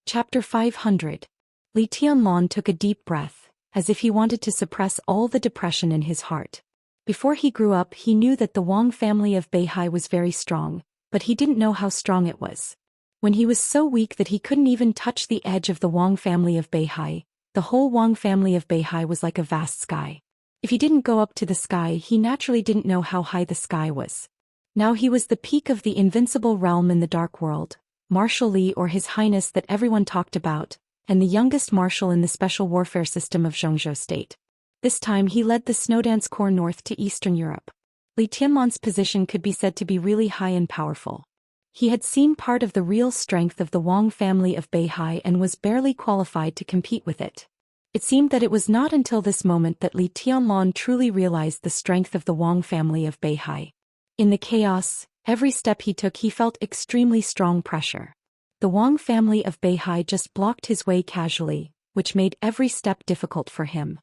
Chapter 500. Li Tianlan took a deep breath, as if he wanted to suppress all the depression in his heart. Before he grew up, he knew that the Wang family of Beihai was very strong, but he didn't know how strong it was. When he was so weak that he couldn't even touch the edge of the Wang family of Beihai, the whole Wang family of Beihai was like a vast sky. If he didn't go up to the sky, he naturally didn't know how high the sky was. Now he was the peak of the invincible realm in the dark world, Marshal Li, or His Highness, that everyone talked about, and the youngest marshal in the special warfare system of Zhongzhou state. This time he led the Snowdance Corps north to Eastern Europe. Li Tianlan's position could be said to be really high and powerful. He had seen part of the real strength of the Wang family of Beihai and was barely qualified to compete with it. It seemed that it was not until this moment that Li Tianlan truly realized the strength of the Wang family of Beihai. In the chaos, every step he took, he felt extremely strong pressure. The Wang family of Beihai just blocked his way casually, which made every step difficult for him.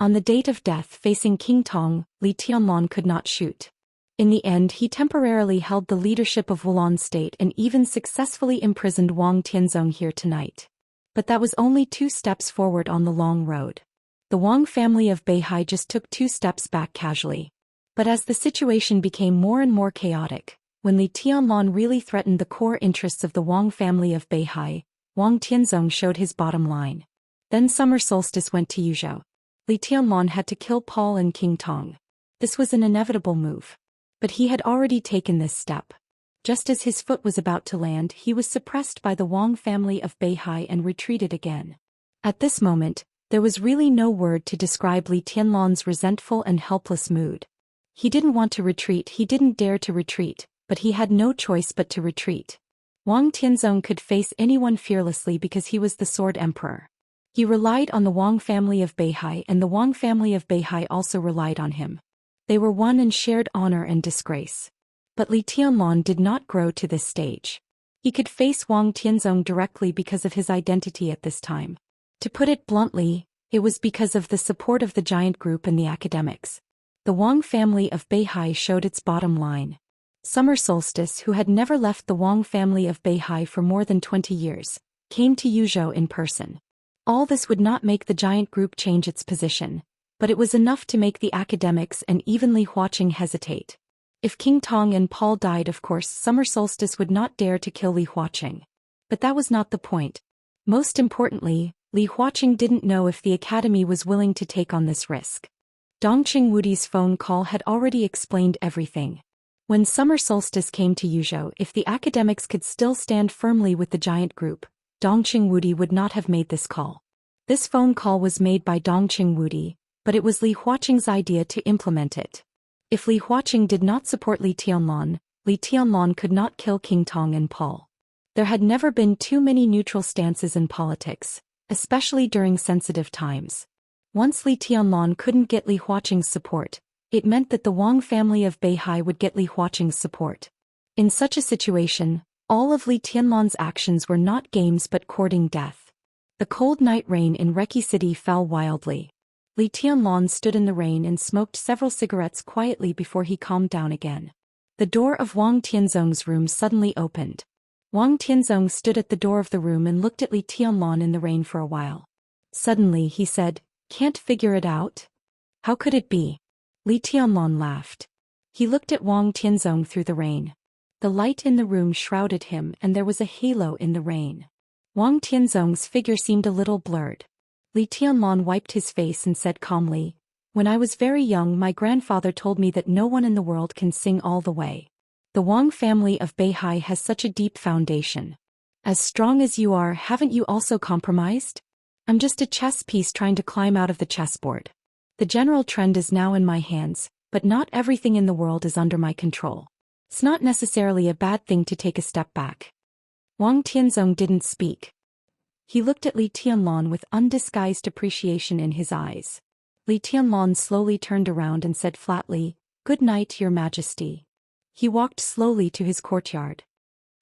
On the date of death, facing King Tong, Li Tianlan could not shoot. In the end, he temporarily held the leadership of Wulan state and even successfully imprisoned Wang Tianzong here tonight. But that was only 2 steps forward on the long road. The Wang family of Beihai just took 2 steps back casually. But as the situation became more and more chaotic, when Li Tianlan really threatened the core interests of the Wang family of Beihai, Wang Tianzong showed his bottom line. Then summer solstice went to Yuzhou. Li Tianlan had to kill Paul and King Tong. This was an inevitable move. But he had already taken this step. Just as his foot was about to land, he was suppressed by the Wang family of Beihai and retreated again. At this moment, there was really no word to describe Li Tianlan's resentful and helpless mood. He didn't want to retreat, he didn't dare to retreat, but he had no choice but to retreat. Wang Tianzong could face anyone fearlessly because he was the Sword Emperor. He relied on the Wang family of Beihai, and the Wang family of Beihai also relied on him. They were one and shared honor and disgrace. But Li Tianlan did not grow to this stage. He could face Wang Tianzong directly because of his identity at this time. To put it bluntly, it was because of the support of the giant group and the academics. The Wang family of Beihai showed its bottom line. Summer Solstice, who had never left the Wang family of Beihai for more than 20 years, came to Yuzhou in person. All this would not make the giant group change its position, but it was enough to make the academics and even Li Huaqing hesitate. If King Tong and Paul died, of course Summer Solstice would not dare to kill Li Huaqing. But that was not the point. Most importantly, Li Huaqing didn't know if the academy was willing to take on this risk. Dongqing Wudi's phone call had already explained everything. When Summer Solstice came to Yuzhou, if the academics could still stand firmly with the giant group, Dongqing Wudi would not have made this call. This phone call was made by Dongqing Wudi, but it was Li Huaqing's idea to implement it. If Li Huaqing did not support Li Tianlan could not kill King Tong and Paul. There had never been too many neutral stances in politics, especially during sensitive times. Once Li Tianlan couldn't get Li Huaqing's support, it meant that the Wang family of Beihai would get Li Huaqing's support. In such a situation, all of Li Tianlan's actions were not games but courting death. The cold night rain in Reki City fell wildly. Li Tianlan stood in the rain and smoked several cigarettes quietly before he calmed down again. The door of Wang Tianzong's room suddenly opened. Wang Tianzong stood at the door of the room and looked at Li Tianlan in the rain for a while. Suddenly he said, "Can't figure it out? How could it be?" Li Tianlan laughed. He looked at Wang Tianzong through the rain. The light in the room shrouded him and there was a halo in the rain. Wang Tianzong's figure seemed a little blurred. Li Tianlan wiped his face and said calmly, "When I was very young, my grandfather told me that no one in the world can sing all the way. The Wang family of Beihai has such a deep foundation. As strong as you are, haven't you also compromised? I'm just a chess piece trying to climb out of the chessboard. The general trend is now in my hands, but not everything in the world is under my control. It's not necessarily a bad thing to take a step back." Wang Tianzong didn't speak. He looked at Li Tianlan with undisguised appreciation in his eyes. Li Tianlan slowly turned around and said flatly, "Good night, Your Majesty." He walked slowly to his courtyard.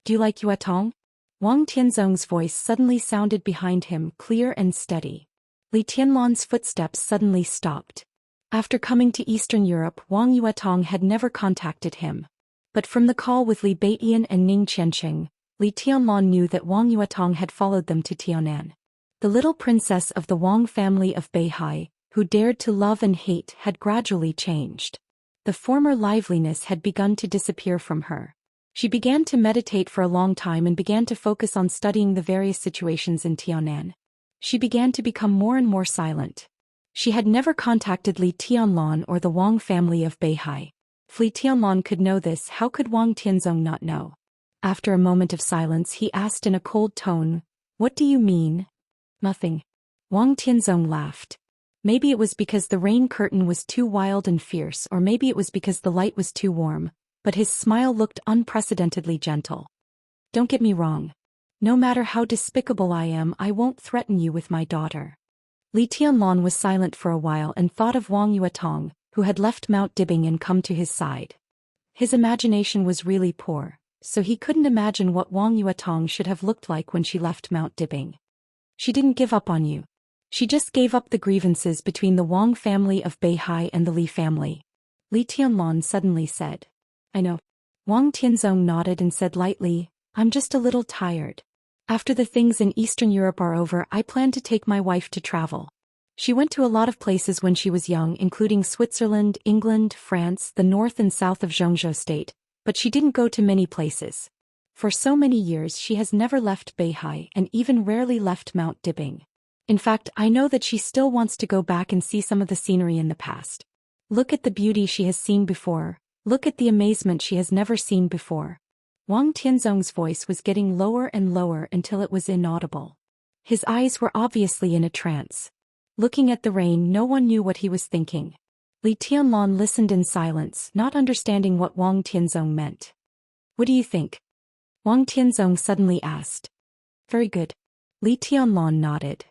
"Do you like Yuetong?" Wang Tianzong's voice suddenly sounded behind him, clear and steady. Li Tianlan's footsteps suddenly stopped. After coming to Eastern Europe, Wang Yuetong had never contacted him. But from the call with Li Baiyan and Ning Qianqing, Li Tianlan knew that Wang Yuetong had followed them to Tianan. The little princess of the Wang family of Beihai, who dared to love and hate, had gradually changed. The former liveliness had begun to disappear from her. She began to meditate for a long time and began to focus on studying the various situations in Tianan. She began to become more and more silent. She had never contacted Li Tianlan or the Wang family of Beihai. If Li Tianlan could know this, how could Wang Tianzong not know? After a moment of silence, he asked in a cold tone, "What do you mean?" "Nothing." Wang Tianzong laughed. Maybe it was because the rain curtain was too wild and fierce, or maybe it was because the light was too warm, but his smile looked unprecedentedly gentle. "Don't get me wrong. No matter how despicable I am, I won't threaten you with my daughter." Li Tianlan was silent for a while and thought of Wang Yuetong, who had left Mount Dibbing and come to his side. His imagination was really poor, so he couldn't imagine what Wang Yuetong should have looked like when she left Mount Dibbing. "She didn't give up on you. She just gave up the grievances between the Wang family of Beihai and the Li family," Li Tianlan suddenly said. "I know." Wang Tianzong nodded and said lightly, "I'm just a little tired. After the things in Eastern Europe are over, I plan to take my wife to travel. She went to a lot of places when she was young, including Switzerland, England, France, the north and south of Zhou state, but she didn't go to many places. For so many years she has never left Beihai and even rarely left Mount Dibbing. In fact, I know that she still wants to go back and see some of the scenery in the past. Look at the beauty she has seen before. Look at the amazement she has never seen before." Wang Tianzong's voice was getting lower and lower until it was inaudible. His eyes were obviously in a trance. Looking at the rain, no one knew what he was thinking. Li Tianlan listened in silence, not understanding what Wang Tianzong meant. "What do you think?" Wang Tianzong suddenly asked. "Very good." Li Tianlan nodded.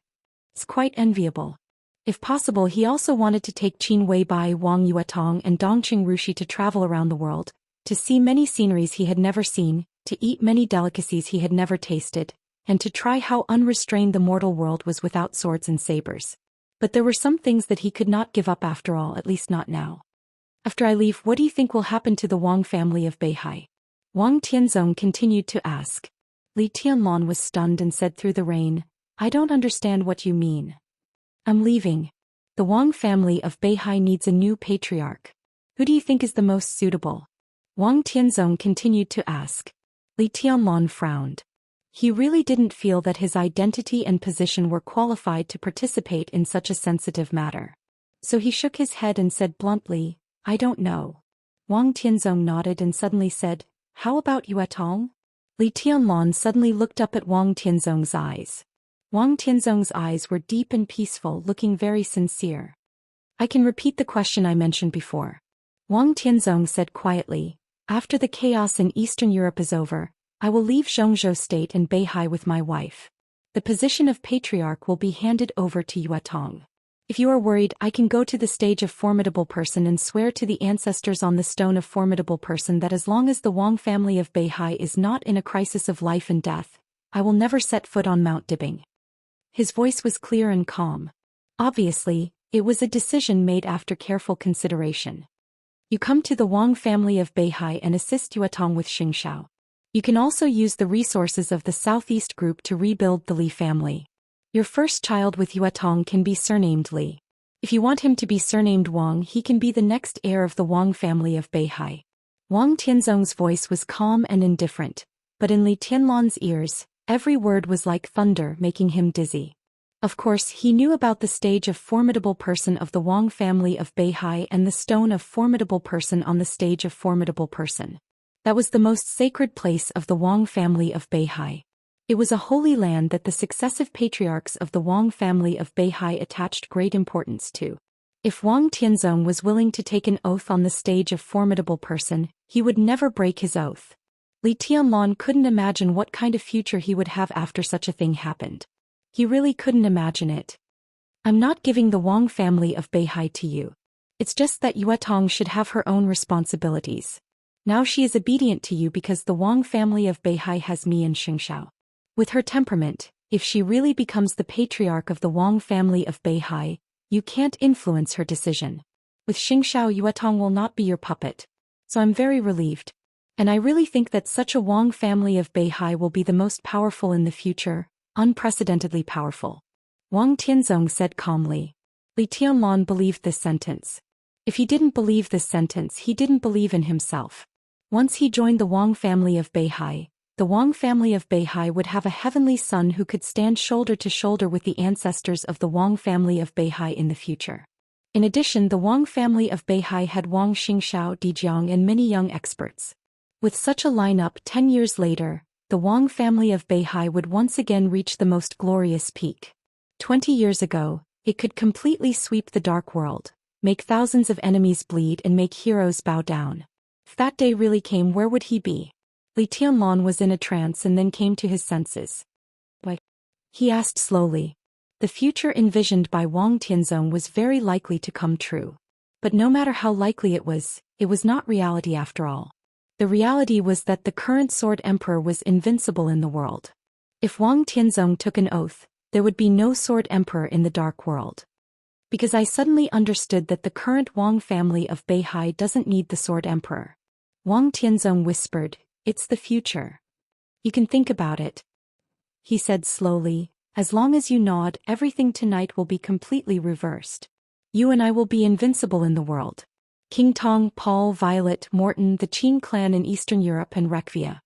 "It's quite enviable." If possible, he also wanted to take Qin Weibai, Wang Yuetong and Dongqing Rushi to travel around the world, to see many sceneries he had never seen, to eat many delicacies he had never tasted, and to try how unrestrained the mortal world was without swords and sabers. But there were some things that he could not give up after all, at least not now. "After I leave, what do you think will happen to the Wang family of Beihai?" Wang Tianzong continued to ask. Li Tianlan was stunned and said through the rain, "I don't understand what you mean." "I'm leaving. The Wang family of Beihai needs a new patriarch. Who do you think is the most suitable?" Wang Tianzong continued to ask. Li Tianlan frowned. He really didn't feel that his identity and position were qualified to participate in such a sensitive matter. So he shook his head and said bluntly, "I don't know." Wang Tianzong nodded and suddenly said, "How about Yuetong?" Li Tianlan suddenly looked up at Wang Tianzong's eyes. Wang Tianzong's eyes were deep and peaceful, looking very sincere. "I can repeat the question I mentioned before." Wang Tianzong said quietly, "After the chaos in Eastern Europe is over, I will leave Zhou state and Beihai with my wife. The position of patriarch will be handed over to Yuetong. If you are worried, I can go to the stage of formidable person and swear to the ancestors on the stone of formidable person that as long as the Wang family of Beihai is not in a crisis of life and death, I will never set foot on Mount Dibbing." His voice was clear and calm. Obviously, it was a decision made after careful consideration. "You come to the Wang family of Beihai and assist Yuetong with Xianxia. You can also use the resources of the Southeast Group to rebuild the Li family. Your first child with Yuetong can be surnamed Li. If you want him to be surnamed Wang, he can be the next heir of the Wang family of Beihai." Wang Tianzong's voice was calm and indifferent, but in Li Tianlan's ears, every word was like thunder, making him dizzy. Of course, he knew about the stage of formidable person of the Wang family of Beihai and the stone of formidable person on the stage of formidable person. That was the most sacred place of the Wang family of Beihai. It was a holy land that the successive patriarchs of the Wang family of Beihai attached great importance to. If Wang Tianzong was willing to take an oath on the stage of formidable person, he would never break his oath. Li Tianlan couldn't imagine what kind of future he would have after such a thing happened. He really couldn't imagine it. "I'm not giving the Wang family of Beihai to you. It's just that Yuetong should have her own responsibilities. Now she is obedient to you because the Wang family of Beihai has me and Xianxia. With her temperament, if she really becomes the patriarch of the Wang family of Beihai, you can't influence her decision. With Xianxia, Yuetong will not be your puppet. So I'm very relieved." And I really think that such a Wang family of Beihai will be the most powerful in the future, unprecedentedly powerful. Wang Tianzong said calmly. Li Tianlan believed this sentence. If he didn't believe this sentence, he didn't believe in himself. Once he joined the Wang family of Beihai, the Wang family of Beihai would have a heavenly son who could stand shoulder to shoulder with the ancestors of the Wang family of Beihai in the future. In addition, the Wang family of Beihai had Wang Xingxiao, Dijiang, and many young experts. With such a lineup 10 years later, the Wang family of Beihai would once again reach the most glorious peak. 20 years ago, it could completely sweep the dark world, make thousands of enemies bleed and make heroes bow down. If that day really came, where would he be? Li Tianlan was in a trance and then came to his senses. Why? He asked slowly. The future envisioned by Wang Tianzong was very likely to come true. But no matter how likely it was not reality after all. The reality was that the current Sword Emperor was invincible in the world. If Wang Tianzong took an oath, there would be no Sword Emperor in the dark world. Because I suddenly understood that the current Wang family of Beihai doesn't need the Sword Emperor. Wang Tianzong whispered, "It's the future. You can think about it." He said slowly, "As long as you nod, everything tonight will be completely reversed. You and I will be invincible in the world. King Tong, Paul, Violet, Morton, the Qin clan in Eastern Europe and Rekvia.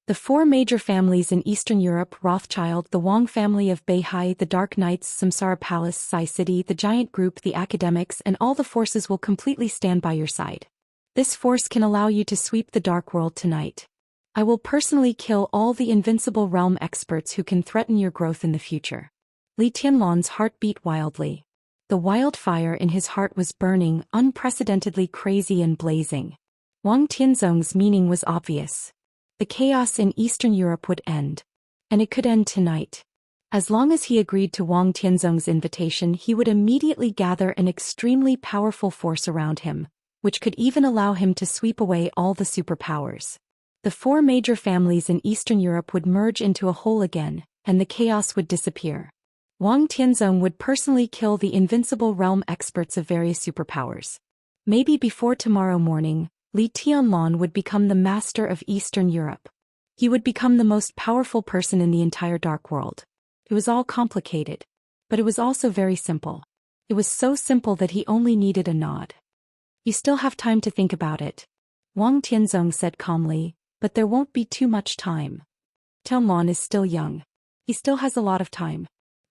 The four major families in Eastern Europe, Rothschild, the Wang family of Beihai, the Dark Knights, Samsara Palace, Sai City, the Giant Group, the Academics, and all the forces will completely stand by your side. This force can allow you to sweep the dark world tonight. I will personally kill all the invincible realm experts who can threaten your growth in the future." Li Tianlan's heart beat wildly. The wildfire in his heart was burning, unprecedentedly crazy and blazing. Wang Tianzong's meaning was obvious. The chaos in Eastern Europe would end. And it could end tonight. As long as he agreed to Wang Tianzong's invitation, he would immediately gather an extremely powerful force around him, which could even allow him to sweep away all the superpowers. The four major families in Eastern Europe would merge into a whole again, and the chaos would disappear. Wang Tianzong would personally kill the invincible realm experts of various superpowers. Maybe before tomorrow morning, Li Tianlan would become the master of Eastern Europe. He would become the most powerful person in the entire dark world. It was all complicated. But it was also very simple. It was so simple that he only needed a nod. "You still have time to think about it," Wang Tianzong said calmly, "but there won't be too much time. Tianlan is still young. He still has a lot of time."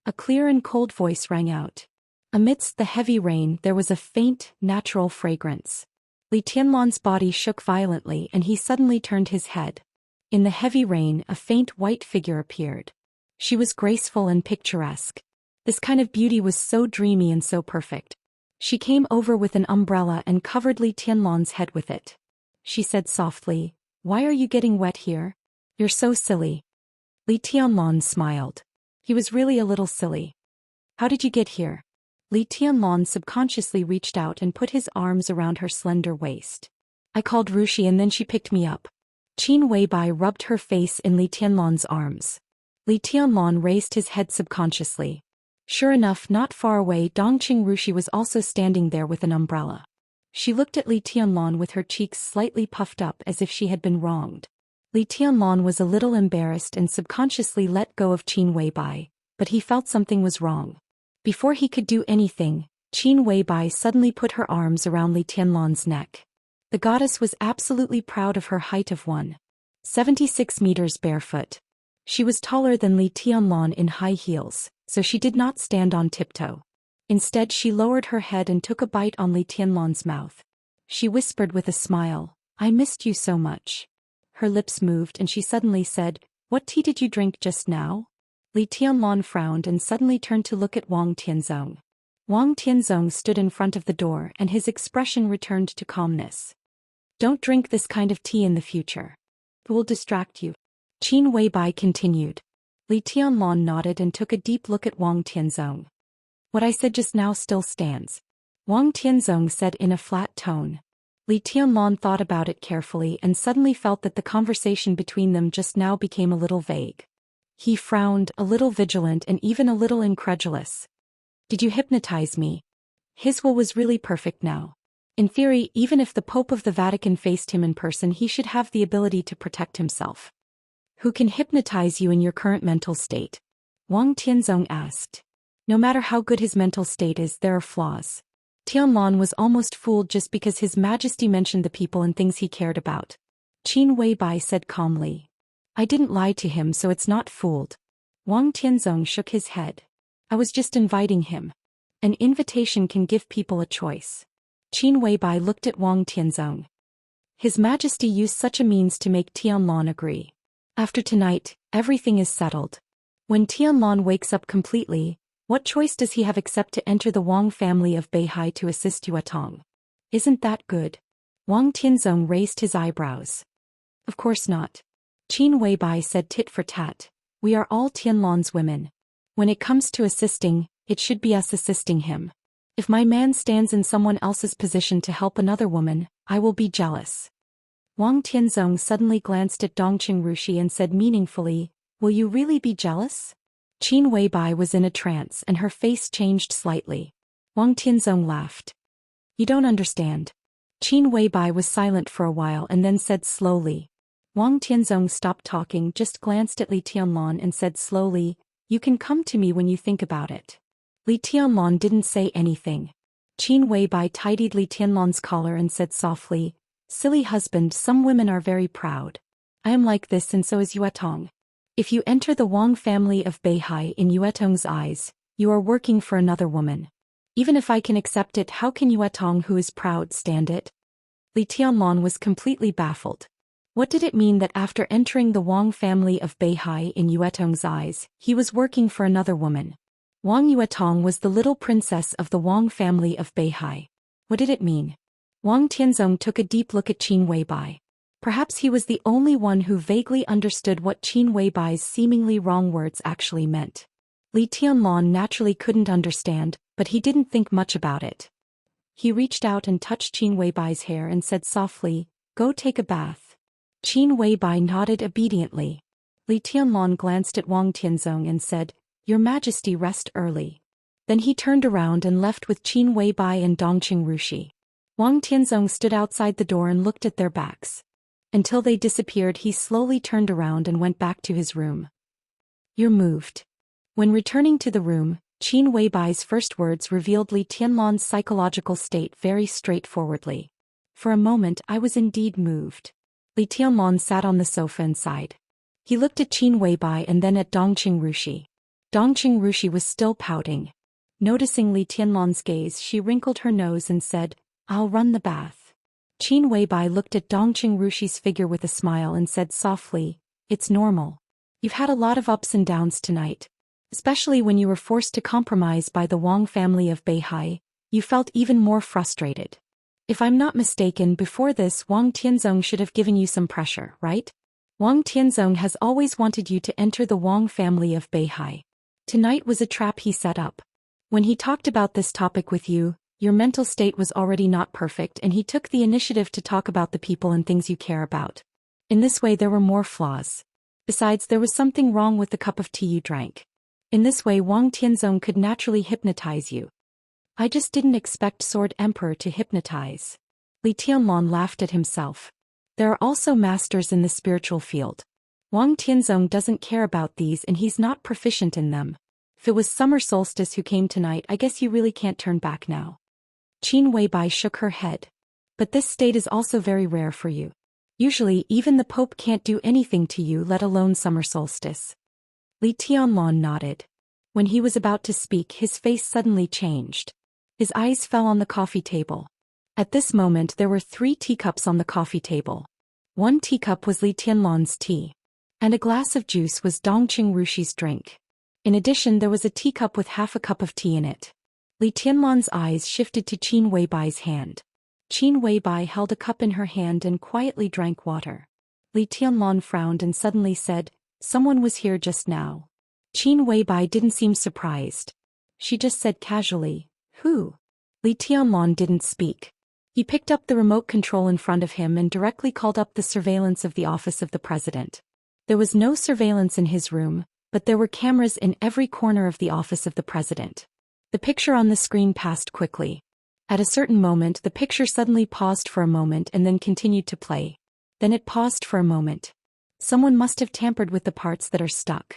A clear and cold voice rang out. Amidst the heavy rain there was a faint, natural fragrance. Li Tianlan's body shook violently and he suddenly turned his head. In the heavy rain, a faint white figure appeared. She was graceful and picturesque. This kind of beauty was so dreamy and so perfect. She came over with an umbrella and covered Li Tianlan's head with it. She said softly, "Why are you getting wet here? You're so silly." Li Tianlan smiled. He was really a little silly. "How did you get here?" Li Tianlan subconsciously reached out and put his arms around her slender waist. "I called Rushi and then she picked me up." Qin Weibai rubbed her face in Li Tianlan's arms. Li Tianlan raised his head subconsciously. Sure enough, not far away, Dongqing Rushi was also standing there with an umbrella. She looked at Li Tianlan with her cheeks slightly puffed up as if she had been wronged. Li Tianlan was a little embarrassed and subconsciously let go of Qin Weibai, but he felt something was wrong. Before he could do anything, Qin Weibai suddenly put her arms around Li Tianlan's neck. The goddess was absolutely proud of her height of 1.76 meters barefoot. She was taller than Li Tianlan in high heels, so she did not stand on tiptoe. Instead, she lowered her head and took a bite on Li Tianlan's mouth. She whispered with a smile, "I missed you so much." Her lips moved and she suddenly said, "What tea did you drink just now?" Li Tianlan frowned and suddenly turned to look at Wang Tianzong. Wang Tianzong stood in front of the door and his expression returned to calmness. "Don't drink this kind of tea in the future. It will distract you." Qin Weibai continued. Li Tianlan nodded and took a deep look at Wang Tianzong. "What I said just now still stands," Wang Tianzong said in a flat tone. Li Tianlan thought about it carefully and suddenly felt that the conversation between them just now became a little vague. He frowned, a little vigilant and even a little incredulous. "Did you hypnotize me?" His will was really perfect now. In theory, even if the Pope of the Vatican faced him in person, he should have the ability to protect himself. Who can hypnotize you in your current mental state? Wang Tianzong asked. No matter how good his mental state is, there are flaws. Tianlong was almost fooled just because His Majesty mentioned the people and things he cared about. Qin Weibai said calmly. I didn't lie to him, so it's not fooled. Wang Tianzong shook his head. I was just inviting him. An invitation can give people a choice. Qin Weibai looked at Wang Tianzong. His Majesty used such a means to make Tianlong agree. After tonight, everything is settled. When Tianlong wakes up completely, what choice does he have except to enter the Wang family of Beihai to assist Yuetong? Isn't that good? Wang Tianzong raised his eyebrows. Of course not. Qin Weibai said tit for tat. We are all Tianlong's women. When it comes to assisting, it should be us assisting him. If my man stands in someone else's position to help another woman, I will be jealous. Wang Tianzong suddenly glanced at Dongqing Rushi and said meaningfully, will you really be jealous? Qin Weibai was in a trance and her face changed slightly. Wang Tianzong laughed. You don't understand. Qin Weibai was silent for a while and then said slowly. Wang Tianzong stopped talking, just glanced at Li Tianlong and said slowly, you can come to me when you think about it. Li Tianlong didn't say anything. Qin Weibai tidied Li Tianlong's collar and said softly, silly husband, some women are very proud. I am like this and so is Yuetong. If you enter the Wang family of Beihai in Yuetong's eyes, you are working for another woman. Even if I can accept it, how can Yuetong, who is proud, stand it? Li Tianlong was completely baffled. What did it mean that after entering the Wang family of Beihai in Yuetong's eyes, he was working for another woman? Wang Yuetong was the little princess of the Wang family of Beihai. What did it mean? Wang Tianzong took a deep look at Qin Weibai. Perhaps he was the only one who vaguely understood what Qin Weibai's seemingly wrong words actually meant. Li Tianlong naturally couldn't understand, but he didn't think much about it. He reached out and touched Qin Weibai's hair and said softly, go take a bath. Qin Weibai nodded obediently. Li Tianlong glanced at Wang Tianzong and said, Your Majesty, rest early. Then he turned around and left with Qin Weibai and Dongqing Rushi. Wang Tianzong stood outside the door and looked at their backs. Until they disappeared, he slowly turned around and went back to his room. You're moved. When returning to the room, Qin Weibai's first words revealed Li Tianlong's psychological state very straightforwardly. For a moment I was indeed moved. Li Tianlong sat on the sofa and sighed. He looked at Qin Weibai and then at Dongqing Rushi. Dongqing Rushi was still pouting. Noticing Li Tianlong's gaze, she wrinkled her nose and said, I'll run the bath. Qin Weibai looked at Dongqing Rushi's figure with a smile and said softly, It's normal. You've had a lot of ups and downs tonight. Especially when you were forced to compromise by the Wang family of Beihai, you felt even more frustrated. If I'm not mistaken, before this Wang Tianzong should have given you some pressure, right? Wang Tianzong has always wanted you to enter the Wang family of Beihai. Tonight was a trap he set up. When he talked about this topic with you, your mental state was already not perfect and he took the initiative to talk about the people and things you care about. In this way there were more flaws. Besides, there was something wrong with the cup of tea you drank. In this way Wang Tianzong could naturally hypnotize you. I just didn't expect Sword Emperor to hypnotize. Li Tianlong laughed at himself. There are also masters in the spiritual field. Wang Tianzong doesn't care about these and he's not proficient in them. If it was Summer Solstice who came tonight, I guess you really can't turn back now. Qin Weibai shook her head. But this state is also very rare for you. Usually even the Pope can't do anything to you, let alone Summer Solstice. Li Tianlong nodded. When he was about to speak, his face suddenly changed. His eyes fell on the coffee table. At this moment there were 3 teacups on the coffee table. 1 teacup was Li Tianlong's tea. And a glass of juice was Dongqing Rushi's drink. In addition, there was a teacup with half a cup of tea in it. Li Tianlong's eyes shifted to Qin Weibai's hand. Qin Weibai held a cup in her hand and quietly drank water. Li Tianlong frowned and suddenly said, Someone was here just now. Qin Weibai didn't seem surprised. She just said casually, Who? Li Tianlong didn't speak. He picked up the remote control in front of him and directly called up the surveillance of the office of the president. There was no surveillance in his room, but there were cameras in every corner of the office of the president. The picture on the screen passed quickly. At a certain moment the picture suddenly paused for a moment and then continued to play. Then it paused for a moment. Someone must have tampered with the parts that are stuck.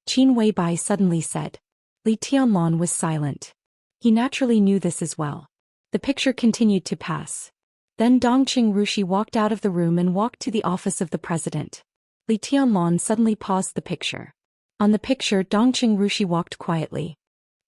Qin Weibai suddenly said. Li Tianlong was silent. He naturally knew this as well. The picture continued to pass. Then Dongqing Rushi walked out of the room and walked to the office of the president. Li Tianlong suddenly paused the picture. On the picture Dongqing Rushi walked quietly.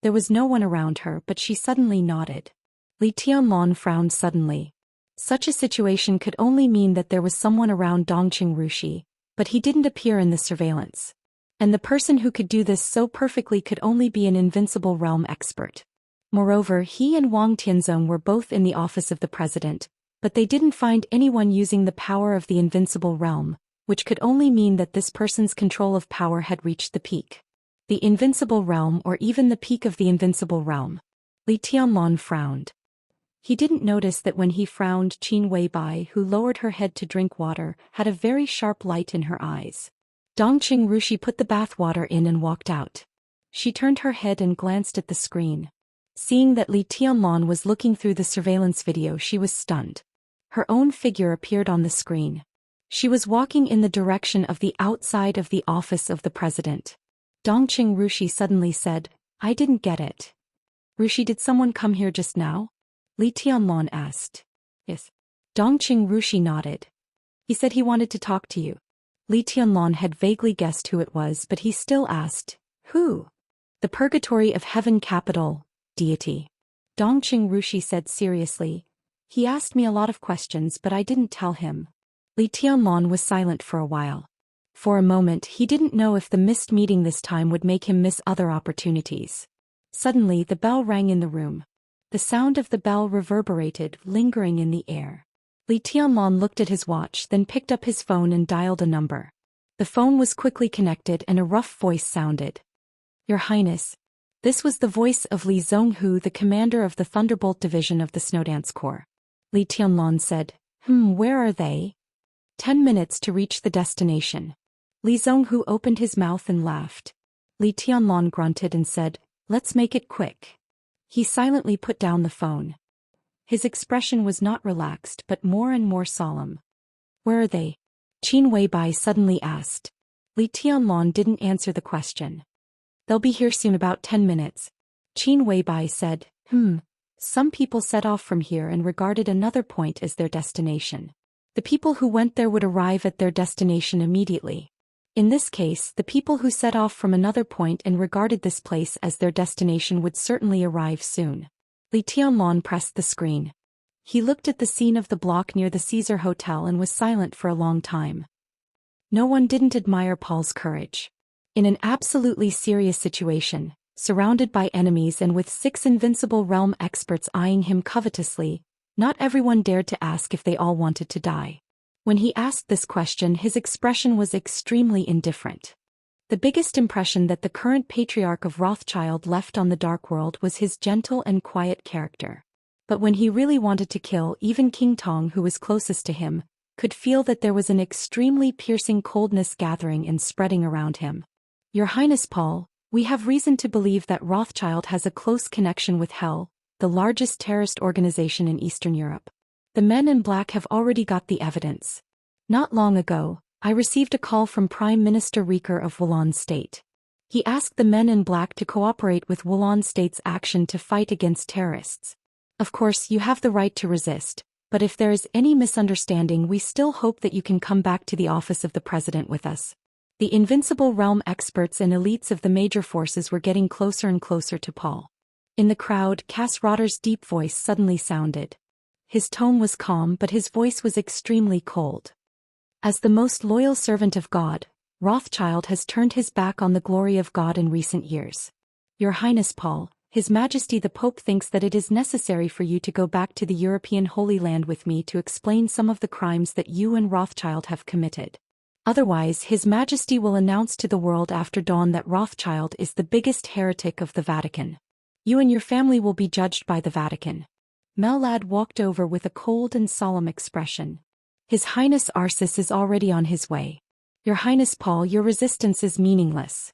There was no one around her but she suddenly nodded. Li Tianlong frowned suddenly. Such a situation could only mean that there was someone around Dongqing Rushi, but he didn't appear in the surveillance. And the person who could do this so perfectly could only be an invincible realm expert. Moreover, he and Wang Tianzong were both in the office of the president, but they didn't find anyone using the power of the invincible realm, which could only mean that this person's control of power had reached the peak. The invincible realm or even the peak of the invincible realm. Li Tianlong frowned. He didn't notice that when he frowned, Qin Weibai, who lowered her head to drink water, had a very sharp light in her eyes. Dongqing Rushi put the bath water in and walked out. She turned her head and glanced at the screen. Seeing that Li Tianlong was looking through the surveillance video, she was stunned. Her own figure appeared on the screen. She was walking in the direction of the outside of the office of the president. Dongqing Rushi suddenly said, I didn't get it. Rushi, did someone come here just now? Li Tianlong asked. Yes. Dongqing Rushi nodded. He said he wanted to talk to you. Li Tianlong had vaguely guessed who it was, but he still asked, who? The Purgatory of Heaven Capital, deity. Dongqing Rushi said seriously. He asked me a lot of questions but I didn't tell him. Li Tianlong was silent for a while. For a moment he didn't know if the missed meeting this time would make him miss other opportunities. Suddenly the bell rang in the room. The sound of the bell reverberated, lingering in the air. Li Tianlong looked at his watch, then picked up his phone and dialed a number. The phone was quickly connected and a rough voice sounded. Your Highness. This was the voice of Li Zhonghu, the commander of the Thunderbolt Division of the Snowdance Corps. Li Tianlong said, where are they? 10 minutes to reach the destination. Li Zhonghu opened his mouth and laughed. Li Tianlong grunted and said, let's make it quick. He silently put down the phone. His expression was not relaxed but more and more solemn. Where are they? Qin Weibai suddenly asked. Li Tianlong didn't answer the question. They'll be here soon, about 10 minutes. Qin Weibai said, Some people set off from here and regarded another point as their destination. The people who went there would arrive at their destination immediately. In this case, the people who set off from another point and regarded this place as their destination would certainly arrive soon. Li Tianlong pressed the screen. He looked at the scene of the block near the Caesar Hotel and was silent for a long time. No one didn't admire Paul's courage. In an absolutely serious situation, surrounded by enemies and with 6 invincible realm experts eyeing him covetously, not everyone dared to ask if they all wanted to die. When he asked this question, his expression was extremely indifferent. The biggest impression that the current patriarch of Rothschild left on the Dark World was his gentle and quiet character. But when he really wanted to kill, even King Tong, who was closest to him, could feel that there was an extremely piercing coldness gathering and spreading around him. Your Highness Paul, we have reason to believe that Rothschild has a close connection with Hell, the largest terrorist organization in Eastern Europe. The men in black have already got the evidence. Not long ago, I received a call from Prime Minister Rieker of Wulon State. He asked the men in black to cooperate with Wulon State's action to fight against terrorists. Of course, you have the right to resist, but if there is any misunderstanding, we still hope that you can come back to the office of the president with us. The invincible realm experts and elites of the major forces were getting closer and closer to Paul. In the crowd, Cass Rotter's deep voice suddenly sounded. His tone was calm but his voice was extremely cold. As the most loyal servant of God, Rothschild has turned his back on the glory of God in recent years. Your Highness Paul, His Majesty the Pope thinks that it is necessary for you to go back to the European Holy Land with me to explain some of the crimes that you and Rothschild have committed. Otherwise, His Majesty will announce to the world after dawn that Rothschild is the biggest heretic of the Vatican. You and your family will be judged by the Vatican. Mellad walked over with a cold and solemn expression. His Highness Arsis is already on his way. Your Highness Paul, your resistance is meaningless.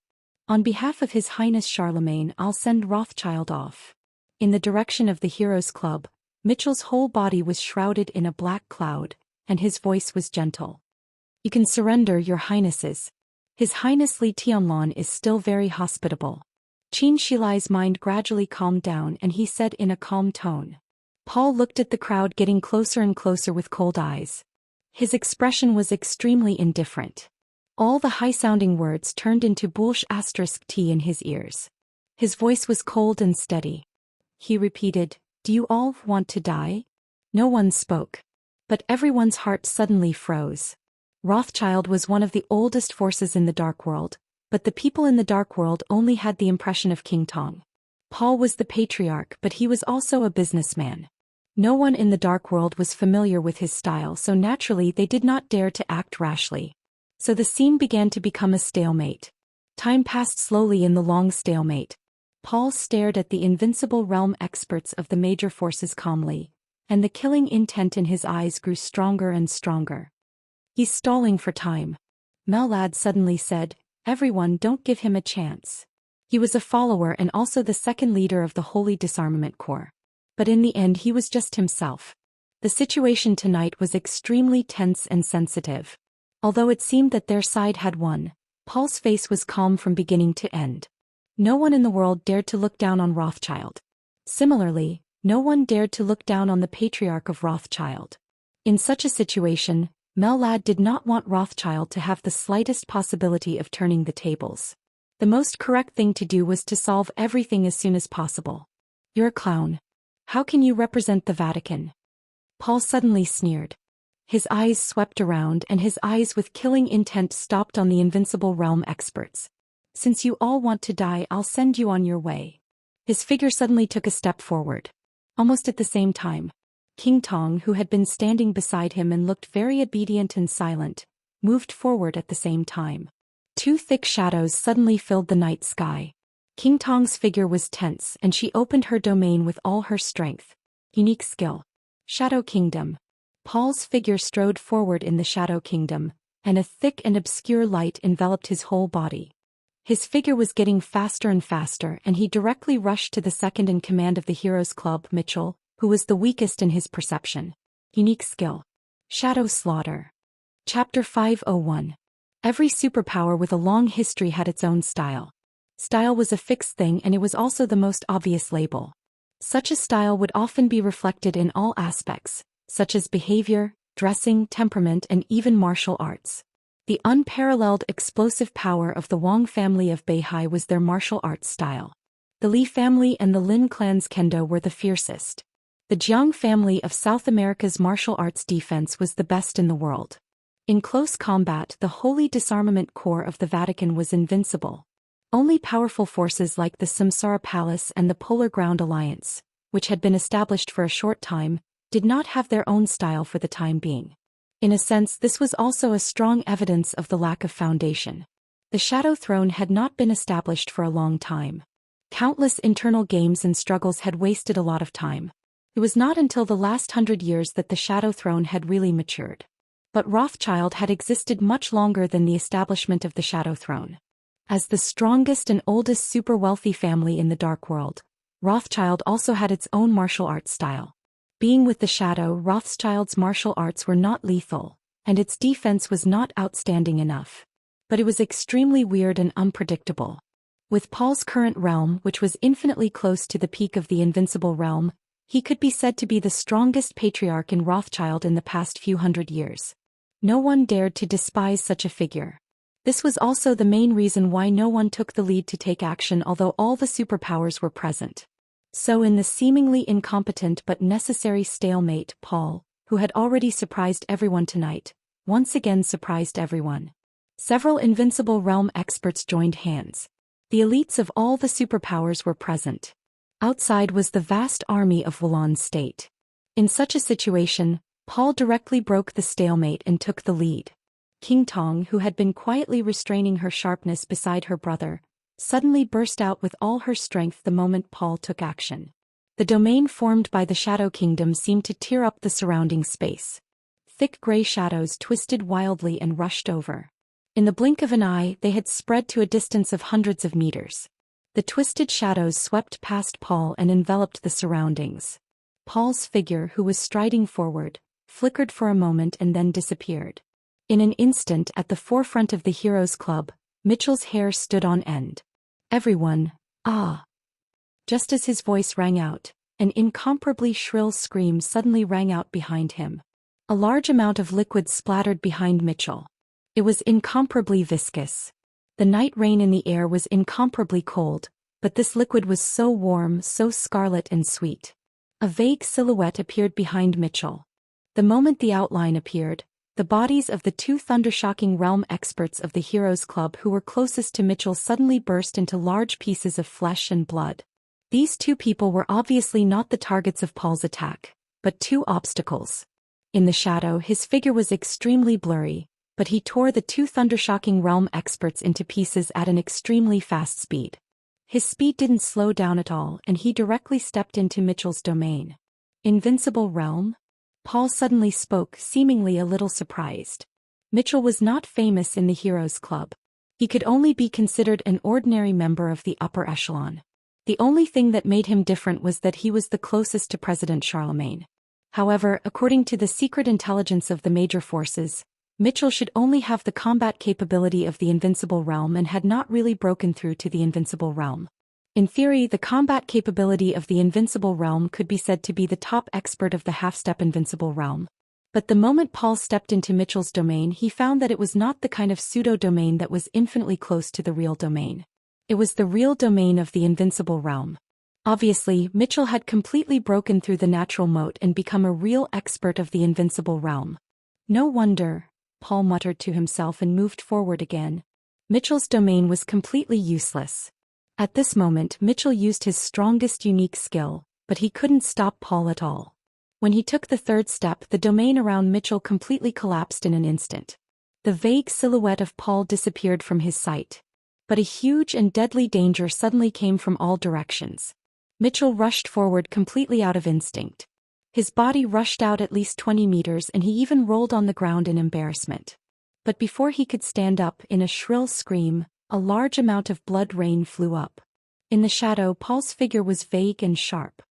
On behalf of His Highness Charlemagne, I'll send Rothschild off. In the direction of the Heroes Club, Mitchell's whole body was shrouded in a black cloud, and his voice was gentle. "You can surrender, your highnesses. His Highness Li Tianlong is still very hospitable." Qin Shilai's mind gradually calmed down and he said in a calm tone. Paul looked at the crowd getting closer and closer with cold eyes. His expression was extremely indifferent. All the high-sounding words turned into **t in his ears. His voice was cold and steady. He repeated, "Do you all want to die?" No one spoke. But everyone's heart suddenly froze. Rothschild was one of the oldest forces in the Dark World, but the people in the Dark World only had the impression of King Tong. Paul was the patriarch, but he was also a businessman. No one in the Dark World was familiar with his style, so naturally they did not dare to act rashly. So the scene began to become a stalemate. Time passed slowly in the long stalemate. Paul stared at the invincible realm experts of the major forces calmly, and the killing intent in his eyes grew stronger and stronger. "He's stalling for time," Mellad suddenly said. "Everyone, don't give him a chance." He was a follower and also the second leader of the Holy Disarmament Corps. But in the end he was just himself. The situation tonight was extremely tense and sensitive. Although it seemed that their side had won, Paul's face was calm from beginning to end. No one in the world dared to look down on Rothschild. Similarly, no one dared to look down on the patriarch of Rothschild. In such a situation, Mellad did not want Rothschild to have the slightest possibility of turning the tables. The most correct thing to do was to solve everything as soon as possible. "You're a clown. How can you represent the Vatican?" Paul suddenly sneered. His eyes swept around and his eyes with killing intent stopped on the invincible realm experts. "Since you all want to die, I'll send you on your way." His figure suddenly took a step forward. Almost at the same time, King Tong, who had been standing beside him and looked very obedient and silent, moved forward at the same time. Two thick shadows suddenly filled the night sky. King Tong's figure was tense and she opened her domain with all her strength. Unique skill. Shadow Kingdom. Paul's figure strode forward in the Shadow Kingdom, and a thick and obscure light enveloped his whole body. His figure was getting faster and faster and he directly rushed to the second in command of the Heroes Club, Mitchell, who was the weakest in his perception. Unique skill. Shadow Slaughter. Chapter 501. Every superpower with a long history had its own style. Style was a fixed thing and it was also the most obvious label. Such a style would often be reflected in all aspects, such as behavior, dressing, temperament, and even martial arts. The unparalleled explosive power of the Wang family of Beihai was their martial arts style. The Li family and the Lin clan's kendo were the fiercest. The Jiang family of South America's martial arts defense was the best in the world. In close combat, the Holy Disarmament Corps of the Vatican was invincible. Only powerful forces like the Samsara Palace and the Polar Ground Alliance, which had been established for a short time, did not have their own style for the time being. In a sense, this was also a strong evidence of the lack of foundation. The Shadow Throne had not been established for a long time. Countless internal games and struggles had wasted a lot of time. It was not until the last 100 years that the Shadow Throne had really matured. But Rothschild had existed much longer than the establishment of the Shadow Throne. As the strongest and oldest super-wealthy family in the Dark World, Rothschild also had its own martial arts style. Being with the Shadow, Rothschild's martial arts were not lethal, and its defense was not outstanding enough. But it was extremely weird and unpredictable. With Paul's current realm, which was infinitely close to the peak of the invincible realm, he could be said to be the strongest patriarch in Rothschild in the past few hundred years. No one dared to despise such a figure. This was also the main reason why no one took the lead to take action although all the superpowers were present. So in the seemingly incompetent but necessary stalemate, Paul, who had already surprised everyone tonight, once again surprised everyone. Several invincible realm experts joined hands. The elites of all the superpowers were present. Outside was the vast army of Wulan State. In such a situation, Paul directly broke the stalemate and took the lead. King Tong, who had been quietly restraining her sharpness beside her brother, suddenly burst out with all her strength the moment Paul took action. The domain formed by the Shadow Kingdom seemed to tear up the surrounding space. Thick gray shadows twisted wildly and rushed over. In the blink of an eye, they had spread to a distance of hundreds of meters. The twisted shadows swept past Paul and enveloped the surroundings. Paul's figure, who was striding forward, flickered for a moment and then disappeared. In an instant, at the forefront of the Heroes Club, Mitchell's hair stood on end. Everyone, ah! Just as his voice rang out, an incomparably shrill scream suddenly rang out behind him. A large amount of liquid splattered behind Mitchell. It was incomparably viscous. The night rain in the air was incomparably cold, but this liquid was so warm, so scarlet and sweet. A vague silhouette appeared behind Mitchell. The moment the outline appeared, the bodies of the two thundershocking realm experts of the Heroes Club who were closest to Mitchell suddenly burst into large pieces of flesh and blood. These two people were obviously not the targets of Paul's attack, but two obstacles. In the shadow, his figure was extremely blurry, but he tore the two thundershocking realm experts into pieces at an extremely fast speed. His speed didn't slow down at all, and he directly stepped into Mitchell's domain. Invincible realm? Paul suddenly spoke, seemingly a little surprised. Mitchell was not famous in the Heroes Club. He could only be considered an ordinary member of the upper echelon. The only thing that made him different was that he was the closest to President Charlemagne. However, according to the secret intelligence of the major forces, Mitchell should only have the combat capability of the Invincible Realm and had not really broken through to the Invincible Realm. In theory, the combat capability of the Invincible Realm could be said to be the top expert of the half-step Invincible Realm. But the moment Paul stepped into Mitchell's domain, he found that it was not the kind of pseudo-domain that was infinitely close to the real domain. It was the real domain of the Invincible Realm. Obviously, Mitchell had completely broken through the natural moat and become a real expert of the Invincible Realm. No wonder, Paul muttered to himself and moved forward again. Mitchell's domain was completely useless. At this moment, Mitchell used his strongest unique skill, but he couldn't stop Paul at all. When he took the third step, the domain around Mitchell completely collapsed in an instant. The vague silhouette of Paul disappeared from his sight. But a huge and deadly danger suddenly came from all directions. Mitchell rushed forward completely out of instinct. His body rushed out at least 20 meters and he even rolled on the ground in embarrassment. But before he could stand up, in a shrill scream, a large amount of blood rain flew up. In the shadow, Paul's figure was vague and sharp.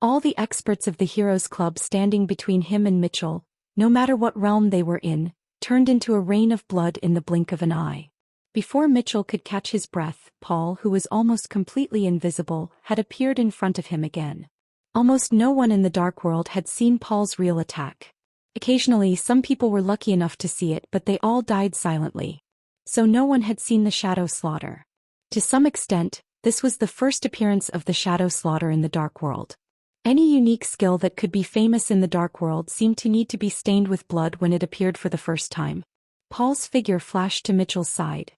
All the experts of the Heroes Club standing between him and Mitchell, no matter what realm they were in, turned into a rain of blood in the blink of an eye. Before Mitchell could catch his breath, Paul, who was almost completely invisible, had appeared in front of him again. Almost no one in the dark world had seen Paul's real attack. Occasionally, some people were lucky enough to see it, but they all died silently. So no one had seen the shadow slaughter. To some extent, this was the first appearance of the shadow slaughter in the dark world. Any unique skill that could be famous in the dark world seemed to need to be stained with blood when it appeared for the first time. Paul's figure flashed to Mitchell's side.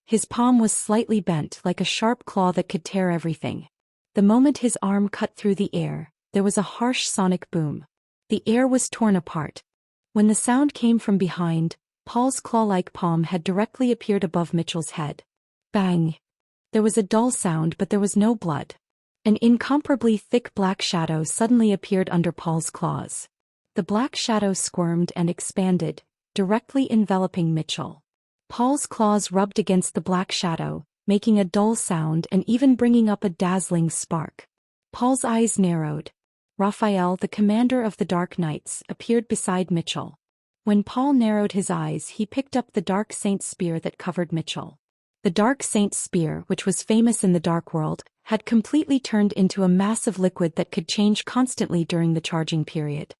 His palm was slightly bent, like a sharp claw that could tear everything. The moment his arm cut through the air, there was a harsh sonic boom. The air was torn apart. When the sound came from behind, Paul's claw-like palm had directly appeared above Mitchell's head. Bang! There was a dull sound, but there was no blood. An incomparably thick black shadow suddenly appeared under Paul's claws. The black shadow squirmed and expanded, directly enveloping Mitchell. Paul's claws rubbed against the black shadow, making a dull sound and even bringing up a dazzling spark. Paul's eyes narrowed. Raphael, the commander of the Dark Knights, appeared beside Mitchell. When Paul narrowed his eyes, he picked up the Dark Saint's spear that covered Mitchell. The Dark Saint's spear, which was famous in the Dark World, had completely turned into a massive liquid that could change constantly during the charging period.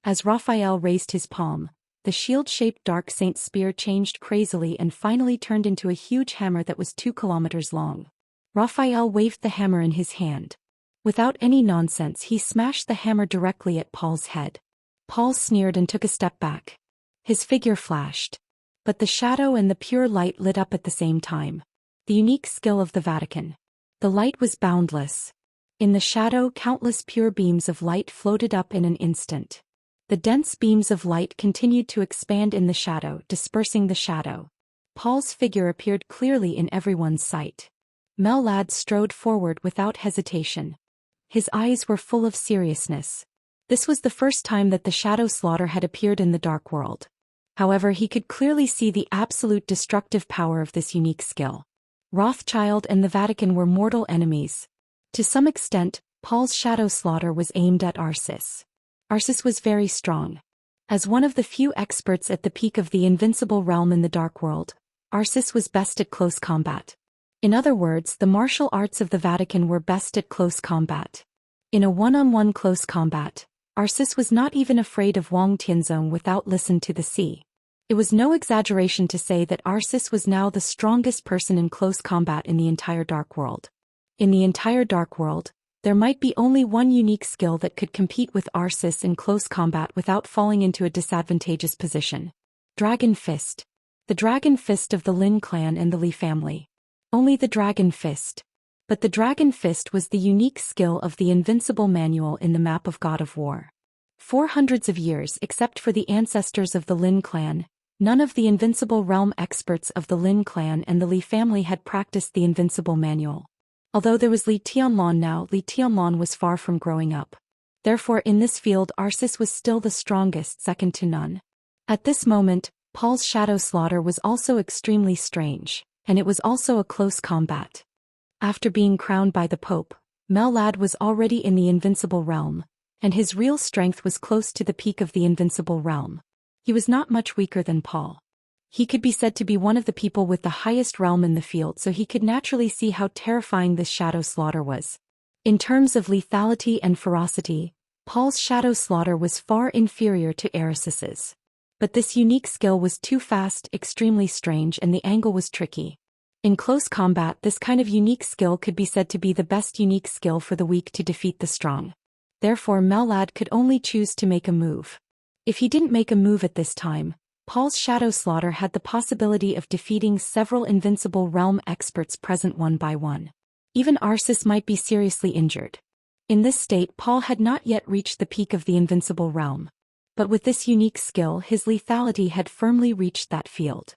As Raphael raised his palm, the shield-shaped Dark Saint's spear changed crazily and finally turned into a huge hammer that was 2 kilometers long. Raphael waved the hammer in his hand. Without any nonsense, he smashed the hammer directly at Paul's head. Paul sneered and took a step back. His figure flashed. But the shadow and the pure light lit up at the same time. The unique skill of the Vatican. The light was boundless. In the shadow, countless pure beams of light floated up in an instant. The dense beams of light continued to expand in the shadow, dispersing the shadow. Paul's figure appeared clearly in everyone's sight. Mellad strode forward without hesitation. His eyes were full of seriousness. This was the first time that the shadow slaughter had appeared in the dark world. However, he could clearly see the absolute destructive power of this unique skill. Rothschild and the Vatican were mortal enemies. To some extent, Paul's shadow slaughter was aimed at Arcis. Arceus was very strong. As one of the few experts at the peak of the invincible realm in the Dark World, Arceus was best at close combat. In other words, the martial arts of the Vatican were best at close combat. In a one-on-one close combat, Arceus was not even afraid of Wang Tianzong without listen to the sea. It was no exaggeration to say that Arceus was now the strongest person in close combat in the entire Dark World. In the entire Dark World, there might be only one unique skill that could compete with Arceus in close combat without falling into a disadvantageous position. Dragon Fist. The Dragon Fist of the Lin clan and the Li family. Only the Dragon Fist. But the Dragon Fist was the unique skill of the Invincible Manual in the map of God of War. For hundreds of years, except for the ancestors of the Lin clan, none of the Invincible Realm experts of the Lin clan and the Li family had practiced the Invincible Manual. Although there was Li Tianlan now, Li Tianlan was far from growing up. Therefore in this field Arceus was still the strongest, second to none. At this moment, Paul's shadow slaughter was also extremely strange, and it was also a close combat. After being crowned by the Pope, Mellad was already in the Invincible Realm, and his real strength was close to the peak of the Invincible Realm. He was not much weaker than Paul. He could be said to be one of the people with the highest realm in the field, so he could naturally see how terrifying this shadow slaughter was. In terms of lethality and ferocity, Paul's shadow slaughter was far inferior to Arceus's. But this unique skill was too fast, extremely strange, and the angle was tricky. In close combat, this kind of unique skill could be said to be the best unique skill for the weak to defeat the strong. Therefore Mellad could only choose to make a move. If he didn't make a move at this time, Paul's shadow slaughter had the possibility of defeating several Invincible Realm experts present one by one. Even Arceus might be seriously injured. In this state Paul had not yet reached the peak of the Invincible Realm. But with this unique skill his lethality had firmly reached that field.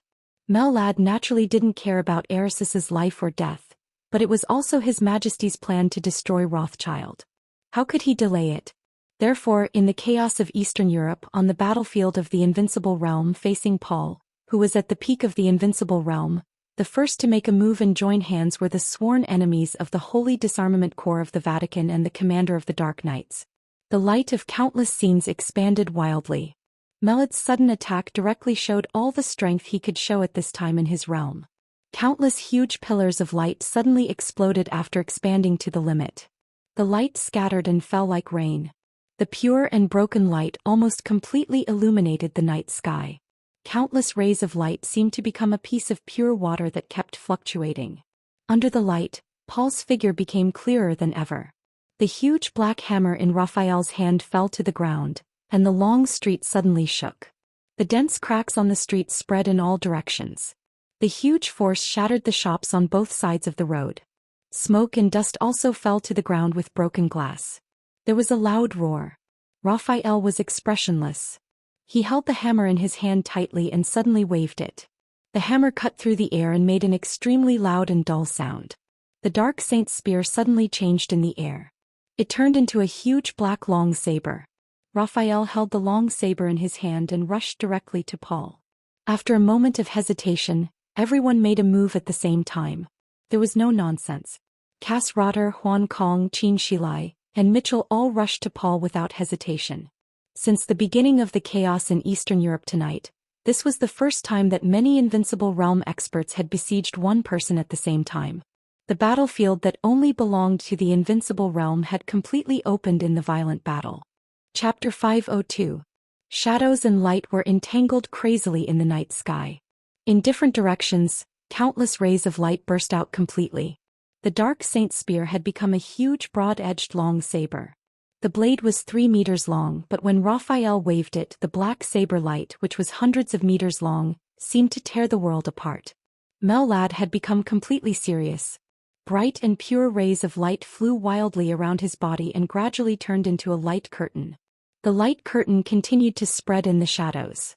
Mellad naturally didn't care about Arceus's life or death, but it was also His Majesty's plan to destroy Rothschild. How could he delay it? Therefore, in the chaos of Eastern Europe on the battlefield of the Invincible Realm facing Paul, who was at the peak of the Invincible Realm, the first to make a move and join hands were the sworn enemies of the Holy Disarmament Corps of the Vatican and the commander of the Dark Knights. The light of countless scenes expanded wildly. Mellad's sudden attack directly showed all the strength he could show at this time in his realm. Countless huge pillars of light suddenly exploded after expanding to the limit. The light scattered and fell like rain. The pure and broken light almost completely illuminated the night sky. Countless rays of light seemed to become a piece of pure water that kept fluctuating. Under the light, Paul's figure became clearer than ever. The huge black hammer in Raphael's hand fell to the ground, and the long street suddenly shook. The dense cracks on the street spread in all directions. The huge force shattered the shops on both sides of the road. Smoke and dust also fell to the ground with broken glass. There was a loud roar. Raphael was expressionless. He held the hammer in his hand tightly and suddenly waved it. The hammer cut through the air and made an extremely loud and dull sound. The dark saint's spear suddenly changed in the air. It turned into a huge black long saber. Raphael held the long saber in his hand and rushed directly to Paul. After a moment of hesitation, everyone made a move at the same time. There was no nonsense. Cass Rotter, Huan Kong, Qin Shilai, and Mitchell all rushed to Paul without hesitation. Since the beginning of the chaos in Eastern Europe tonight, this was the first time that many Invincible Realm experts had besieged one person at the same time. The battlefield that only belonged to the Invincible Realm had completely opened in the violent battle. Chapter 502. Shadows and light were entangled crazily in the night sky. In different directions, countless rays of light burst out completely. The dark saint's spear had become a huge broad-edged long saber. The blade was 3 meters long, but when Raphael waved it, the black saber light, which was hundreds of meters long, seemed to tear the world apart. Mellad had become completely serious. Bright and pure rays of light flew wildly around his body and gradually turned into a light curtain. The light curtain continued to spread in the shadows.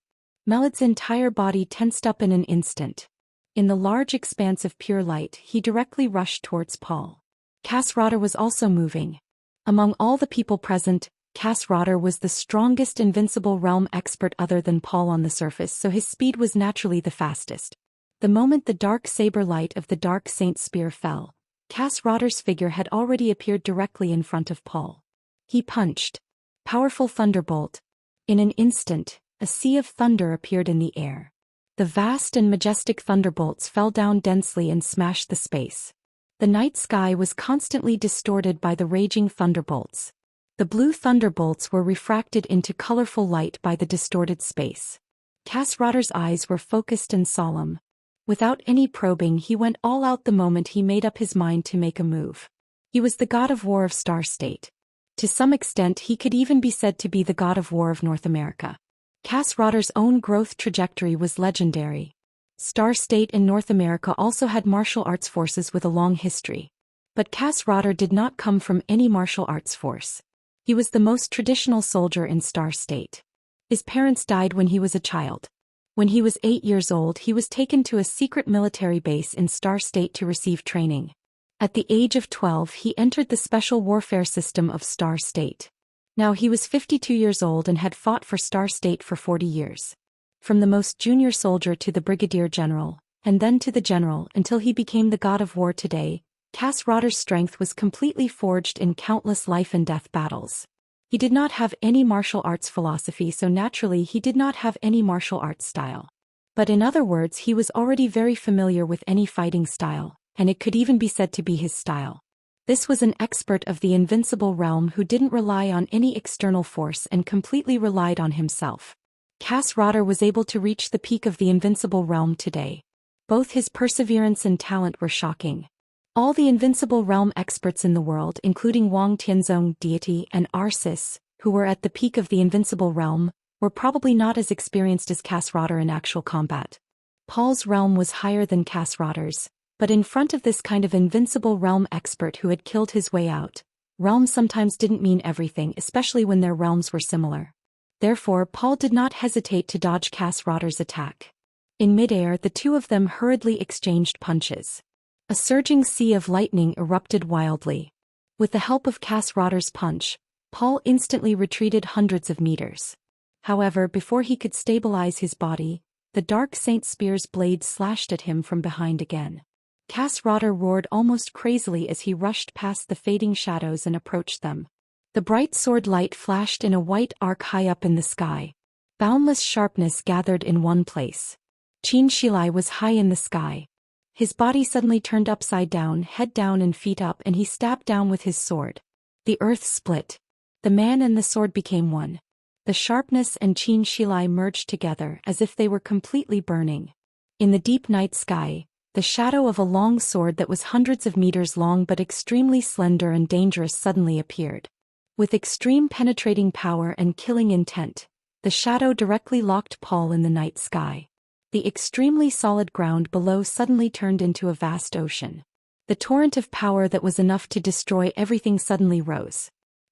Mellad's entire body tensed up in an instant. In the large expanse of pure light, he directly rushed towards Paul. Cass Rotter was also moving. Among all the people present, Cass Rotter was the strongest Invincible Realm expert other than Paul on the surface, so his speed was naturally the fastest. The moment the dark saber light of the dark saint's spear fell, Cass Rotter's figure had already appeared directly in front of Paul. He punched. Powerful thunderbolt. In an instant, a sea of thunder appeared in the air. The vast and majestic thunderbolts fell down densely and smashed the space. The night sky was constantly distorted by the raging thunderbolts. The blue thunderbolts were refracted into colorful light by the distorted space. Kasradar's eyes were focused and solemn. Without any probing, he went all out the moment he made up his mind to make a move. He was the god of war of Star State. To some extent, he could even be said to be the god of war of North America. Kasradar's own growth trajectory was legendary. Star State in North America also had martial arts forces with a long history. But Kasradar did not come from any martial arts force. He was the most traditional soldier in Star State. His parents died when he was a child. When he was 8 years old, he was taken to a secret military base in Star State to receive training. At the age of 12, he entered the special warfare system of Star State. Now he was 52 years old and had fought for Star State for 40 years. From the most junior soldier to the brigadier general, and then to the general until he became the god of war today, Kasradar's strength was completely forged in countless life and death battles. He did not have any martial arts philosophy, so naturally he did not have any martial arts style. But in other words, he was already very familiar with any fighting style, and it could even be said to be his style. This was an expert of the invincible realm who didn't rely on any external force and completely relied on himself. Kasradar was able to reach the peak of the invincible realm today. Both his perseverance and talent were shocking. All the invincible realm experts in the world, including Wang Tianzong deity and Arsis, who were at the peak of the invincible realm, were probably not as experienced as Kasradar in actual combat. Paul's realm was higher than Kasradar's, but in front of this kind of invincible realm expert who had killed his way out, realms sometimes didn't mean everything, especially when their realms were similar. Therefore, Paul did not hesitate to dodge Kasradar's attack. In midair, the two of them hurriedly exchanged punches. A surging sea of lightning erupted wildly. With the help of Kasradar's punch, Paul instantly retreated hundreds of meters. However, before he could stabilize his body, the dark Saint Spear's blade slashed at him from behind again. Kasradar roared almost crazily as he rushed past the fading shadows and approached them. The bright sword light flashed in a white arc high up in the sky. Boundless sharpness gathered in one place. Xianxia was high in the sky. His body suddenly turned upside down, head down and feet up, and he stabbed down with his sword. The earth split. The man and the sword became one. The sharpness and Xianxia merged together as if they were completely burning. In the deep night sky, the shadow of a long sword that was hundreds of meters long but extremely slender and dangerous suddenly appeared. With extreme penetrating power and killing intent, the shadow directly locked Paul in the night sky. The extremely solid ground below suddenly turned into a vast ocean. The torrent of power that was enough to destroy everything suddenly rose.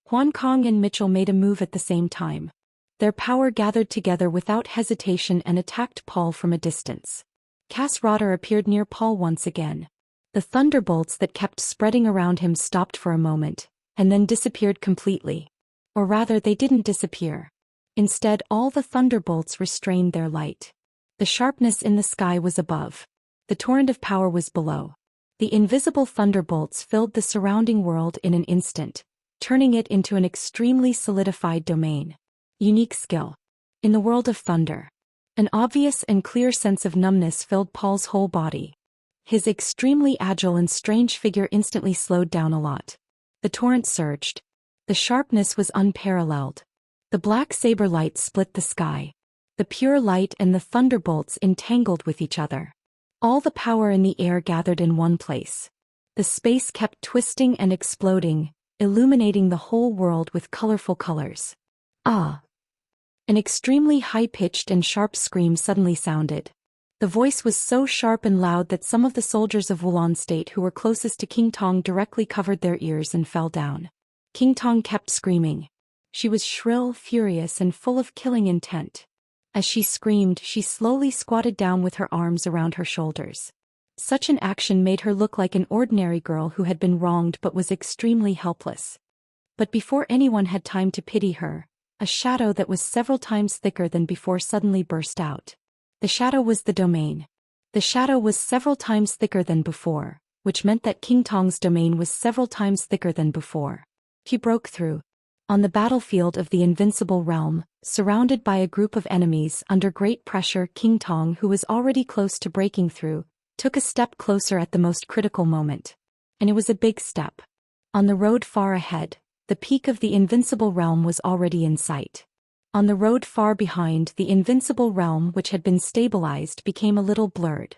Huan Kong and Mitchell made a move at the same time. Their power gathered together without hesitation and attacked Paul from a distance. Kasradar appeared near Paul once again. The thunderbolts that kept spreading around him stopped for a moment, and then disappeared completely. Or rather, they didn't disappear. Instead, all the thunderbolts restrained their light. The sharpness in the sky was above. The torrent of power was below. The invisible thunderbolts filled the surrounding world in an instant, turning it into an extremely solidified domain. Unique skill. In the world of thunder, an obvious and clear sense of numbness filled Paul's whole body. His extremely agile and strange figure instantly slowed down a lot. The torrent surged. The sharpness was unparalleled. The black saber light split the sky. The pure light and the thunderbolts entangled with each other. All the power in the air gathered in one place. The space kept twisting and exploding, illuminating the whole world with colorful colors. Ah! An extremely high-pitched and sharp scream suddenly sounded. The voice was so sharp and loud that some of the soldiers of Wulan State who were closest to King Tong directly covered their ears and fell down. King Tong kept screaming. She was shrill, furious, and full of killing intent. As she screamed, she slowly squatted down with her arms around her shoulders. Such an action made her look like an ordinary girl who had been wronged but was extremely helpless. But before anyone had time to pity her, a shadow that was several times thicker than before suddenly burst out. The shadow was the domain. The shadow was several times thicker than before, which meant that King Tong's domain was several times thicker than before. He broke through. On the battlefield of the Invincible Realm, surrounded by a group of enemies under great pressure, King Tong, who was already close to breaking through, took a step closer at the most critical moment. And it was a big step. On the road far ahead, the peak of the Invincible Realm was already in sight. On the road far behind, the Invincible Realm, which had been stabilized, became a little blurred.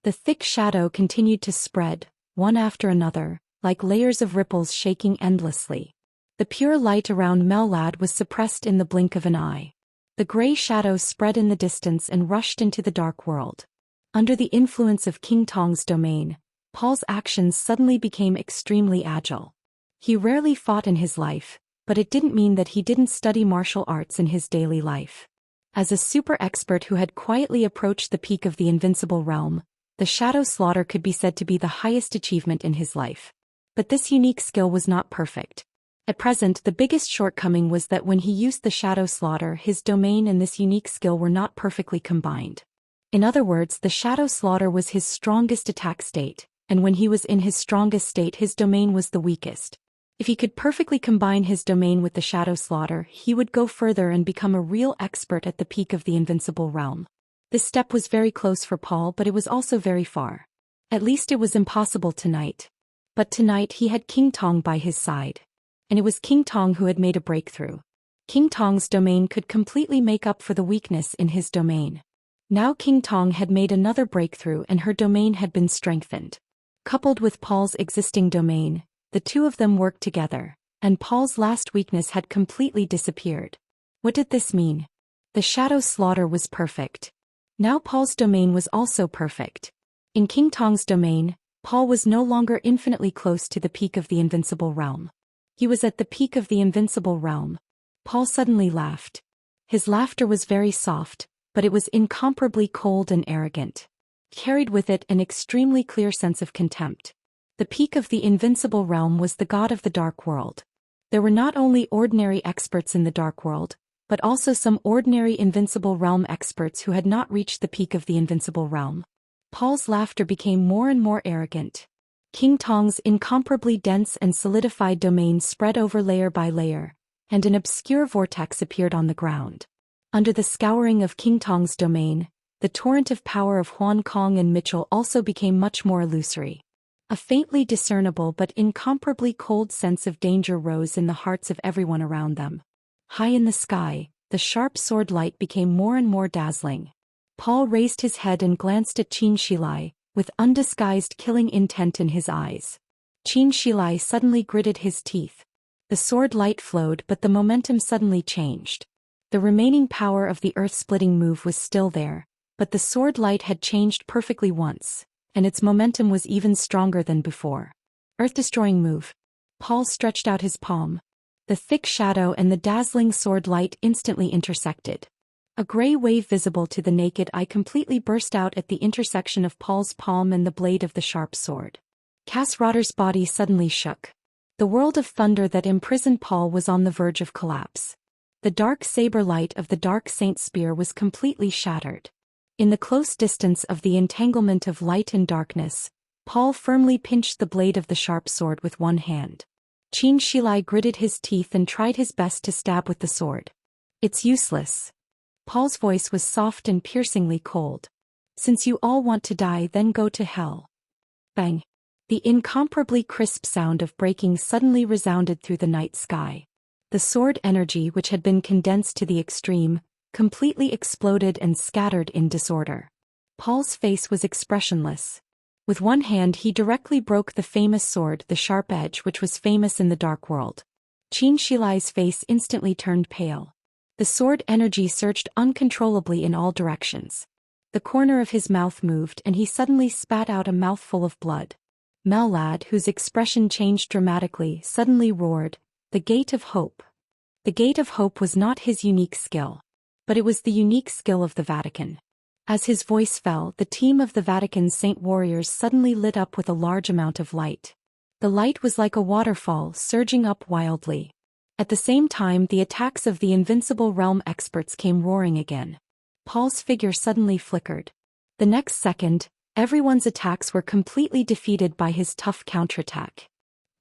The thick shadow continued to spread, one after another, like layers of ripples shaking endlessly. The pure light around Mellad was suppressed in the blink of an eye. The gray shadow spread in the distance and rushed into the dark world. Under the influence of King Tong's domain, Paul's actions suddenly became extremely agile. He rarely fought in his life, but it didn't mean that he didn't study martial arts in his daily life. As a super expert who had quietly approached the peak of the Invincible Realm, the Shadow Slaughter could be said to be the highest achievement in his life. But this unique skill was not perfect. At present, the biggest shortcoming was that when he used the Shadow Slaughter, his domain and this unique skill were not perfectly combined. In other words, the Shadow Slaughter was his strongest attack state, and when he was in his strongest state, his domain was the weakest. If he could perfectly combine his domain with the Shadow Slaughter, he would go further and become a real expert at the peak of the Invincible Realm. This step was very close for Paul, but it was also very far. At least it was impossible tonight. But tonight he had King Tong by his side. And it was King Tong who had made a breakthrough. King Tong's domain could completely make up for the weakness in his domain. Now King Tong had made another breakthrough and her domain had been strengthened. Coupled with Paul's existing domain, the two of them worked together, and Paul's last weakness had completely disappeared. What did this mean? The Shadow Slaughter was perfect. Now Paul's domain was also perfect. In King Tong's domain, Paul was no longer infinitely close to the peak of the Invincible Realm. He was at the peak of the Invincible Realm. Paul suddenly laughed. His laughter was very soft, but it was incomparably cold and arrogant. Carried with it an extremely clear sense of contempt. The peak of the Invincible Realm was the god of the dark world. There were not only ordinary experts in the dark world, but also some ordinary Invincible Realm experts who had not reached the peak of the Invincible Realm. Paul's laughter became more and more arrogant. King Tong's incomparably dense and solidified domain spread over layer by layer, and an obscure vortex appeared on the ground. Under the scouring of King Tong's domain, the torrent of power of Huan Kong and Mitchell also became much more illusory. A faintly discernible but incomparably cold sense of danger rose in the hearts of everyone around them. High in the sky, the sharp sword light became more and more dazzling. Paul raised his head and glanced at Qin Shilai, with undisguised killing intent in his eyes. Qin Shilai suddenly gritted his teeth. The sword light flowed, but the momentum suddenly changed. The remaining power of the earth-splitting move was still there, but the sword light had changed perfectly once, and its momentum was even stronger than before. Earth-destroying move. Paul stretched out his palm. The thick shadow and the dazzling sword light instantly intersected. A gray wave visible to the naked eye completely burst out at the intersection of Paul's palm and the blade of the sharp sword. Cass-Rotter's body suddenly shook. The world of thunder that imprisoned Paul was on the verge of collapse. The dark saber light of the Dark Saint's spear was completely shattered. In the close distance of the entanglement of light and darkness, Paul firmly pinched the blade of the sharp sword with one hand. Qin Shilai gritted his teeth and tried his best to stab with the sword. "It's useless." Paul's voice was soft and piercingly cold. "Since you all want to die, then go to hell." Bang! The incomparably crisp sound of breaking suddenly resounded through the night sky. The sword energy, which had been condensed to the extreme, completely exploded and scattered in disorder. Paul's face was expressionless. With one hand he directly broke the famous sword, the sharp edge, which was famous in the dark world. Qin Shilai's face instantly turned pale. The sword energy surged uncontrollably in all directions. The corner of his mouth moved and he suddenly spat out a mouthful of blood. Mellad, whose expression changed dramatically, suddenly roared, "The Gate of Hope." The Gate of Hope was not his unique skill. But it was the unique skill of the Vatican. As his voice fell, the team of the Vatican's saint warriors suddenly lit up with a large amount of light. The light was like a waterfall surging up wildly. At the same time, the attacks of the Invincible Realm experts came roaring again. Paul's figure suddenly flickered. The next second, everyone's attacks were completely defeated by his tough counterattack.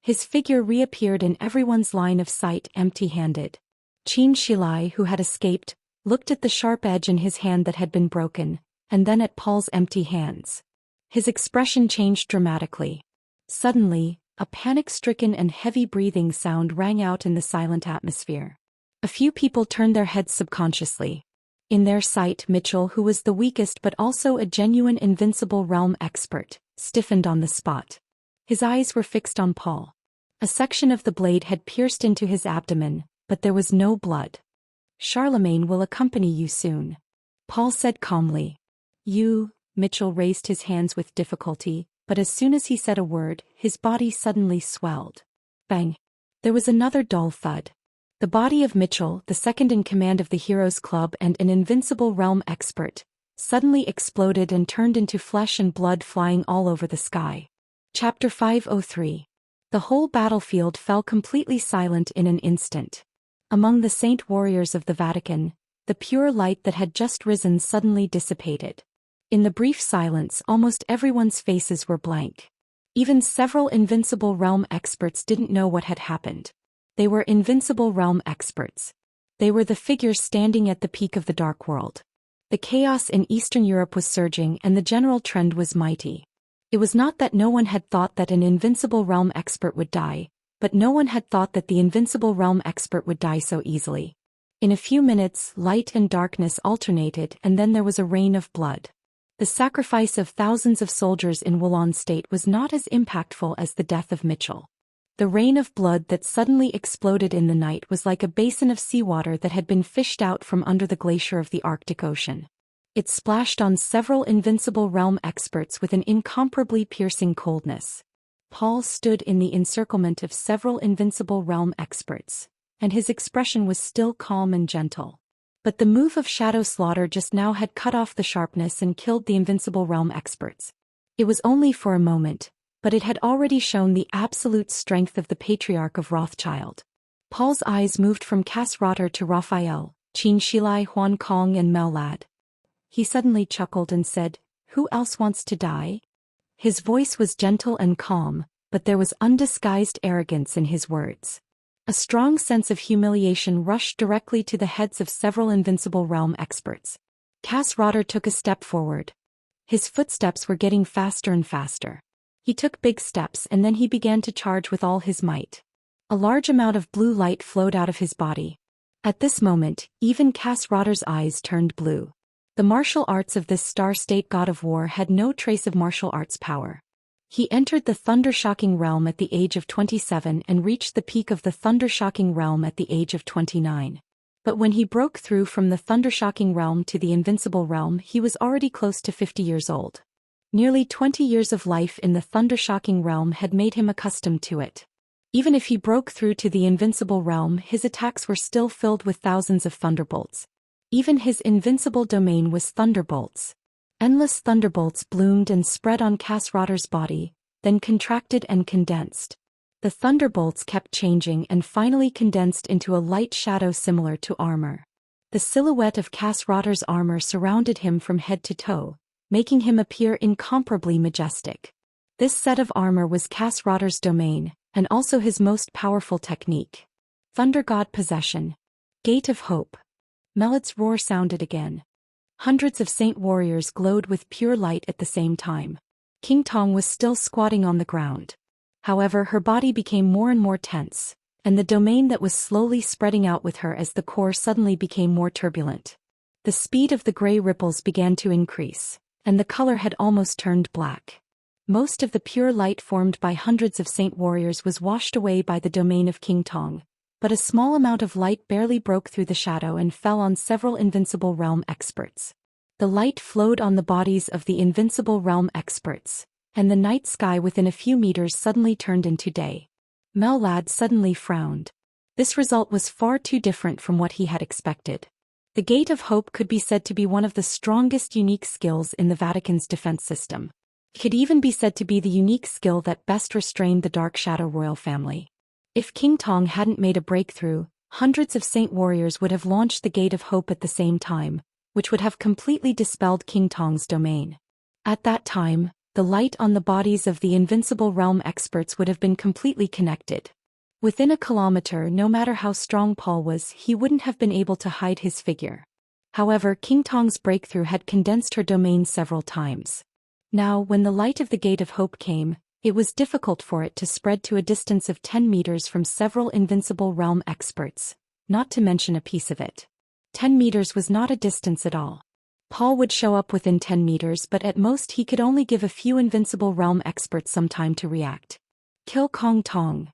His figure reappeared in everyone's line of sight empty-handed. Xianxia, who had escaped, looked at the sharp edge in his hand that had been broken, and then at Paul's empty hands. His expression changed dramatically. Suddenly, a panic-stricken and heavy breathing sound rang out in the silent atmosphere. A few people turned their heads subconsciously. In their sight, Mitchell, who was the weakest but also a genuine invincible realm expert, stiffened on the spot. His eyes were fixed on Paul. A section of the blade had pierced into his abdomen, but there was no blood. "Charlemagne will accompany you soon," Paul said calmly. "You," Mitchell raised his hands with difficulty, but as soon as he said a word, his body suddenly swelled. Bang! There was another dull thud. The body of Mitchell, the second in command of the Heroes Club and an invincible realm expert, suddenly exploded and turned into flesh and blood flying all over the sky. Chapter 503. The whole battlefield fell completely silent in an instant. Among the saint warriors of the Vatican, the pure light that had just risen suddenly dissipated. In the brief silence, almost everyone's faces were blank. Even several invincible realm experts didn't know what had happened. They were invincible realm experts. They were the figures standing at the peak of the dark world. The chaos in Eastern Europe was surging and the general trend was mighty. It was not that no one had thought that an invincible realm expert would die, but no one had thought that the invincible realm expert would die so easily. In a few minutes, light and darkness alternated and then there was a rain of blood. The sacrifice of thousands of soldiers in Wulan state was not as impactful as the death of Mitchell. The rain of blood that suddenly exploded in the night was like a basin of seawater that had been fished out from under the glacier of the Arctic Ocean. It splashed on several invincible realm experts with an incomparably piercing coldness. Paul stood in the encirclement of several invincible realm experts, and his expression was still calm and gentle. But the move of Shadow Slaughter just now had cut off the sharpness and killed the invincible realm experts. It was only for a moment, but it had already shown the absolute strength of the Patriarch of Rothschild. Paul's eyes moved from Cass Rotter to Raphael, Xianxia, Huan Kong and Mel Lad. He suddenly chuckled and said, "Who else wants to die?" His voice was gentle and calm, but there was undisguised arrogance in his words. A strong sense of humiliation rushed directly to the heads of several invincible realm experts. Cass Rotter took a step forward. His footsteps were getting faster and faster. He took big steps and then he began to charge with all his might. A large amount of blue light flowed out of his body. At this moment, even Cass Rotter's eyes turned blue. The martial arts of this star-state god of war had no trace of martial arts power. He entered the thunder-shocking realm at the age of 27 and reached the peak of the thunder-shocking realm at the age of 29. But when he broke through from the thunder-shocking realm to the invincible realm, he was already close to 50 years old. Nearly 20 years of life in the thunder-shocking realm had made him accustomed to it. Even if he broke through to the invincible realm, his attacks were still filled with thousands of thunderbolts. Even his invincible domain was thunderbolts. Endless thunderbolts bloomed and spread on Cass Rotter's body, then contracted and condensed. The thunderbolts kept changing and finally condensed into a light shadow similar to armor. The silhouette of Cass Rotter's armor surrounded him from head to toe, making him appear incomparably majestic. This set of armor was Cass Rotter's domain, and also his most powerful technique. Thunder God Possession. Gate of Hope. Melad's roar sounded again. Hundreds of saint warriors glowed with pure light at the same time. King Tong was still squatting on the ground. However, her body became more and more tense, and the domain that was slowly spreading out with her as the core suddenly became more turbulent. The speed of the gray ripples began to increase, and the color had almost turned black. Most of the pure light formed by hundreds of saint warriors was washed away by the domain of King Tong, but a small amount of light barely broke through the shadow and fell on several invincible realm experts. The light flowed on the bodies of the invincible realm experts, and the night sky within a few meters suddenly turned into day. Mel Lad suddenly frowned. This result was far too different from what he had expected. The Gate of Hope could be said to be one of the strongest unique skills in the Vatican's defense system. It could even be said to be the unique skill that best restrained the Dark Shadow royal family. If King Tong hadn't made a breakthrough, hundreds of saint warriors would have launched the Gate of Hope at the same time, which would have completely dispelled King Tong's domain. At that time, the light on the bodies of the invincible realm experts would have been completely connected. Within a kilometer, no matter how strong Paul was, he wouldn't have been able to hide his figure. However, King Tong's breakthrough had condensed her domain several times. Now, when the light of the Gate of Hope came, it was difficult for it to spread to a distance of 10 meters from several invincible realm experts, not to mention a piece of it. 10 meters was not a distance at all. Paul would show up within 10 meters, but at most he could only give a few invincible realm experts some time to react. Kill Kong Tong.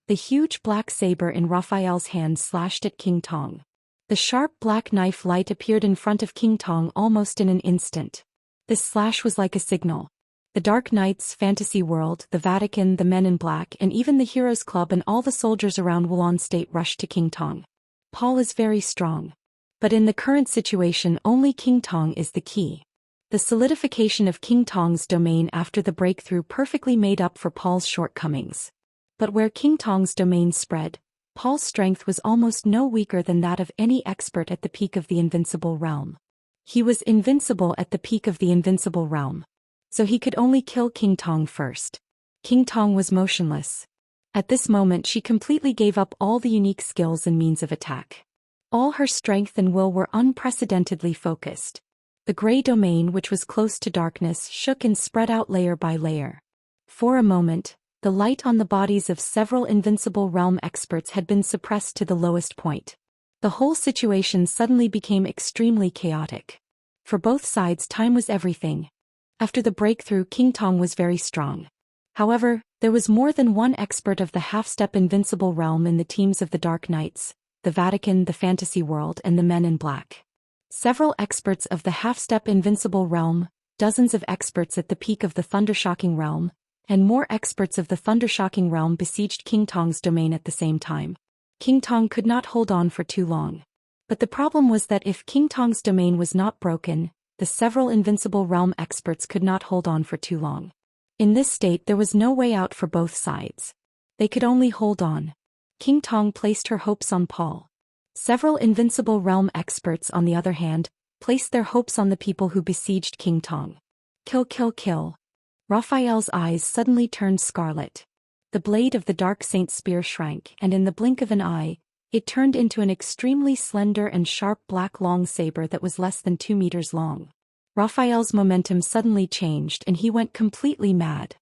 The huge black saber in Raphael's hand slashed at King Tong. The sharp black knife light appeared in front of King Tong almost in an instant. This slash was like a signal. The Dark Knights, Fantasy World, the Vatican, the Men in Black, and even the Heroes Club and all the soldiers around Wulan State rushed to King Tong. Paul is very strong. But in the current situation, only King Tong is the key. The solidification of King Tong's domain after the breakthrough perfectly made up for Paul's shortcomings. But where King Tong's domain spread, Paul's strength was almost no weaker than that of any expert at the peak of the invincible realm. He was invincible at the peak of the invincible realm. So he could only kill King Tong first. King Tong was motionless. At this moment she completely gave up all the unique skills and means of attack. All her strength and will were unprecedentedly focused. The gray domain, which was close to darkness, shook and spread out layer by layer. For a moment, the light on the bodies of several invincible realm experts had been suppressed to the lowest point. The whole situation suddenly became extremely chaotic. For both sides, time was everything. After the breakthrough, King Tong was very strong. However, there was more than one expert of the half-step invincible realm in the teams of the Dark Knights, the Vatican, the Fantasy World, and the Men in Black. Several experts of the half-step invincible realm, dozens of experts at the peak of the Thundershocking realm, and more experts of the Thundershocking realm besieged King Tong's domain at the same time. King Tong could not hold on for too long. But the problem was that if King Tong's domain was not broken, the several invincible realm experts could not hold on for too long. In this state there was no way out for both sides. They could only hold on. King Tong placed her hopes on Paul. Several invincible realm experts, on the other hand, placed their hopes on the people who besieged King Tong. Kill, kill, kill. Raphael's eyes suddenly turned scarlet. The blade of the Dark Saint's spear shrank, and in the blink of an eye, it turned into an extremely slender and sharp black long saber that was less than 2 meters long. Raphael's momentum suddenly changed and he went completely mad.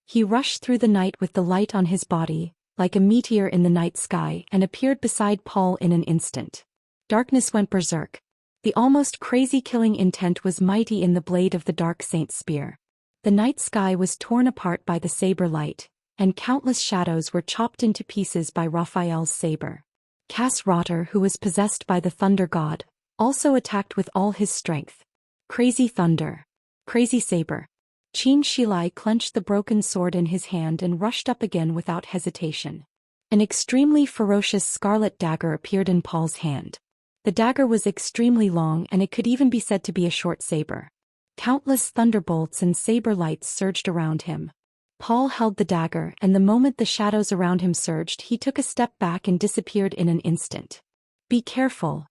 He rushed through the night with the light on his body, like a meteor in the night sky, and appeared beside Paul in an instant. Darkness went berserk. The almost crazy killing intent was mighty in the blade of the Dark Saint's spear. The night sky was torn apart by the saber light, and countless shadows were chopped into pieces by Raphael's saber. Cass Rotter, who was possessed by the Thunder God, also attacked with all his strength. Crazy thunder. Crazy saber. Qin Shilai clenched the broken sword in his hand and rushed up again without hesitation. An extremely ferocious scarlet dagger appeared in Paul's hand. The dagger was extremely long and it could even be said to be a short saber. Countless thunderbolts and saber lights surged around him. Paul held the dagger, and the moment the shadows around him surged, he took a step back and disappeared in an instant. Be careful.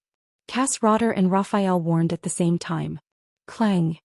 Cass Rotter and Raphael warned at the same time. Clang.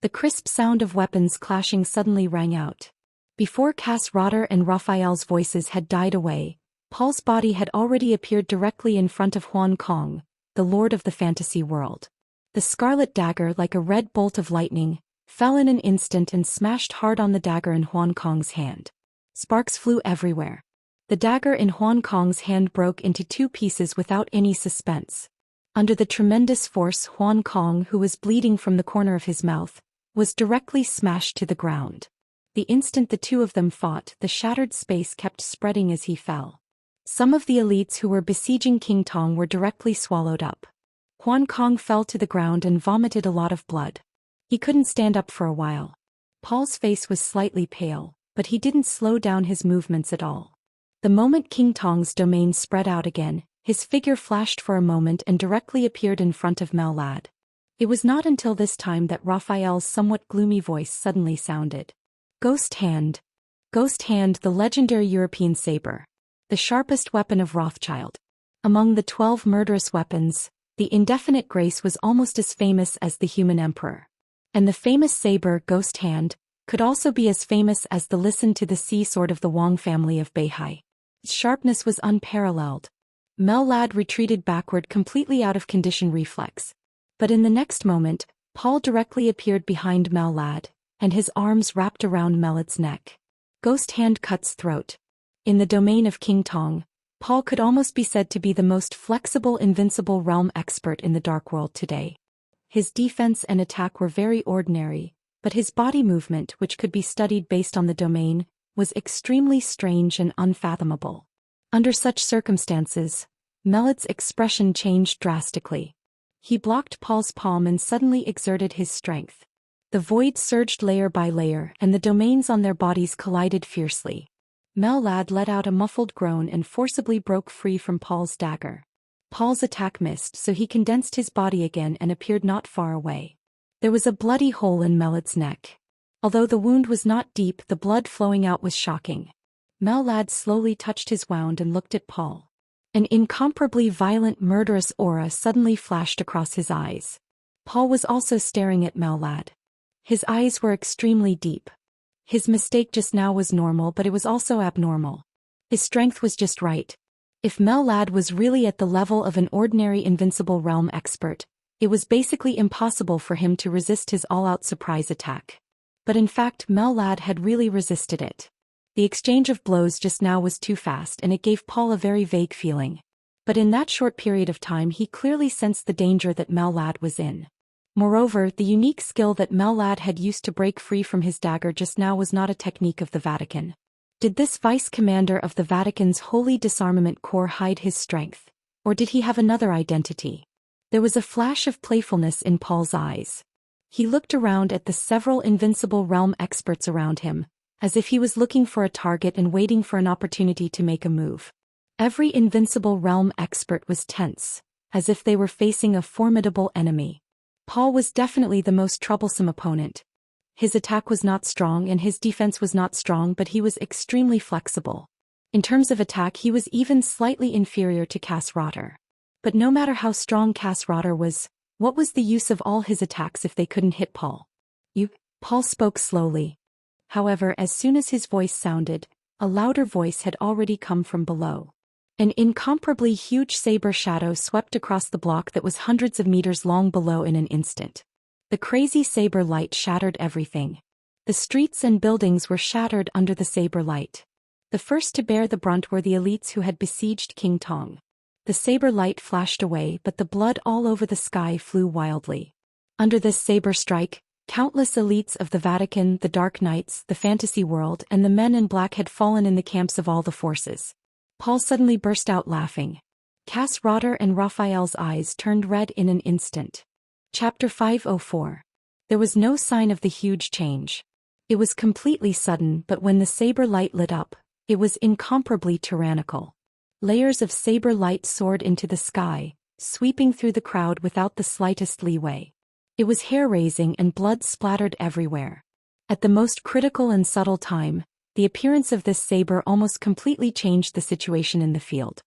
The crisp sound of weapons clashing suddenly rang out. Before Cass Rotter and Raphael's voices had died away, Paul's body had already appeared directly in front of Huan Kong, the lord of the fantasy world. The scarlet dagger, like a red bolt of lightning, fell in an instant and smashed hard on the dagger in Huan Kong's hand. Sparks flew everywhere. The dagger in Huan Kong's hand broke into 2 pieces without any suspense. Under the tremendous force, Huan Kong, who was bleeding from the corner of his mouth, was directly smashed to the ground. The instant the two of them fought, the shattered space kept spreading as he fell. Some of the elites who were besieging King Tong were directly swallowed up. Huan Kong fell to the ground and vomited a lot of blood. He couldn't stand up for a while. Paul's face was slightly pale, but he didn't slow down his movements at all. The moment King Tong's domain spread out again, his figure flashed for a moment and directly appeared in front of Mel Lad. It was not until this time that Raphael's somewhat gloomy voice suddenly sounded. Ghost Hand. Ghost Hand, the legendary European saber. The sharpest weapon of Rothschild. Among the 12 murderous weapons, the indefinite grace was almost as famous as the human emperor. And the famous saber, Ghost Hand, could also be as famous as the Listen to the Sea sword of the Wang family of Beihai. Its sharpness was unparalleled. Mel-Lad retreated backward completely out of condition reflex. But in the next moment, Paul directly appeared behind Mel-Lad, and his arms wrapped around Melad's neck. Ghost hand cuts throat. In the domain of King Tong, Paul could almost be said to be the most flexible invincible realm expert in the Dark World today. His defense and attack were very ordinary, but his body movement, which could be studied based on the domain, was extremely strange and unfathomable. Under such circumstances, Melad's expression changed drastically. He blocked Paul's palm and suddenly exerted his strength. The void surged layer by layer and the domains on their bodies collided fiercely. Mel-Lad let out a muffled groan and forcibly broke free from Paul's dagger. Paul's attack missed, so he condensed his body again and appeared not far away. There was a bloody hole in Melad's neck. Although the wound was not deep, the blood flowing out was shocking. Mel-Lad slowly touched his wound and looked at Paul. An incomparably violent murderous aura suddenly flashed across his eyes. Paul was also staring at Mel-Lad. His eyes were extremely deep. His mistake just now was normal, but it was also abnormal. His strength was just right. If Mel-Lad was really at the level of an ordinary invincible realm expert, it was basically impossible for him to resist his all-out surprise attack. But in fact, Mel-Lad had really resisted it. The exchange of blows just now was too fast and it gave Paul a very vague feeling. But in that short period of time he clearly sensed the danger that Mel-Lad was in. Moreover, the unique skill that Mel-Lad had used to break free from his dagger just now was not a technique of the Vatican. Did this vice-commander of the Vatican's Holy Disarmament Corps hide his strength? Or did he have another identity? There was a flash of playfulness in Paul's eyes. He looked around at the several invincible realm experts around him, as if he was looking for a target and waiting for an opportunity to make a move. Every invincible realm expert was tense, as if they were facing a formidable enemy. Paul was definitely the most troublesome opponent. His attack was not strong and his defense was not strong, but he was extremely flexible. In terms of attack, he was even slightly inferior to Cass Rotter. But no matter how strong Cass Rotter was, what was the use of all his attacks if they couldn't hit Paul? Paul spoke slowly. However, as soon as his voice sounded, a louder voice had already come from below. An incomparably huge saber shadow swept across the block that was hundreds of meters long below in an instant. The crazy saber light shattered everything. The streets and buildings were shattered under the saber light. The first to bear the brunt were the elites who had besieged King Tong. The saber light flashed away, but the blood all over the sky flew wildly. Under this saber strike, countless elites of the Vatican, the Dark Knights, the fantasy world, and the men in black had fallen in the camps of all the forces. Paul suddenly burst out laughing. Cass Rotter and Raphael's eyes turned red in an instant. Chapter 504. There was no sign of the huge change. It was completely sudden, but when the saber light lit up, it was incomparably tyrannical. Layers of saber light soared into the sky, sweeping through the crowd without the slightest leeway. It was hair-raising and blood splattered everywhere. At the most critical and subtle time, the appearance of this saber almost completely changed the situation in the field.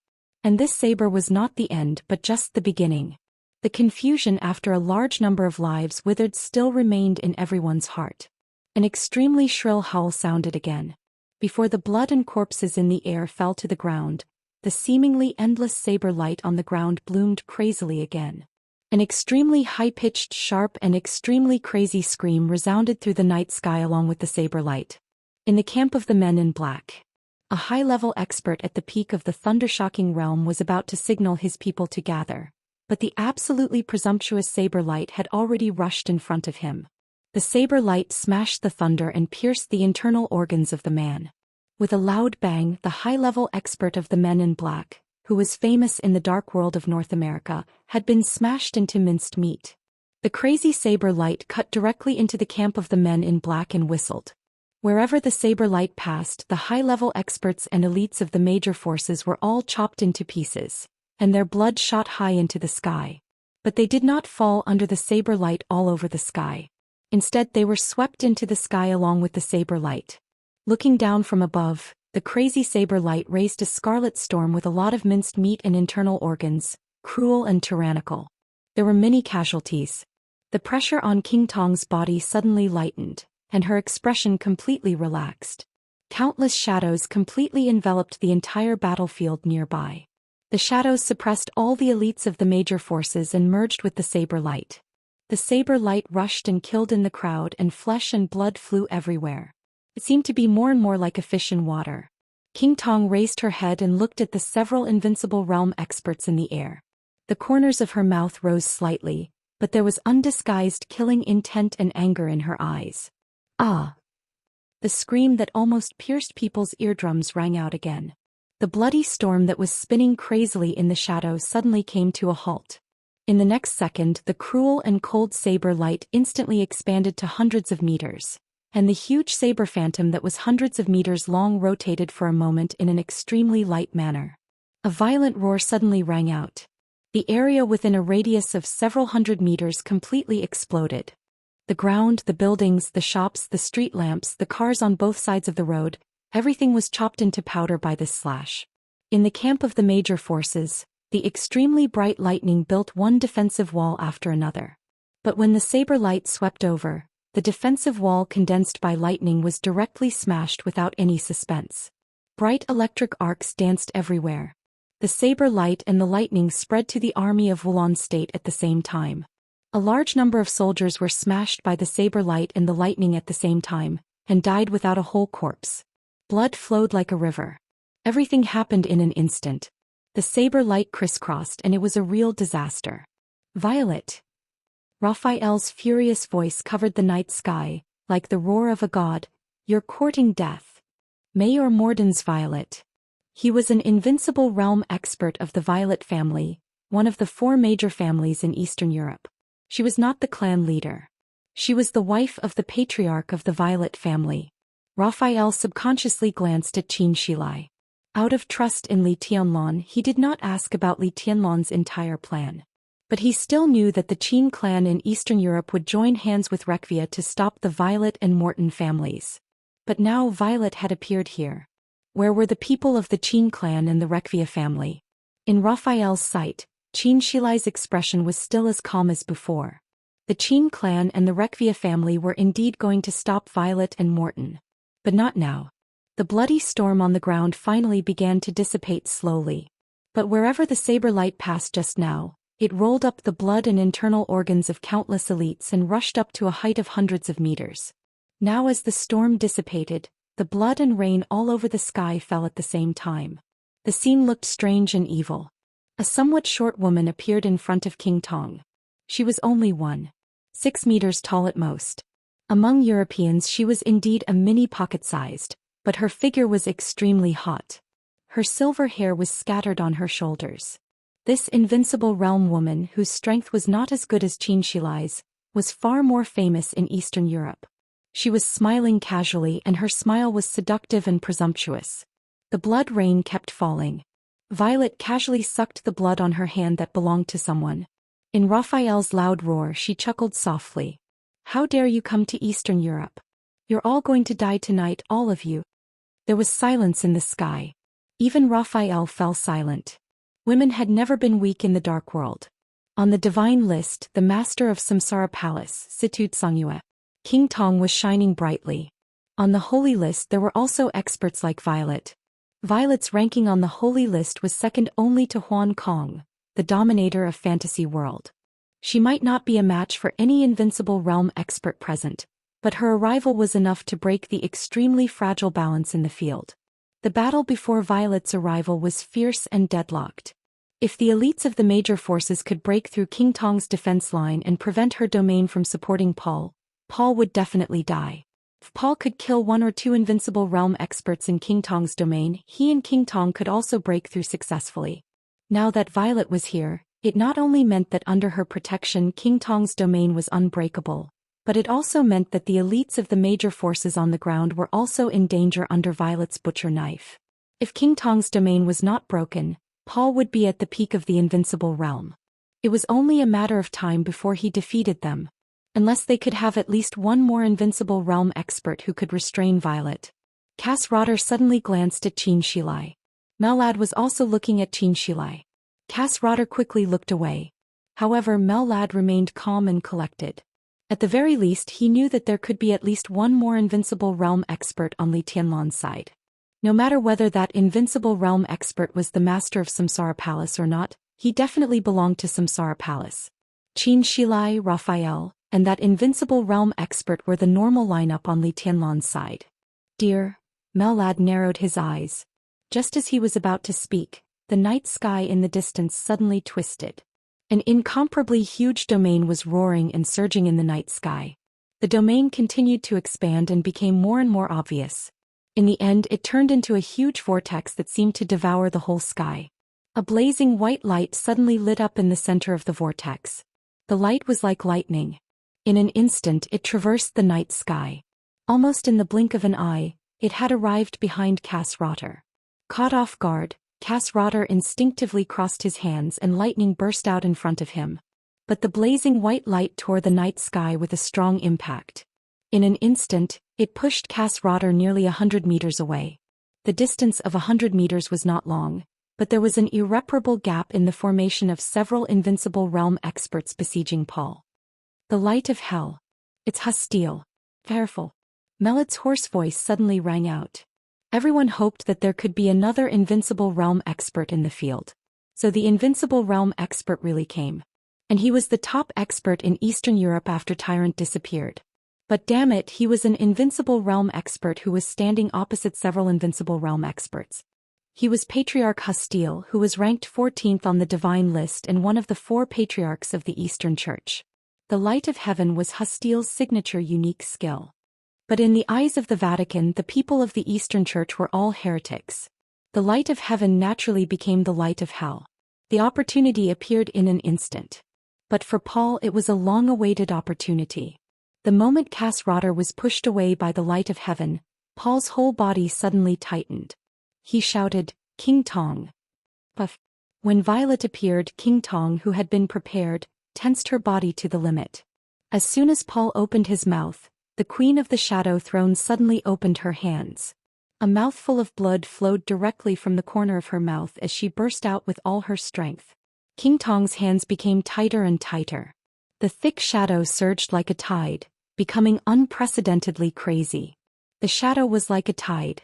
And this saber was not the end but just the beginning. The confusion after a large number of lives withered still remained in everyone's heart. An extremely shrill howl sounded again. Before the blood and corpses in the air fell to the ground, the seemingly endless saber light on the ground bloomed crazily again. An extremely high-pitched, sharp and extremely crazy scream resounded through the night sky along with the saber light. In the camp of the men in black, a high-level expert at the peak of the thunder-shocking realm was about to signal his people to gather, but the absolutely presumptuous saber light had already rushed in front of him. The saber light smashed the thunder and pierced the internal organs of the man. With a loud bang, the high-level expert of the men in black, who was famous in the dark world of North America, had been smashed into minced meat. The crazy saber light cut directly into the camp of the men in black and whistled. Wherever the saber light passed, the high-level experts and elites of the major forces were all chopped into pieces, and their blood shot high into the sky. But they did not fall under the saber light all over the sky. Instead, they were swept into the sky along with the saber light. Looking down from above, the crazy saber light raised a scarlet storm with a lot of minced meat and internal organs, cruel and tyrannical. There were many casualties. The pressure on King Tong's body suddenly lightened, and her expression completely relaxed. Countless shadows completely enveloped the entire battlefield nearby. The shadows suppressed all the elites of the major forces and merged with the saber light. The saber light rushed and killed in the crowd, and flesh and blood flew everywhere. It seemed to be more and more like a fish in water. King Tong raised her head and looked at the several invincible realm experts in the air. The corners of her mouth rose slightly, but there was undisguised killing intent and anger in her eyes. Ah! The scream that almost pierced people's eardrums rang out again. The bloody storm that was spinning crazily in the shadows suddenly came to a halt. In the next second, the cruel and cold saber light instantly expanded to hundreds of meters, and the huge saber phantom that was hundreds of meters long rotated for a moment in an extremely light manner. A violent roar suddenly rang out. The area within a radius of several hundred meters completely exploded. The ground, the buildings, the shops, the street lamps, the cars on both sides of the road, everything was chopped into powder by this slash. In the camp of the major forces, the extremely bright lightning built one defensive wall after another. But when the saber light swept over, the defensive wall condensed by lightning was directly smashed without any suspense. Bright electric arcs danced everywhere. The saber light and the lightning spread to the army of Wulan State at the same time. A large number of soldiers were smashed by the saber light and the lightning at the same time, and died without a whole corpse. Blood flowed like a river. Everything happened in an instant. The saber light crisscrossed, and it was a real disaster. Violet. Raphael's furious voice covered the night sky, like the roar of a god. You're courting death. Mayor Morden's Violet. He was an invincible realm expert of the Violet family, one of the 4 major families in Eastern Europe. She was not the clan leader. She was the wife of the patriarch of the Violet family. Raphael subconsciously glanced at Qin Shilai. Out of trust in Li Tianlan, he did not ask about Li Tianlan's entire plan. But he still knew that the Qin clan in Eastern Europe would join hands with Rekvia to stop the Violet and Morton families. But now Violet had appeared here. Where were the people of the Qin clan and the Rekvia family? In Raphael's sight, Qin Shilai's expression was still as calm as before. The Qin clan and the Rekvia family were indeed going to stop Violet and Morton. But not now. The bloody storm on the ground finally began to dissipate slowly. But wherever the saber light passed just now, it rolled up the blood and internal organs of countless elites and rushed up to a height of hundreds of meters. Now as the storm dissipated, the blood and rain all over the sky fell at the same time. The scene looked strange and evil. A somewhat short woman appeared in front of King Tong. She was only 1.6 meters tall at most. Among Europeans she was indeed a mini pocket-sized, but her figure was extremely hot. Her silver hair was scattered on her shoulders. This invincible realm woman, whose strength was not as good as Qin Shilai's, was far more famous in Eastern Europe. She was smiling casually, and her smile was seductive and presumptuous. The blood rain kept falling. Violet casually sucked the blood on her hand that belonged to someone. In Raphael's loud roar she chuckled softly. How dare you come to Eastern Europe? You're all going to die tonight, all of you. There was silence in the sky. Even Raphael fell silent. Women had never been weak in the dark world. On the divine list, the master of Samsara Palace, Situd Songyue, King Tong was shining brightly. On the holy list there were also experts like Violet. Violet's ranking on the holy list was second only to Huan Kong, the dominator of fantasy world. She might not be a match for any invincible realm expert present, but her arrival was enough to break the extremely fragile balance in the field. The battle before Violet's arrival was fierce and deadlocked. If the elites of the major forces could break through King Tong's defense line and prevent her domain from supporting Paul would definitely die. If Paul could kill 1 or 2 invincible realm experts in King Tong's domain, he and King Tong could also break through successfully. Now that Violet was here, it not only meant that under her protection King Tong's domain was unbreakable, but it also meant that the elites of the major forces on the ground were also in danger under Violet's butcher knife. If King Tong's domain was not broken, Paul would be at the peak of the invincible realm. It was only a matter of time before he defeated them. Unless they could have at least one more invincible realm expert who could restrain Violet. Cass Rotter suddenly glanced at Qin Shilai. Mellad was also looking at Qin Shilai. Cass Rotter quickly looked away. However, Mellad remained calm and collected. At the very least he knew that there could be at least one more invincible realm expert on Li Tianlan's side. No matter whether that invincible realm expert was the master of Samsara Palace or not, he definitely belonged to Samsara Palace. Qin Shilai, Raphael, and that invincible realm expert were the normal lineup on Li Tianlan's side. Dear, Melad narrowed his eyes. Just as he was about to speak, the night sky in the distance suddenly twisted. An incomparably huge domain was roaring and surging in the night sky. The domain continued to expand and became more and more obvious. In the end it turned into a huge vortex that seemed to devour the whole sky. A blazing white light suddenly lit up in the center of the vortex. The light was like lightning. In an instant it traversed the night sky. Almost in the blink of an eye, it had arrived behind Cass Rotter. Caught off guard, Cass Rotter instinctively crossed his hands and lightning burst out in front of him. But the blazing white light tore the night sky with a strong impact. In an instant, it pushed Cass Rotter nearly 100 meters away. The distance of 100 meters was not long, but there was an irreparable gap in the formation of several invincible realm experts besieging Paul. The light of hell. It's hostile. Careful. Melad's hoarse voice suddenly rang out. Everyone hoped that there could be another invincible realm expert in the field. So the invincible realm expert really came. And he was the top expert in Eastern Europe after Tyrant disappeared. But damn it, he was an invincible realm expert who was standing opposite several invincible realm experts. He was Patriarch Hostile, who was ranked 14th on the divine list and one of the 4 patriarchs of the Eastern Church. The light of heaven was Hostile's signature unique skill. But in the eyes of the Vatican, the people of the Eastern Church were all heretics. The light of heaven naturally became the light of hell. The opportunity appeared in an instant. But for Paul it was a long-awaited opportunity. The moment Cass Rotter was pushed away by the light of heaven, Paul's whole body suddenly tightened. He shouted, "King Tong!" Puff. When Violet appeared, King Tong, who had been prepared, tensed her body to the limit. As soon as Paul opened his mouth, the Queen of the Shadow Throne suddenly opened her hands. A mouthful of blood flowed directly from the corner of her mouth as she burst out with all her strength. King Tong's hands became tighter and tighter. The thick shadow surged like a tide, becoming unprecedentedly crazy. The shadow was like a tide.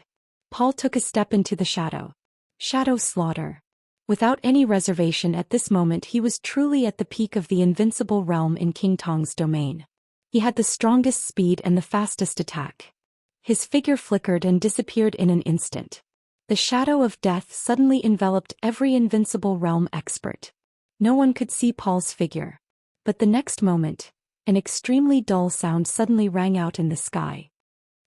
Paul took a step into the shadow. Shadow slaughter. Without any reservation at this moment he was truly at the peak of the invincible realm in King Tong's domain. He had the strongest speed and the fastest attack. His figure flickered and disappeared in an instant. The shadow of death suddenly enveloped every invincible realm expert. No one could see Paul's figure. But the next moment, an extremely dull sound suddenly rang out in the sky.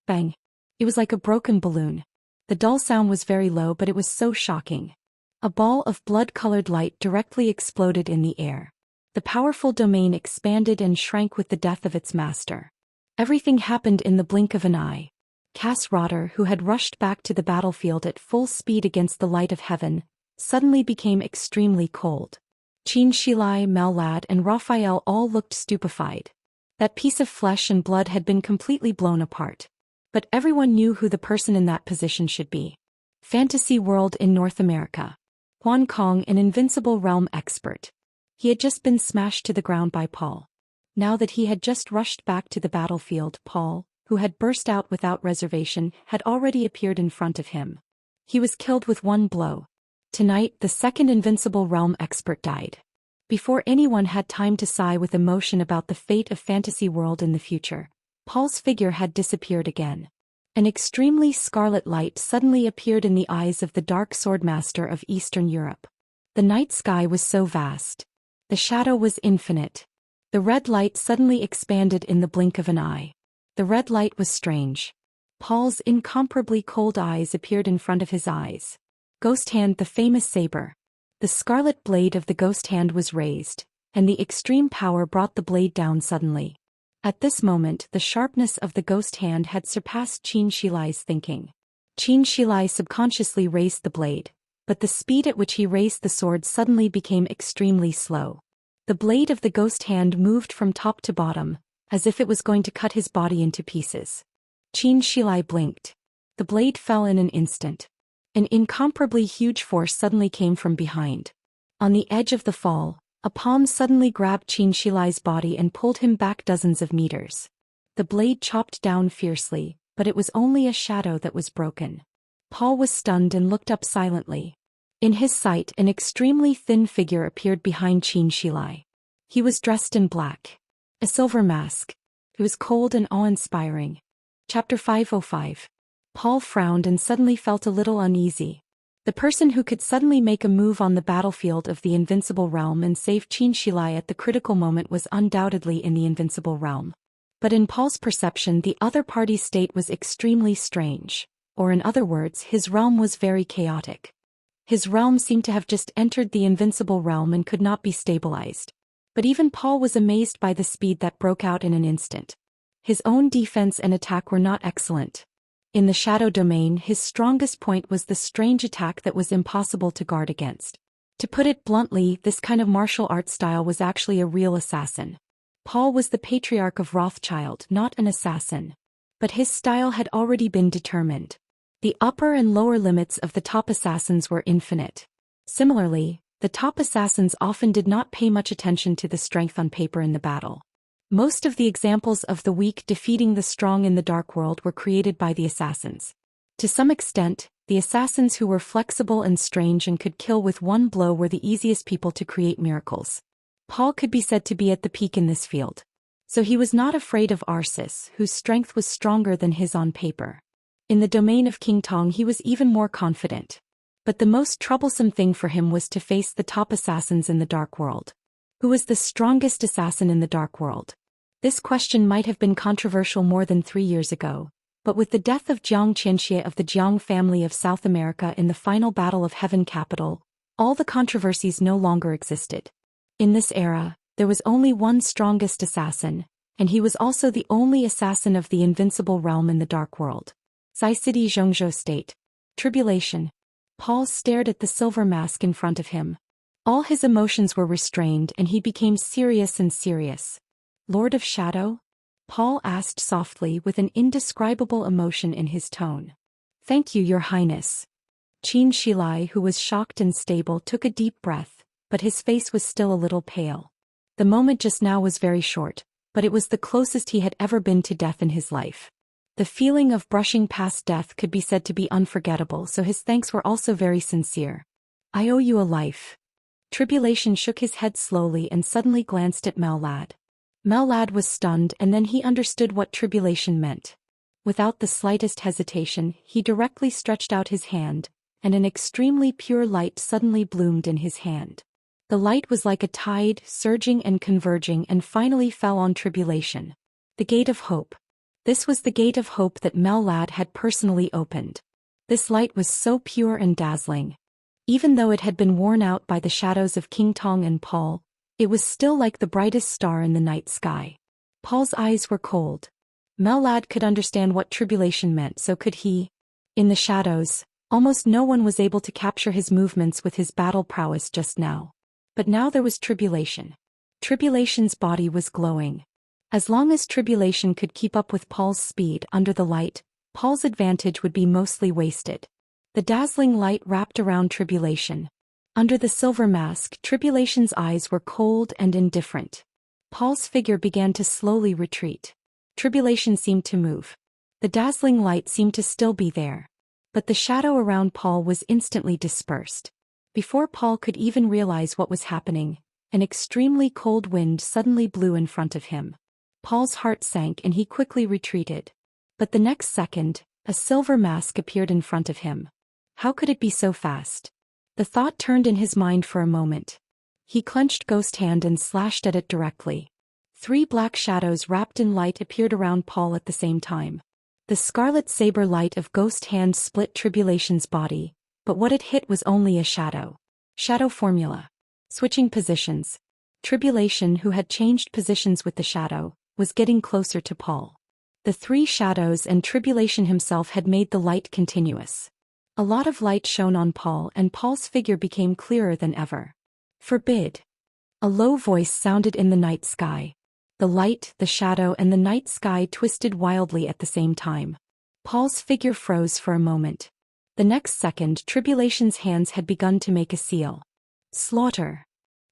Bang! It was like a broken balloon. The dull sound was very low, but it was so shocking. A ball of blood-colored light directly exploded in the air. The powerful domain expanded and shrank with the death of its master. Everything happened in the blink of an eye. Cass Rotter, who had rushed back to the battlefield at full speed against the light of heaven, suddenly became extremely cold. Qin Shilai, Melad, and Raphael all looked stupefied. That piece of flesh and blood had been completely blown apart. But everyone knew who the person in that position should be. Fantasy world in North America. Huan Kong, an invincible realm expert. He had just been smashed to the ground by Paul. Now that he had just rushed back to the battlefield, Paul, who had burst out without reservation, had already appeared in front of him. He was killed with one blow. Tonight, the second invincible realm expert died. Before anyone had time to sigh with emotion about the fate of fantasy world in the future, Paul's figure had disappeared again. An extremely scarlet light suddenly appeared in the eyes of the Dark Swordmaster of Eastern Europe. The night sky was so vast. The shadow was infinite. The red light suddenly expanded in the blink of an eye. The red light was strange. Paul's incomparably cold eyes appeared in front of his eyes. Ghost Hand, the famous saber. The scarlet blade of the Ghost Hand was raised, and the extreme power brought the blade down suddenly. At this moment the sharpness of the Ghost Hand had surpassed Qin Shilai's thinking. Qin Shilai subconsciously raised the blade, but the speed at which he raised the sword suddenly became extremely slow. The blade of the Ghost Hand moved from top to bottom, as if it was going to cut his body into pieces. Qin Shilai blinked. The blade fell in an instant. An incomparably huge force suddenly came from behind. On the edge of the fall, A palm suddenly grabbed Xianxia's body and pulled him back dozens of meters. The blade chopped down fiercely, but it was only a shadow that was broken. Paul was stunned and looked up silently. In his sight, an extremely thin figure appeared behind Xianxia. He was dressed in black. A silver mask. It was cold and awe-inspiring. Chapter 505. Paul frowned and suddenly felt a little uneasy. The person who could suddenly make a move on the battlefield of the Invincible Realm and save Xianxia at the critical moment was undoubtedly in the Invincible Realm. But in Paul's perception, the other party's state was extremely strange, or in other words, his realm was very chaotic. His realm seemed to have just entered the Invincible Realm and could not be stabilized. But even Paul was amazed by the speed that broke out in an instant. His own defense and attack were not excellent. In the shadow domain, his strongest point was the strange attack that was impossible to guard against. To put it bluntly, this kind of martial arts style was actually a real assassin. Paul was the patriarch of Rothschild, not an assassin. But his style had already been determined. The upper and lower limits of the top assassins were infinite. Similarly, the top assassins often did not pay much attention to the strength on paper in the battle. Most of the examples of the weak defeating the strong in the dark world were created by the assassins. To some extent, the assassins who were flexible and strange and could kill with one blow were the easiest people to create miracles. Paul could be said to be at the peak in this field. So he was not afraid of Arceus, whose strength was stronger than his on paper. In the domain of King Tong he was even more confident. But the most troublesome thing for him was to face the top assassins in the dark world. Who was the strongest assassin in the dark world? This question might have been controversial more than 3 years ago, but with the death of Xianxia of the Jiang family of South America in the final battle of Heaven Capital, all the controversies no longer existed. In this era, there was only one strongest assassin, and he was also the only assassin of the Invincible Realm in the dark world. Zai City Zhongzhou State. Tribulation. Paul stared at the silver mask in front of him. All his emotions were restrained and he became serious and serious. Lord of Shadow? Paul asked softly with an indescribable emotion in his tone. Thank you, Your Highness. Xianxia, who was shocked and stable, took a deep breath, but his face was still a little pale. The moment just now was very short, but it was the closest he had ever been to death in his life. The feeling of brushing past death could be said to be unforgettable, so his thanks were also very sincere. I owe you a life. Tribulation shook his head slowly and suddenly glanced at Mellad. Mellad was stunned, and then he understood what tribulation meant. Without the slightest hesitation, he directly stretched out his hand, and an extremely pure light suddenly bloomed in his hand. The light was like a tide, surging and converging, and finally fell on Tribulation. The Gate of Hope. This was the Gate of Hope that Mellad had personally opened. This light was so pure and dazzling. Even though it had been worn out by the shadows of King Tong and Paul, it was still like the brightest star in the night sky. Paul's eyes were cold. Mellad could understand what tribulation meant, so could he. In the shadows, almost no one was able to capture his movements with his battle prowess just now. But now there was Tribulation. Tribulation's body was glowing. As long as Tribulation could keep up with Paul's speed under the light, Paul's advantage would be mostly wasted. The dazzling light wrapped around Tribulation. Under the silver mask, Tribulation's eyes were cold and indifferent. Paul's figure began to slowly retreat. Tribulation seemed to move. The dazzling light seemed to still be there. But the shadow around Paul was instantly dispersed. Before Paul could even realize what was happening, an extremely cold wind suddenly blew in front of him. Paul's heart sank and he quickly retreated. But the next second, a silver mask appeared in front of him. How could it be so fast? The thought turned in his mind for a moment. He clenched Ghost Hand and slashed at it directly. 3 black shadows wrapped in light appeared around Paul at the same time. The scarlet saber light of Ghost Hand split Tribulation's body, but what it hit was only a shadow. Shadow formula. Switching positions. Tribulation, who had changed positions with the shadow, was getting closer to Paul. The 3 shadows and Tribulation himself had made the light continuous. A lot of light shone on Paul, and Paul's figure became clearer than ever. Forbid. A low voice sounded in the night sky. The light, the shadow, and the night sky twisted wildly at the same time. Paul's figure froze for a moment. The next second, Tribulation's hands had begun to make a seal. Slaughter.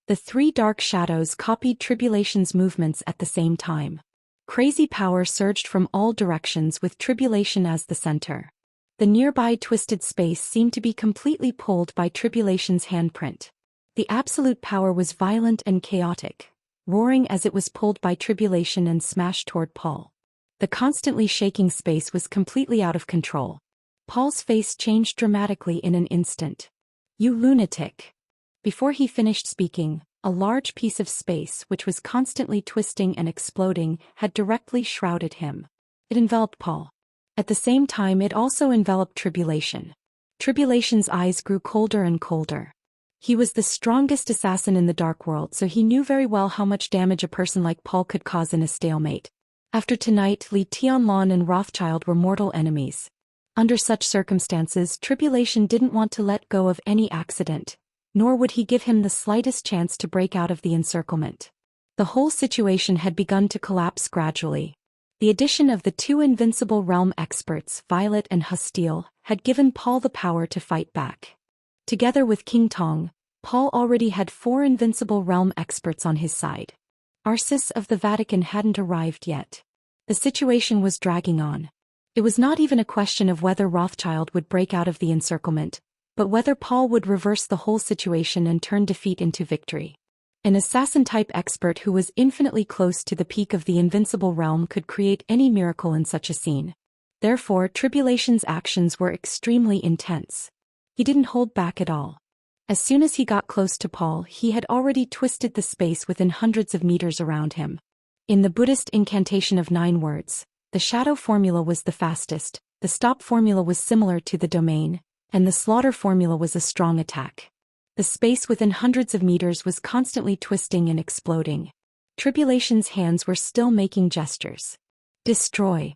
The three dark shadows copied Tribulation's movements at the same time. Crazy power surged from all directions with Tribulation as the center. The nearby twisted space seemed to be completely pulled by Tribulation's handprint. The absolute power was violent and chaotic, roaring as it was pulled by Tribulation and smashed toward Paul. The constantly shaking space was completely out of control. Paul's face changed dramatically in an instant. "You lunatic." Before he finished speaking, a large piece of space which was constantly twisting and exploding had directly shrouded him. It enveloped Paul. At the same time it also enveloped Tribulation. Tribulation's eyes grew colder and colder. He was the strongest assassin in the dark world, so he knew very well how much damage a person like Paul could cause in a stalemate. After tonight, Li Tianlong and Rothschild were mortal enemies. Under such circumstances, Tribulation didn't want to let go of any accident, nor would he give him the slightest chance to break out of the encirclement. The whole situation had begun to collapse gradually. The addition of the two invincible realm experts, Violet and Hustile, had given Paul the power to fight back. Together with King Tong, Paul already had 4 invincible realm experts on his side. Arcis of the Vatican hadn't arrived yet. The situation was dragging on. It was not even a question of whether Rothschild would break out of the encirclement, but whether Paul would reverse the whole situation and turn defeat into victory. An assassin-type expert who was infinitely close to the peak of the invincible realm could create any miracle in such a scene. Therefore, Tribulation's actions were extremely intense. He didn't hold back at all. As soon as he got close to Paul, he had already twisted the space within hundreds of meters around him. In the Buddhist incantation of 9 words, the shadow formula was the fastest, the stop formula was similar to the domain, and the slaughter formula was a strong attack. The space within hundreds of meters was constantly twisting and exploding. Tribulation's hands were still making gestures. Destroy.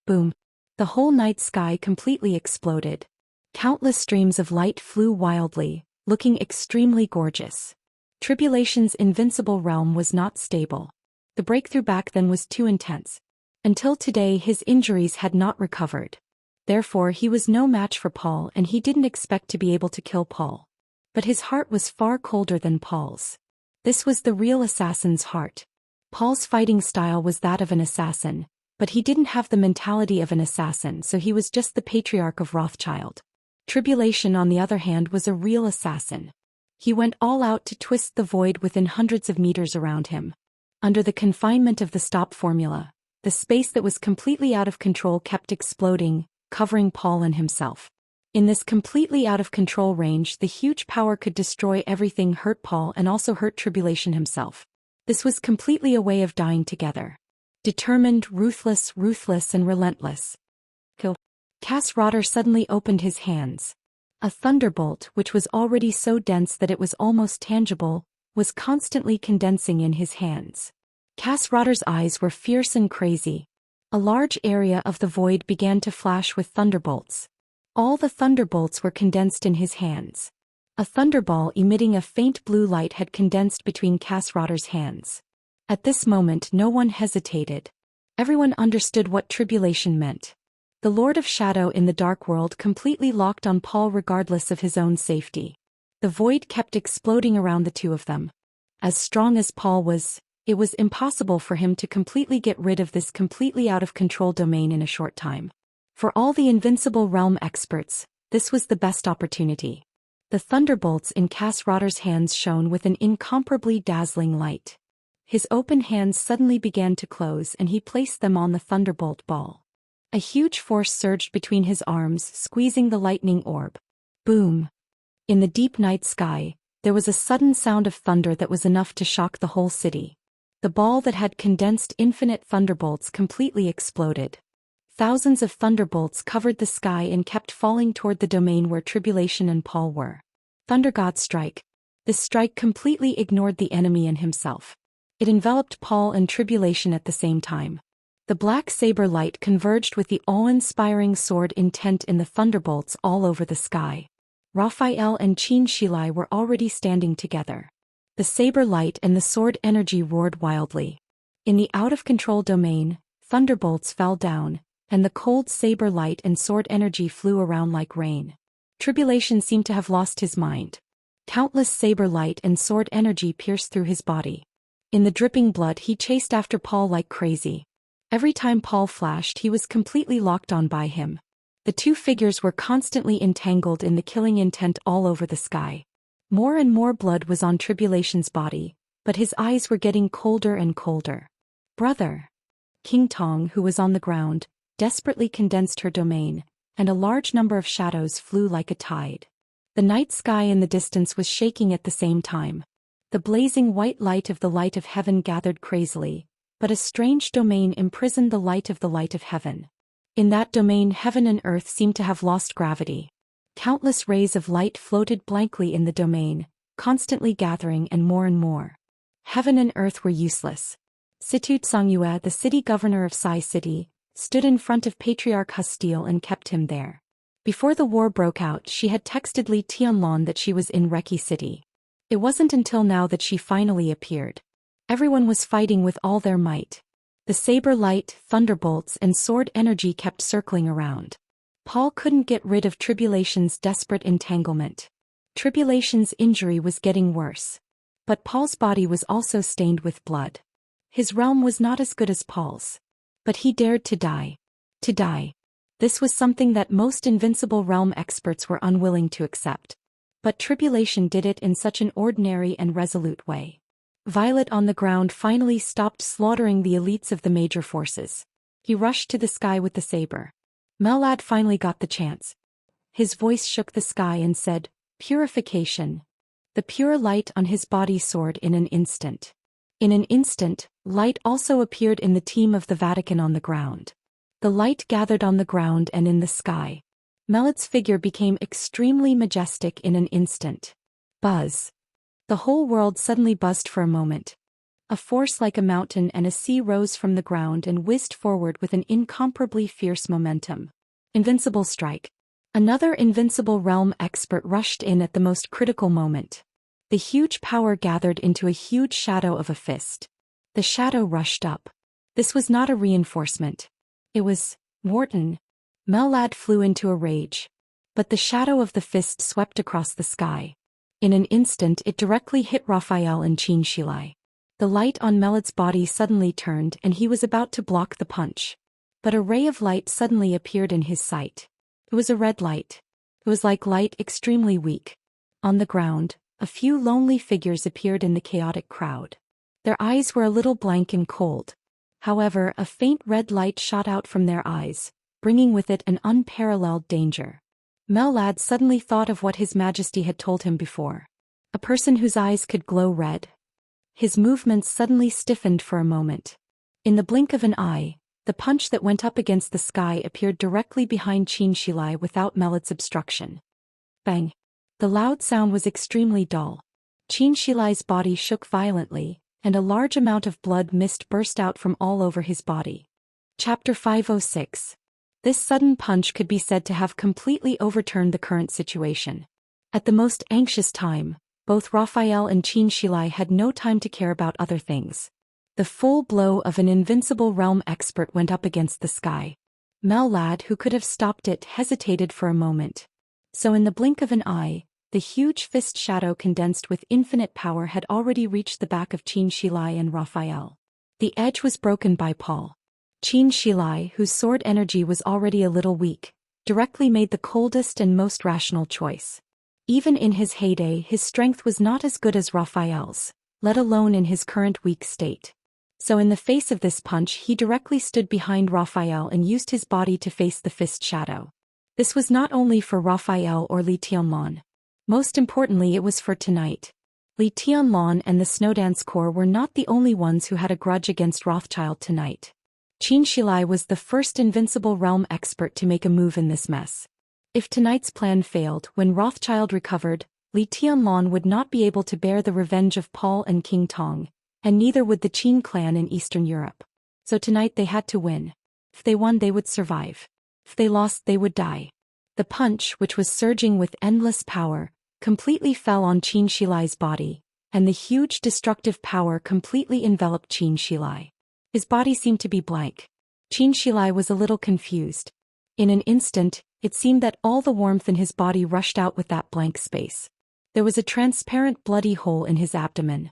Boom. The whole night sky completely exploded. Countless streams of light flew wildly, looking extremely gorgeous. Tribulation's invincible realm was not stable. The breakthrough back then was too intense. Until today his injuries had not recovered. Therefore he was no match for Paul and he didn't expect to be able to kill Paul. But his heart was far colder than Paul's. This was the real assassin's heart. Paul's fighting style was that of an assassin, but he didn't have the mentality of an assassin, so he was just the patriarch of Rothschild. Tribulation, on the other hand, was a real assassin. He went all out to twist the void within hundreds of meters around him. Under the confinement of the stop formula, the space that was completely out of control kept exploding, covering Paul and himself. In this completely out of control range, the huge power could destroy everything, hurt Paul and also hurt Tribulation himself. This was completely a way of dying together. Determined, ruthless and relentless. Kill. Cass Rotter suddenly opened his hands. A thunderbolt, which was already so dense that it was almost tangible, was constantly condensing in his hands. Cass Rotter's eyes were fierce and crazy. A large area of the void began to flash with thunderbolts. All the thunderbolts were condensed in his hands. A thunderball emitting a faint blue light had condensed between Cass Rotter's hands. At this moment no one hesitated. Everyone understood what Tribulation meant. The Lord of Shadow in the Dark World completely locked on Paul regardless of his own safety. The void kept exploding around the two of them. As strong as Paul was, it was impossible for him to completely get rid of this completely out of control domain in a short time. For all the invincible realm experts, this was the best opportunity. The thunderbolts in Cass Rotter's hands shone with an incomparably dazzling light. His open hands suddenly began to close and he placed them on the thunderbolt ball. A huge force surged between his arms, squeezing the lightning orb. Boom! In the deep night sky, there was a sudden sound of thunder that was enough to shock the whole city. The ball that had condensed infinite thunderbolts completely exploded. Thousands of thunderbolts covered the sky and kept falling toward the domain where Tribulation and Paul were. Thunder God strike. This strike completely ignored the enemy and himself. It enveloped Paul and Tribulation at the same time. The black saber light converged with the awe-inspiring sword intent in the thunderbolts all over the sky. Raphael and Qin Shilai were already standing together. The saber light and the sword energy roared wildly. In the out-of-control domain, thunderbolts fell down, and the cold saber light and sword energy flew around like rain. Tribulation seemed to have lost his mind. Countless saber light and sword energy pierced through his body. In the dripping blood he chased after Paul like crazy. Every time Paul flashed he was completely locked on by him. The two figures were constantly entangled in the killing intent all over the sky. More and more blood was on Tribulation's body, but his eyes were getting colder and colder. Brother! King Tong, who was on the ground, desperately condensed her domain, and a large number of shadows flew like a tide. The night sky in the distance was shaking at the same time. The blazing white light of heaven gathered crazily, but a strange domain imprisoned the light of heaven. In that domain heaven and earth seemed to have lost gravity. Countless rays of light floated blankly in the domain, constantly gathering and more. Heaven and earth were useless. Situ Tsangyue, the city governor of Sai City, stood in front of Patriarch Hustile and kept him there. Before the war broke out she had texted Li Tianlong that she was in Reki City. It wasn't until now that she finally appeared. Everyone was fighting with all their might. The saber light, thunderbolts and sword energy kept circling around. Paul couldn't get rid of Tribulation's desperate entanglement. Tribulation's injury was getting worse. But Paul's body was also stained with blood. His realm was not as good as Paul's. But he dared to die. To die. This was something that most invincible realm experts were unwilling to accept. But Tribulation did it in such an ordinary and resolute way. Violet on the ground finally stopped slaughtering the elites of the major forces. He rushed to the sky with the saber. Mellad finally got the chance. His voice shook the sky and said, "Purification." The pure light on his body soared in an instant. In an instant, light also appeared in the team of the Vatican on the ground. The light gathered on the ground and in the sky. Mellad's figure became extremely majestic in an instant. Buzz. The whole world suddenly buzzed for a moment. A force like a mountain and a sea rose from the ground and whizzed forward with an incomparably fierce momentum. Invincible strike. Another invincible realm expert rushed in at the most critical moment. The huge power gathered into a huge shadow of a fist. The shadow rushed up. This was not a reinforcement. It was Wharton. Mellad flew into a rage. But the shadow of the fist swept across the sky. In an instant it directly hit Raphael and Xianxia. The light on Mellad's body suddenly turned and he was about to block the punch. But a ray of light suddenly appeared in his sight. It was a red light. It was like light extremely weak. On the ground, a few lonely figures appeared in the chaotic crowd. Their eyes were a little blank and cold. However, a faint red light shot out from their eyes, bringing with it an unparalleled danger. Mellad suddenly thought of what His Majesty had told him before. A person whose eyes could glow red. His movements suddenly stiffened for a moment. In the blink of an eye, the punch that went up against the sky appeared directly behind Xianxia without Mellad's obstruction. Bang! The loud sound was extremely dull. Xianxia's body shook violently, and a large amount of blood mist burst out from all over his body. Chapter 506. This sudden punch could be said to have completely overturned the current situation. At the most anxious time, both Raphael and Xianxia had no time to care about other things. The full blow of an invincible realm expert went up against the sky. Mellad, who could have stopped it, hesitated for a moment. So in the blink of an eye, the huge fist shadow condensed with infinite power had already reached the back of Xianxia and Raphael. The edge was broken by Paul. Xianxia, whose sword energy was already a little weak, directly made the coldest and most rational choice. Even in his heyday his strength was not as good as Raphael's, let alone in his current weak state. So in the face of this punch he directly stood behind Raphael and used his body to face the fist shadow. This was not only for Raphael or Li Tianlong. Most importantly it was for tonight. Li Tianlong and the Snowdance Corps were not the only ones who had a grudge against Rothschild tonight. Xianxia was the first invincible realm expert to make a move in this mess. If tonight's plan failed, when Rothschild recovered, Li Tianlong would not be able to bear the revenge of Paul and King Tong, and neither would the Qin clan in Eastern Europe. So tonight they had to win. If they won they would survive. If they lost they would die. The punch, which was surging with endless power, completely fell on Xianxia's body, and the huge destructive power completely enveloped Xianxia. His body seemed to be blank. Xianxia was a little confused. In an instant, it seemed that all the warmth in his body rushed out with that blank space. There was a transparent bloody hole in his abdomen.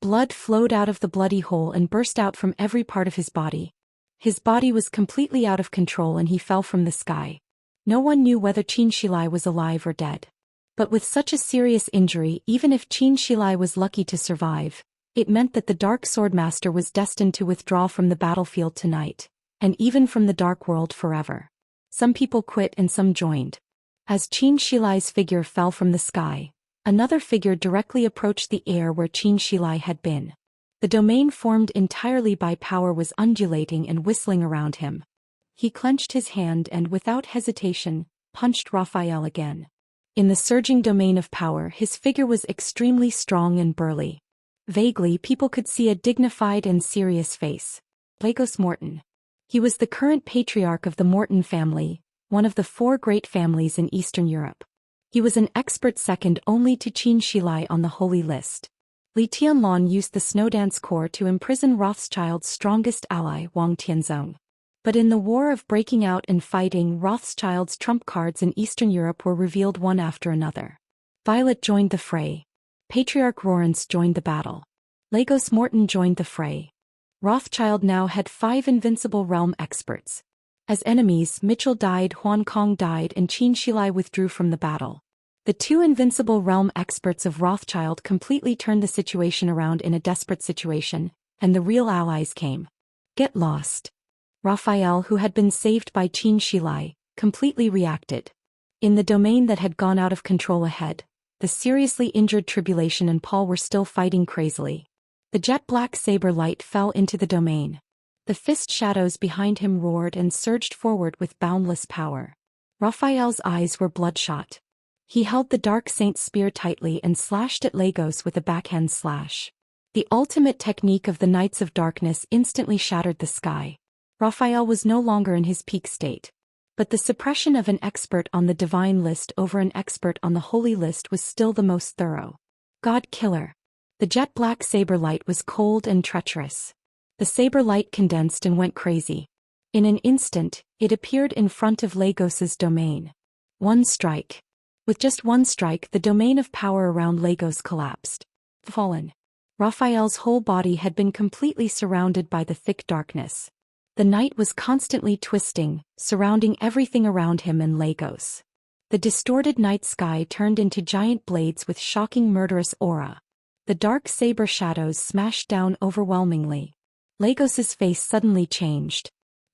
Blood flowed out of the bloody hole and burst out from every part of his body. His body was completely out of control and he fell from the sky. No one knew whether Xianxia was alive or dead. But with such a serious injury, even if Xianxia was lucky to survive, it meant that the Dark Swordmaster was destined to withdraw from the battlefield tonight, and even from the Dark World forever. Some people quit and some joined. As Xianxia's figure fell from the sky, another figure directly approached the air where Xianxia had been. The domain formed entirely by power was undulating and whistling around him. He clenched his hand and, without hesitation, punched Raphael again. In the surging domain of power, his figure was extremely strong and burly. Vaguely, people could see a dignified and serious face. Lagos Morton. He was the current patriarch of the Morton family, one of the 4 great families in Eastern Europe. He was an expert second only to Xianxia on the Holy List. Li Tianlong used the Snowdance Corps to imprison Rothschild's strongest ally, Wang Tianzong. But in the war of breaking out and fighting, Rothschild's trump cards in Eastern Europe were revealed one after another. Violet joined the fray. Patriarch Lawrence joined the battle. Lagos Morton joined the fray. Rothschild now had 5 invincible realm experts. As enemies, Mitchell died, Huan Kong died, and Xianxia withdrew from the battle. The 2 invincible realm experts of Rothschild completely turned the situation around in a desperate situation, and the real allies came. Get lost. Raphael, who had been saved by Xianxia, completely reacted. In the domain that had gone out of control ahead, the seriously injured Tribulation and Paul were still fighting crazily. The jet-black saber light fell into the domain. The fist shadows behind him roared and surged forward with boundless power. Raphael's eyes were bloodshot. He held the Dark Saint's spear tightly and slashed at Lagos with a backhand slash. The ultimate technique of the Knights of Darkness instantly shattered the sky. Raphael was no longer in his peak state. But the suppression of an expert on the Divine List over an expert on the Holy List was still the most thorough. God Killer. The jet-black saber light was cold and treacherous. The saber light condensed and went crazy. In an instant, it appeared in front of Lagos's domain. One strike. With just one strike, the domain of power around Lagos collapsed. Fallen. Raphael's whole body had been completely surrounded by the thick darkness. The night was constantly twisting, surrounding everything around him and Lagos. The distorted night sky turned into giant blades with shocking murderous aura. The dark saber shadows smashed down overwhelmingly. Lagos's face suddenly changed.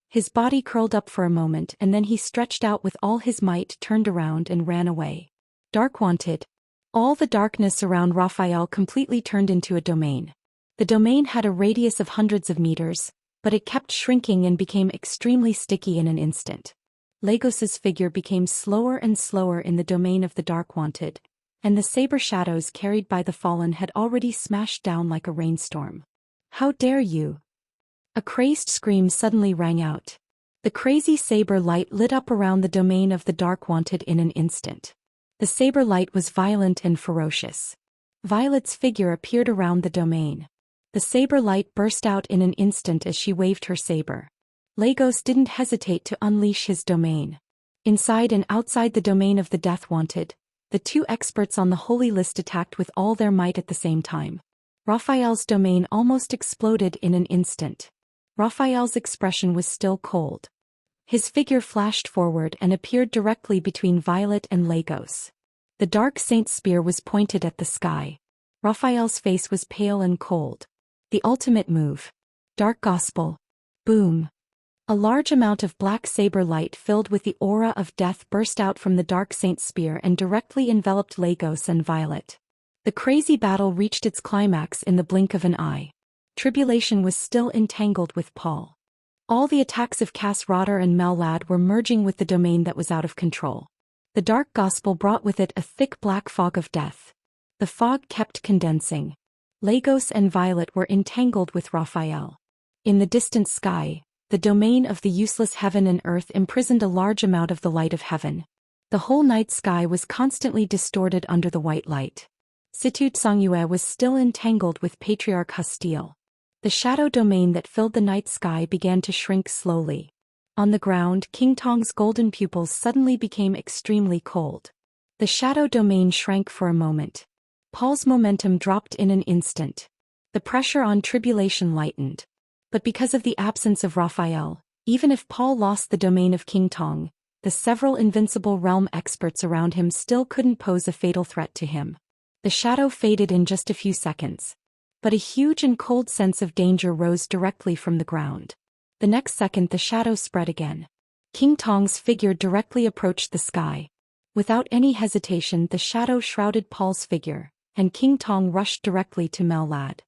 His body curled up for a moment and then he stretched out with all his might, turned around and ran away. Dark Wanted. All the darkness around Raphael completely turned into a domain. The domain had a radius of hundreds of meters, but it kept shrinking and became extremely sticky in an instant. Lagos's figure became slower and slower in the domain of the Dark Wanted, and the saber shadows carried by the Fallen had already smashed down like a rainstorm. How dare you! A crazed scream suddenly rang out. The crazy saber light lit up around the domain of the Dark Wanted in an instant. The saber light was violent and ferocious. Violet's figure appeared around the domain. The saber light burst out in an instant as she waved her saber. Lagos didn't hesitate to unleash his domain. Inside and outside the domain of the Death Wanted, the 2 experts on the Holy List attacked with all their might at the same time. Raphael's domain almost exploded in an instant. Raphael's expression was still cold. His figure flashed forward and appeared directly between Violet and Lagos. The Dark Saint's spear was pointed at the sky. Raphael's face was pale and cold. The ultimate move. Dark Gospel. Boom. A large amount of black saber light filled with the aura of death burst out from the Dark Saint's spear and directly enveloped Lagos and Violet. The crazy battle reached its climax in the blink of an eye. Tribulation was still entangled with Paul. All the attacks of Cass Rotter and Mel Ladd were merging with the domain that was out of control. The Dark Gospel brought with it a thick black fog of death. The fog kept condensing. Lagos and Violet were entangled with Raphael. In the distant sky, the domain of the useless heaven and earth imprisoned a large amount of the light of heaven. The whole night sky was constantly distorted under the white light. Situ Tsangyue was still entangled with Patriarch Hostile. The shadow domain that filled the night sky began to shrink slowly. On the ground, King Tong's golden pupils suddenly became extremely cold. The shadow domain shrank for a moment. Paul's momentum dropped in an instant. The pressure on Tribulation lightened. But because of the absence of Raphael, even if Paul lost the domain of King Tong, the several invincible realm experts around him still couldn't pose a fatal threat to him. The shadow faded in just a few seconds. But a huge and cold sense of danger rose directly from the ground. The next second the shadow spread again. King Tong's figure directly approached the sky. Without any hesitation the shadow shrouded Paul's figure, and King Tong rushed directly to Melad.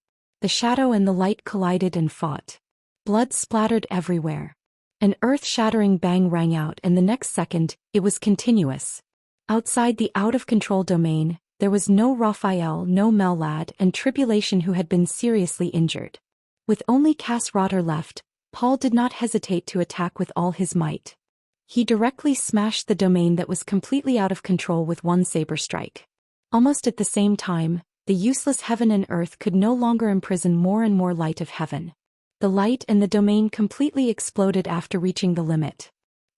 The shadow and the light collided and fought. Blood splattered everywhere. An earth-shattering bang rang out, and the next second, it was continuous. Outside the out-of-control domain, there was no Raphael, no Melad, and Tribulation who had been seriously injured. With only Cass-Rotter left, Paul did not hesitate to attack with all his might. He directly smashed the domain that was completely out of control with one saber strike. Almost at the same time, the useless heaven and earth could no longer imprison more and more light of heaven. The light and the domain completely exploded after reaching the limit.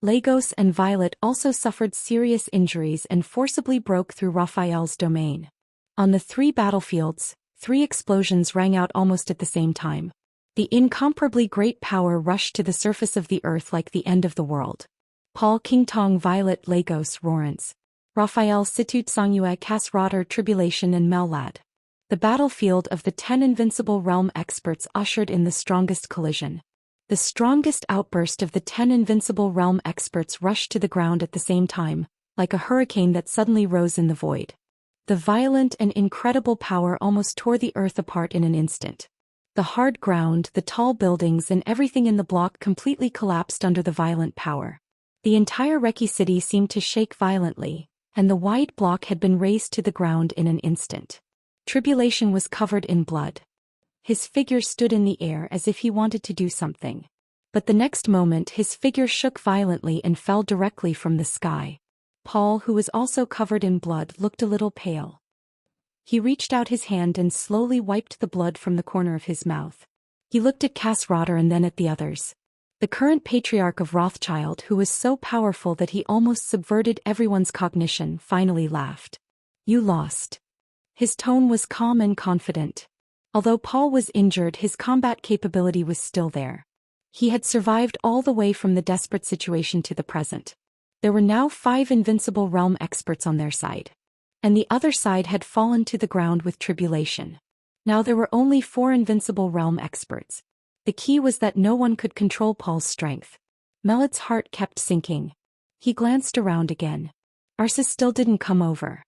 Lagos and Violet also suffered serious injuries and forcibly broke through Raphael's domain. On the 3 battlefields, 3 explosions rang out almost at the same time. The incomparably great power rushed to the surface of the earth like the end of the world. Paul, King Tong, Violet, Lagos, Rorance, Raphael, Situt Songyue, Cass-Rotter, Tribulation and Melad. The battlefield of the 10 invincible realm experts ushered in the strongest collision. The strongest outburst of the 10 invincible realm experts rushed to the ground at the same time, like a hurricane that suddenly rose in the void. The violent and incredible power almost tore the earth apart in an instant. The hard ground, the tall buildings and everything in the block completely collapsed under the violent power. The entire Reki city seemed to shake violently, and the wide block had been razed to the ground in an instant. Tribulation was covered in blood. His figure stood in the air as if he wanted to do something. But the next moment his figure shook violently and fell directly from the sky. Paul, who was also covered in blood, looked a little pale. He reached out his hand and slowly wiped the blood from the corner of his mouth. He looked at Cass-Rotter and then at the others. The current patriarch of Rothschild, who was so powerful that he almost subverted everyone's cognition, finally laughed. "You lost." His tone was calm and confident. Although Paul was injured, his combat capability was still there. He had survived all the way from the desperate situation to the present. There were now 5 invincible realm experts on their side. And the other side had fallen to the ground with Tribulation. Now there were only 4 invincible realm experts. The key was that no one could control Paul's strength. Melad's heart kept sinking. He glanced around again. Arsis still didn't come over.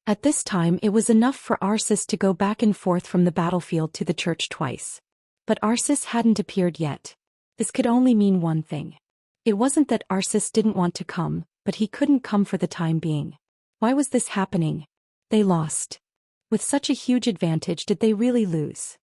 At this time it was enough for Arsis to go back and forth from the battlefield to the church twice. But Arsis hadn't appeared yet. This could only mean one thing. It wasn't that Arsis didn't want to come, but he couldn't come for the time being. Why was this happening? They lost. With such a huge advantage, did they really lose?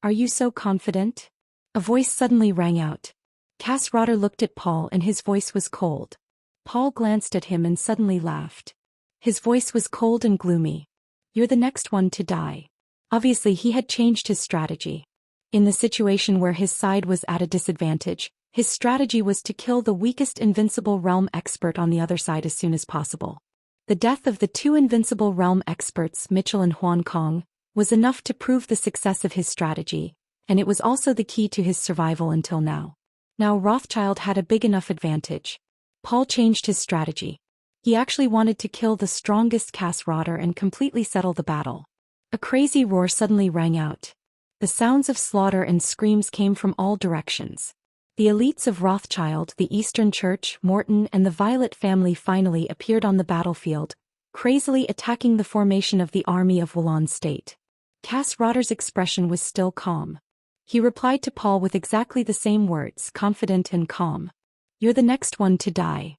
"Are you so confident?" A voice suddenly rang out. Cass-Rotter looked at Paul and his voice was cold. Paul glanced at him and suddenly laughed. His voice was cold and gloomy. "You're the next one to die." Obviously he had changed his strategy. In the situation where his side was at a disadvantage, his strategy was to kill the weakest invincible realm expert on the other side as soon as possible. The death of the 2 invincible realm experts, Mitchell and Huan Kong, was enough to prove the success of his strategy, and it was also the key to his survival until now. Now Rothschild had a big enough advantage. Paul changed his strategy. He actually wanted to kill the strongest Cass-Rotter and completely settle the battle. A crazy roar suddenly rang out. The sounds of slaughter and screams came from all directions. The elites of Rothschild, the Eastern Church, Morton and the Violet family finally appeared on the battlefield, crazily attacking the formation of the army of Wulan State. Cass-Rotter's expression was still calm. He replied to Paul with exactly the same words, confident and calm. "You're the next one to die."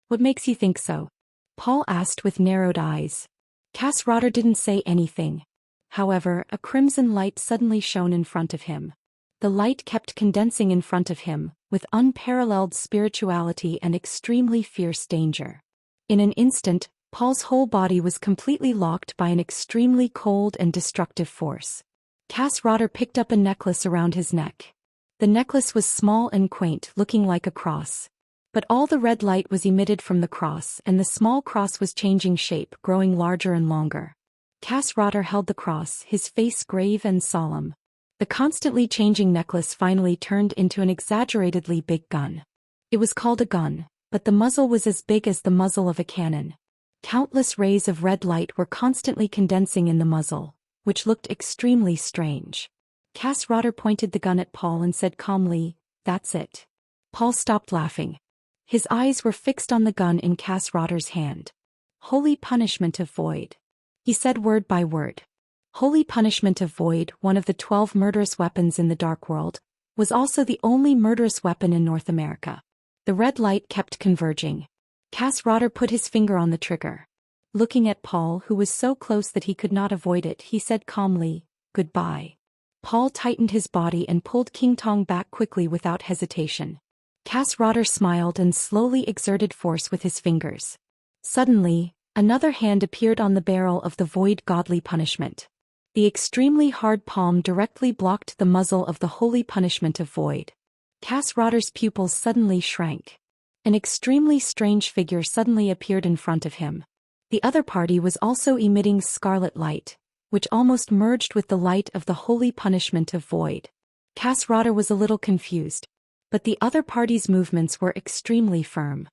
"What makes you think so?" Paul asked with narrowed eyes. Cass-Rotter didn't say anything. However, a crimson light suddenly shone in front of him. The light kept condensing in front of him, with unparalleled spirituality and extremely fierce danger. In an instant, Paul's whole body was completely locked by an extremely cold and destructive force. Cass-Rotter picked up a necklace around his neck. The necklace was small and quaint, looking like a cross. But all the red light was emitted from the cross, and the small cross was changing shape, growing larger and longer. Cass Rotter held the cross, his face grave and solemn. The constantly changing necklace finally turned into an exaggeratedly big gun. It was called a gun, but the muzzle was as big as the muzzle of a cannon. Countless rays of red light were constantly condensing in the muzzle, which looked extremely strange. Cass Rotter pointed the gun at Paul and said calmly, "That's it." Paul stopped laughing. His eyes were fixed on the gun in Cass Rotter's hand. "Holy punishment of void," he said word by word. Holy punishment of void, one of the 12 murderous weapons in the Dark World, was also the only murderous weapon in North America. The red light kept converging. Cass Rotter put his finger on the trigger. Looking at Paul, who was so close that he could not avoid it, he said calmly, "Goodbye." Paul tightened his body and pulled King Tong back quickly without hesitation. Cass Rotter smiled and slowly exerted force with his fingers. Suddenly, another hand appeared on the barrel of the void godly punishment. The extremely hard palm directly blocked the muzzle of the holy punishment of void. Cass Rotter's pupils suddenly shrank. An extremely strange figure suddenly appeared in front of him. The other party was also emitting scarlet light, which almost merged with the light of the holy punishment of void. Cass Rotter was a little confused, but the other party's movements were extremely firm.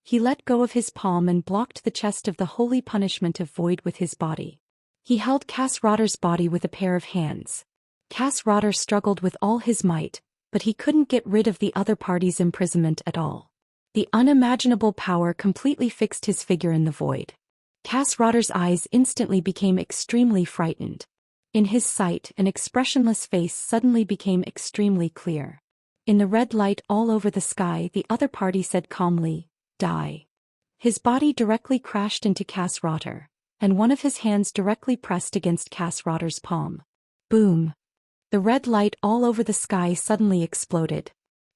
He let go of his palm and blocked the chest of the holy punishment of void with his body. He held Cass Rotter's body with a pair of hands. Cass Rotter struggled with all his might, but he couldn't get rid of the other party's imprisonment at all. The unimaginable power completely fixed his figure in the void. Cass Rotter's eyes instantly became extremely frightened. In his sight, an expressionless face suddenly became extremely clear. In the red light all over the sky, the other party said calmly, "Die." His body directly crashed into Cass Rotter, and one of his hands directly pressed against Cass Rotter's palm. Boom! The red light all over the sky suddenly exploded.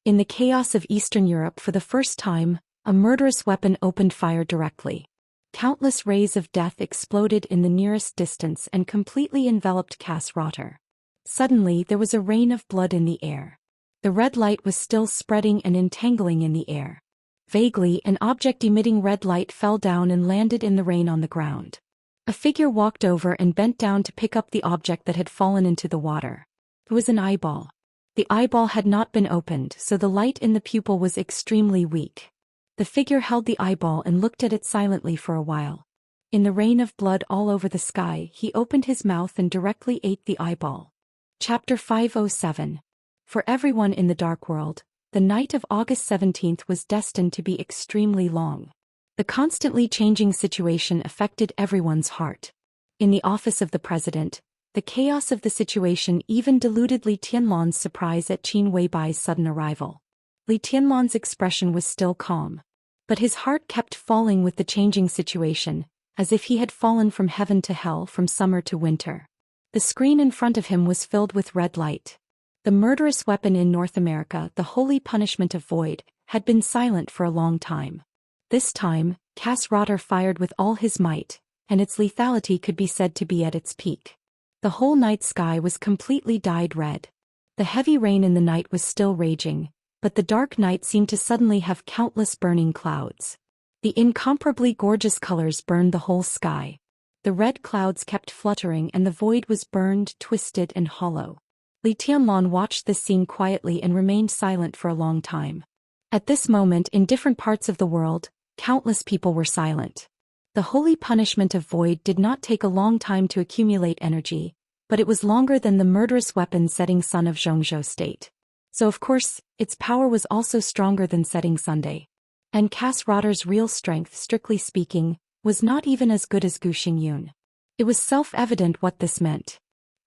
In the chaos of Eastern Europe, for the first time, a murderous weapon opened fire directly. Countless rays of death exploded in the nearest distance and completely enveloped Cass Rotter. Suddenly there was a rain of blood in the air. The red light was still spreading and entangling in the air. Vaguely, an object emitting red light fell down and landed in the rain on the ground. A figure walked over and bent down to pick up the object that had fallen into the water. It was an eyeball. The eyeball had not been opened, so the light in the pupil was extremely weak. The figure held the eyeball and looked at it silently for a while. In the rain of blood all over the sky, he opened his mouth and directly ate the eyeball. Chapter 507. For everyone in the Dark World, the night of August 17th was destined to be extremely long. The constantly changing situation affected everyone's heart. In the office of the president, the chaos of the situation even diluted Li Tianlan's surprise at Qin Weibai's sudden arrival. Li Tianlan's expression was still calm, but his heart kept falling with the changing situation, as if he had fallen from heaven to hell, from summer to winter. The screen in front of him was filled with red light. The murderous weapon in North America, the holy punishment of void, had been silent for a long time. This time, Cass Rotter fired with all his might, and its lethality could be said to be at its peak. The whole night sky was completely dyed red. The heavy rain in the night was still raging, but the dark night seemed to suddenly have countless burning clouds. The incomparably gorgeous colors burned the whole sky. The red clouds kept fluttering and the void was burned, twisted and hollow. Li Tianlan watched this scene quietly and remained silent for a long time. At this moment, in different parts of the world, countless people were silent. The holy punishment of void did not take a long time to accumulate energy, but it was longer than the murderous weapon setting sun of Zhongzhou state. So of course, its power was also stronger than setting Sunday. And Cass Rotter's real strength, strictly speaking, was not even as good as Gu Xingyun. It was self-evident what this meant.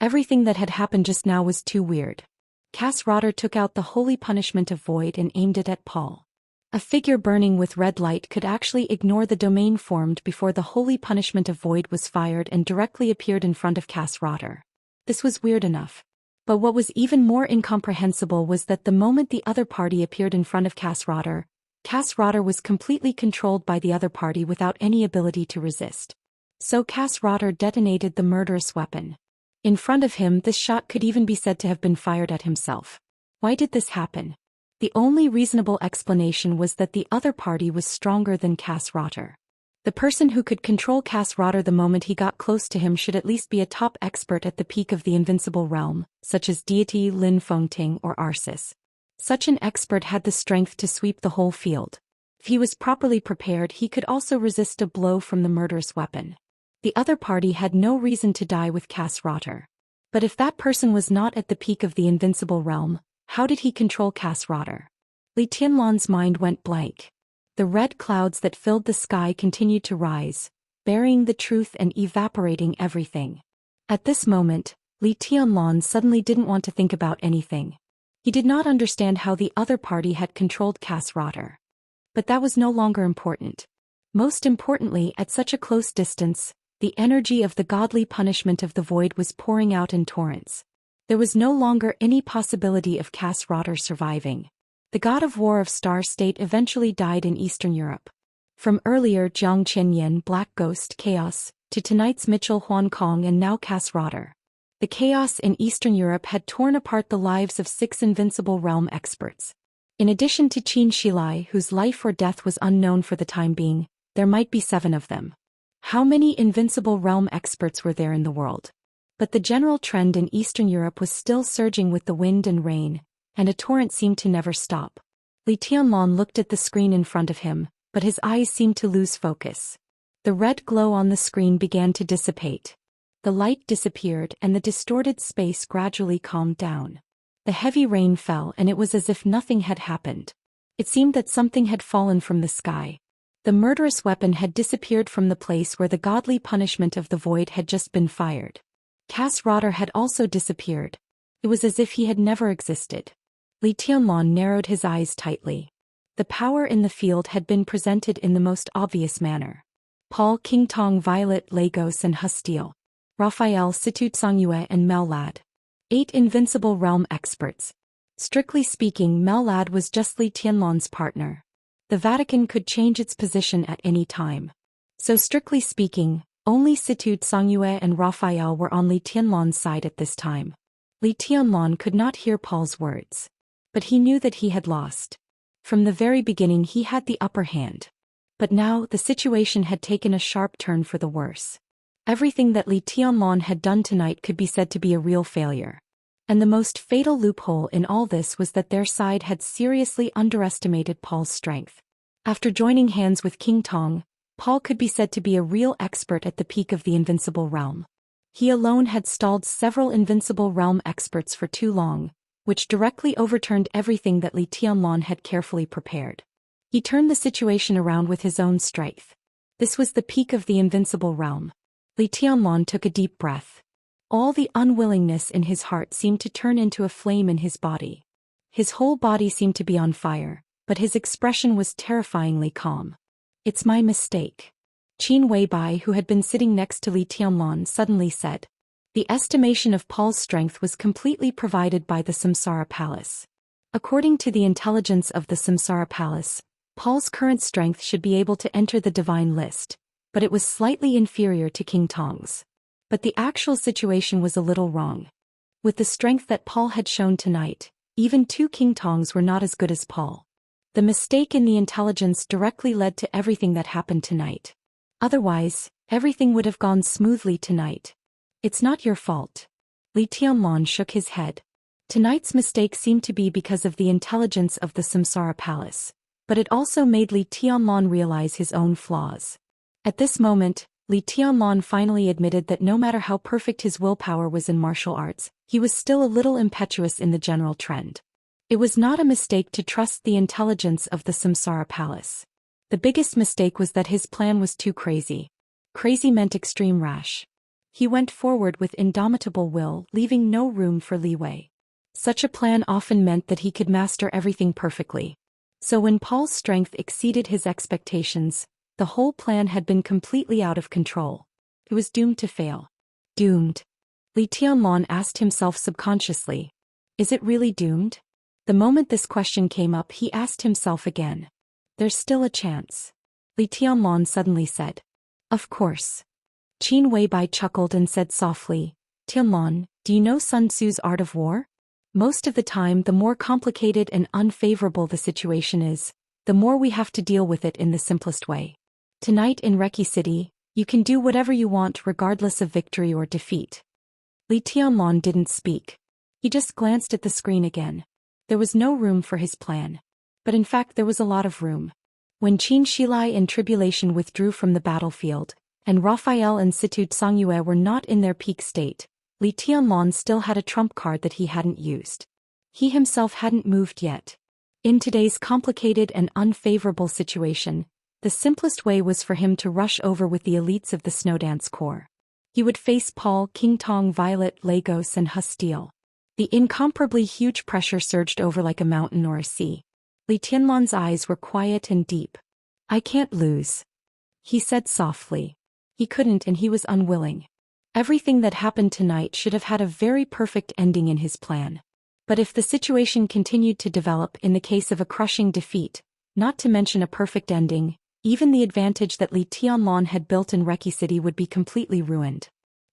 Everything that had happened just now was too weird. Cass Rotter took out the holy punishment of void and aimed it at Paul. A figure burning with red light could actually ignore the domain formed before the holy punishment of void was fired and directly appeared in front of Cass Rotter. This was weird enough. But what was even more incomprehensible was that the moment the other party appeared in front of Cass Rotter was completely controlled by the other party without any ability to resist. So Cass Rotter detonated the murderous weapon. In front of him, this shot could even be said to have been fired at himself. Why did this happen? The only reasonable explanation was that the other party was stronger than Cass Rotter. The person who could control Cass Rotter the moment he got close to him should at least be a top expert at the peak of the invincible realm, such as deity Lin Fengting or Arceus. Such an expert had the strength to sweep the whole field. If he was properly prepared, he could also resist a blow from the murderous weapon. The other party had no reason to die with Cass Rotter. But if that person was not at the peak of the invincible realm, how did he control Cass Rotter? Li Tianlan's mind went blank. The red clouds that filled the sky continued to rise, burying the truth and evaporating everything. At this moment, Li Tianlan suddenly didn't want to think about anything. He did not understand how the other party had controlled Cass Rotter. But that was no longer important. Most importantly, at such a close distance, the energy of the godly punishment of the void was pouring out in torrents. There was no longer any possibility of Cass Rotter surviving. The god of war of Star State eventually died in Eastern Europe. From earlier Jiang Qianyan Black Ghost Chaos, to tonight's Mitchell Huan Kong and now Cass Rotter. The chaos in Eastern Europe had torn apart the lives of 6 invincible realm experts. In addition to Qin Shilai, whose life or death was unknown for the time being, there might be 7 of them. How many invincible realm experts were there in the world? But the general trend in Eastern Europe was still surging with the wind and rain, and a torrent seemed to never stop. Li Tianlan looked at the screen in front of him, but his eyes seemed to lose focus. The red glow on the screen began to dissipate. The light disappeared and the distorted space gradually calmed down. The heavy rain fell and it was as if nothing had happened. It seemed that something had fallen from the sky. The murderous weapon had disappeared from the place where the godly punishment of the void had just been fired. Cass Rotter had also disappeared. It was as if he had never existed. Li Tianlan narrowed his eyes tightly. The power in the field had been presented in the most obvious manner. Paul Qingtong Violet Lagos and Husteel. Raphael Situ Tsongyue and Mellad. 8 invincible realm experts. Strictly speaking, Mellad was just Li Tianlan's partner. The Vatican could change its position at any time. So strictly speaking, only Situ Tsongyue and Raphael were on Li Tianlan's side at this time. Li Tianlan could not hear Paul's words. But he knew that he had lost. From the very beginning he had the upper hand. But now the situation had taken a sharp turn for the worse. Everything that Li Tianlan had done tonight could be said to be a real failure. And the most fatal loophole in all this was that their side had seriously underestimated Paul's strength. After joining hands with King Tong, Paul could be said to be a real expert at the peak of the invincible realm. He alone had stalled several invincible realm experts for too long, which directly overturned everything that Li Tianlan had carefully prepared. He turned the situation around with his own strength. This was the peak of the invincible realm. Li Tianlan took a deep breath. All the unwillingness in his heart seemed to turn into a flame in his body. His whole body seemed to be on fire, but his expression was terrifyingly calm. "It's my mistake," Qin Weibai, who had been sitting next to Li Tianlan, suddenly said. The estimation of Paul's strength was completely provided by the Samsara Palace. According to the intelligence of the Samsara Palace, Paul's current strength should be able to enter the divine list, but it was slightly inferior to King Tong's. But the actual situation was a little wrong. With the strength that Paul had shown tonight, even 2 King Tongs were not as good as Paul. The mistake in the intelligence directly led to everything that happened tonight. Otherwise, everything would have gone smoothly tonight. "It's not your fault." Li Tianlan shook his head. Tonight's mistake seemed to be because of the intelligence of the Samsara Palace, but it also made Li Tianlan realize his own flaws. At this moment, Li Tianlan finally admitted that no matter how perfect his willpower was in martial arts, he was still a little impetuous in the general trend. It was not a mistake to trust the intelligence of the Samsara Palace. The biggest mistake was that his plan was too crazy. Crazy meant extreme rash. He went forward with indomitable will, leaving no room for leeway. Such a plan often meant that he could master everything perfectly. So when Paul's strength exceeded his expectations, the whole plan had been completely out of control. It was doomed to fail. Doomed? Li Tianlan asked himself subconsciously. Is it really doomed? The moment this question came up, he asked himself again. There's still a chance. Li Tianlan suddenly said. Of course. Qin Weibai chuckled and said softly, Tianlan, do you know Sun Tzu's art of war? Most of the time, the more complicated and unfavorable the situation is, the more we have to deal with it in the simplest way. Tonight in Reki City, you can do whatever you want regardless of victory or defeat. Li Tianlong didn't speak. He just glanced at the screen again. There was no room for his plan. But in fact there was a lot of room. When Qin Shilai and Tribulation withdrew from the battlefield, and Raphael and Situd Songyue were not in their peak state, Li Tianlong still had a trump card that he hadn't used. He himself hadn't moved yet. In today's complicated and unfavorable situation, the simplest way was for him to rush over with the elites of the Snowdance Corps. He would face Paul, King Tong, Violet, Lagos and Hustile. The incomparably huge pressure surged over like a mountain or a sea. Li Tianlong's eyes were quiet and deep. "I can't lose," he said softly. He couldn't and he was unwilling. Everything that happened tonight should have had a very perfect ending in his plan. But if the situation continued to develop in the case of a crushing defeat, not to mention a perfect ending, even the advantage that Li Tianlong had built in Reki City would be completely ruined.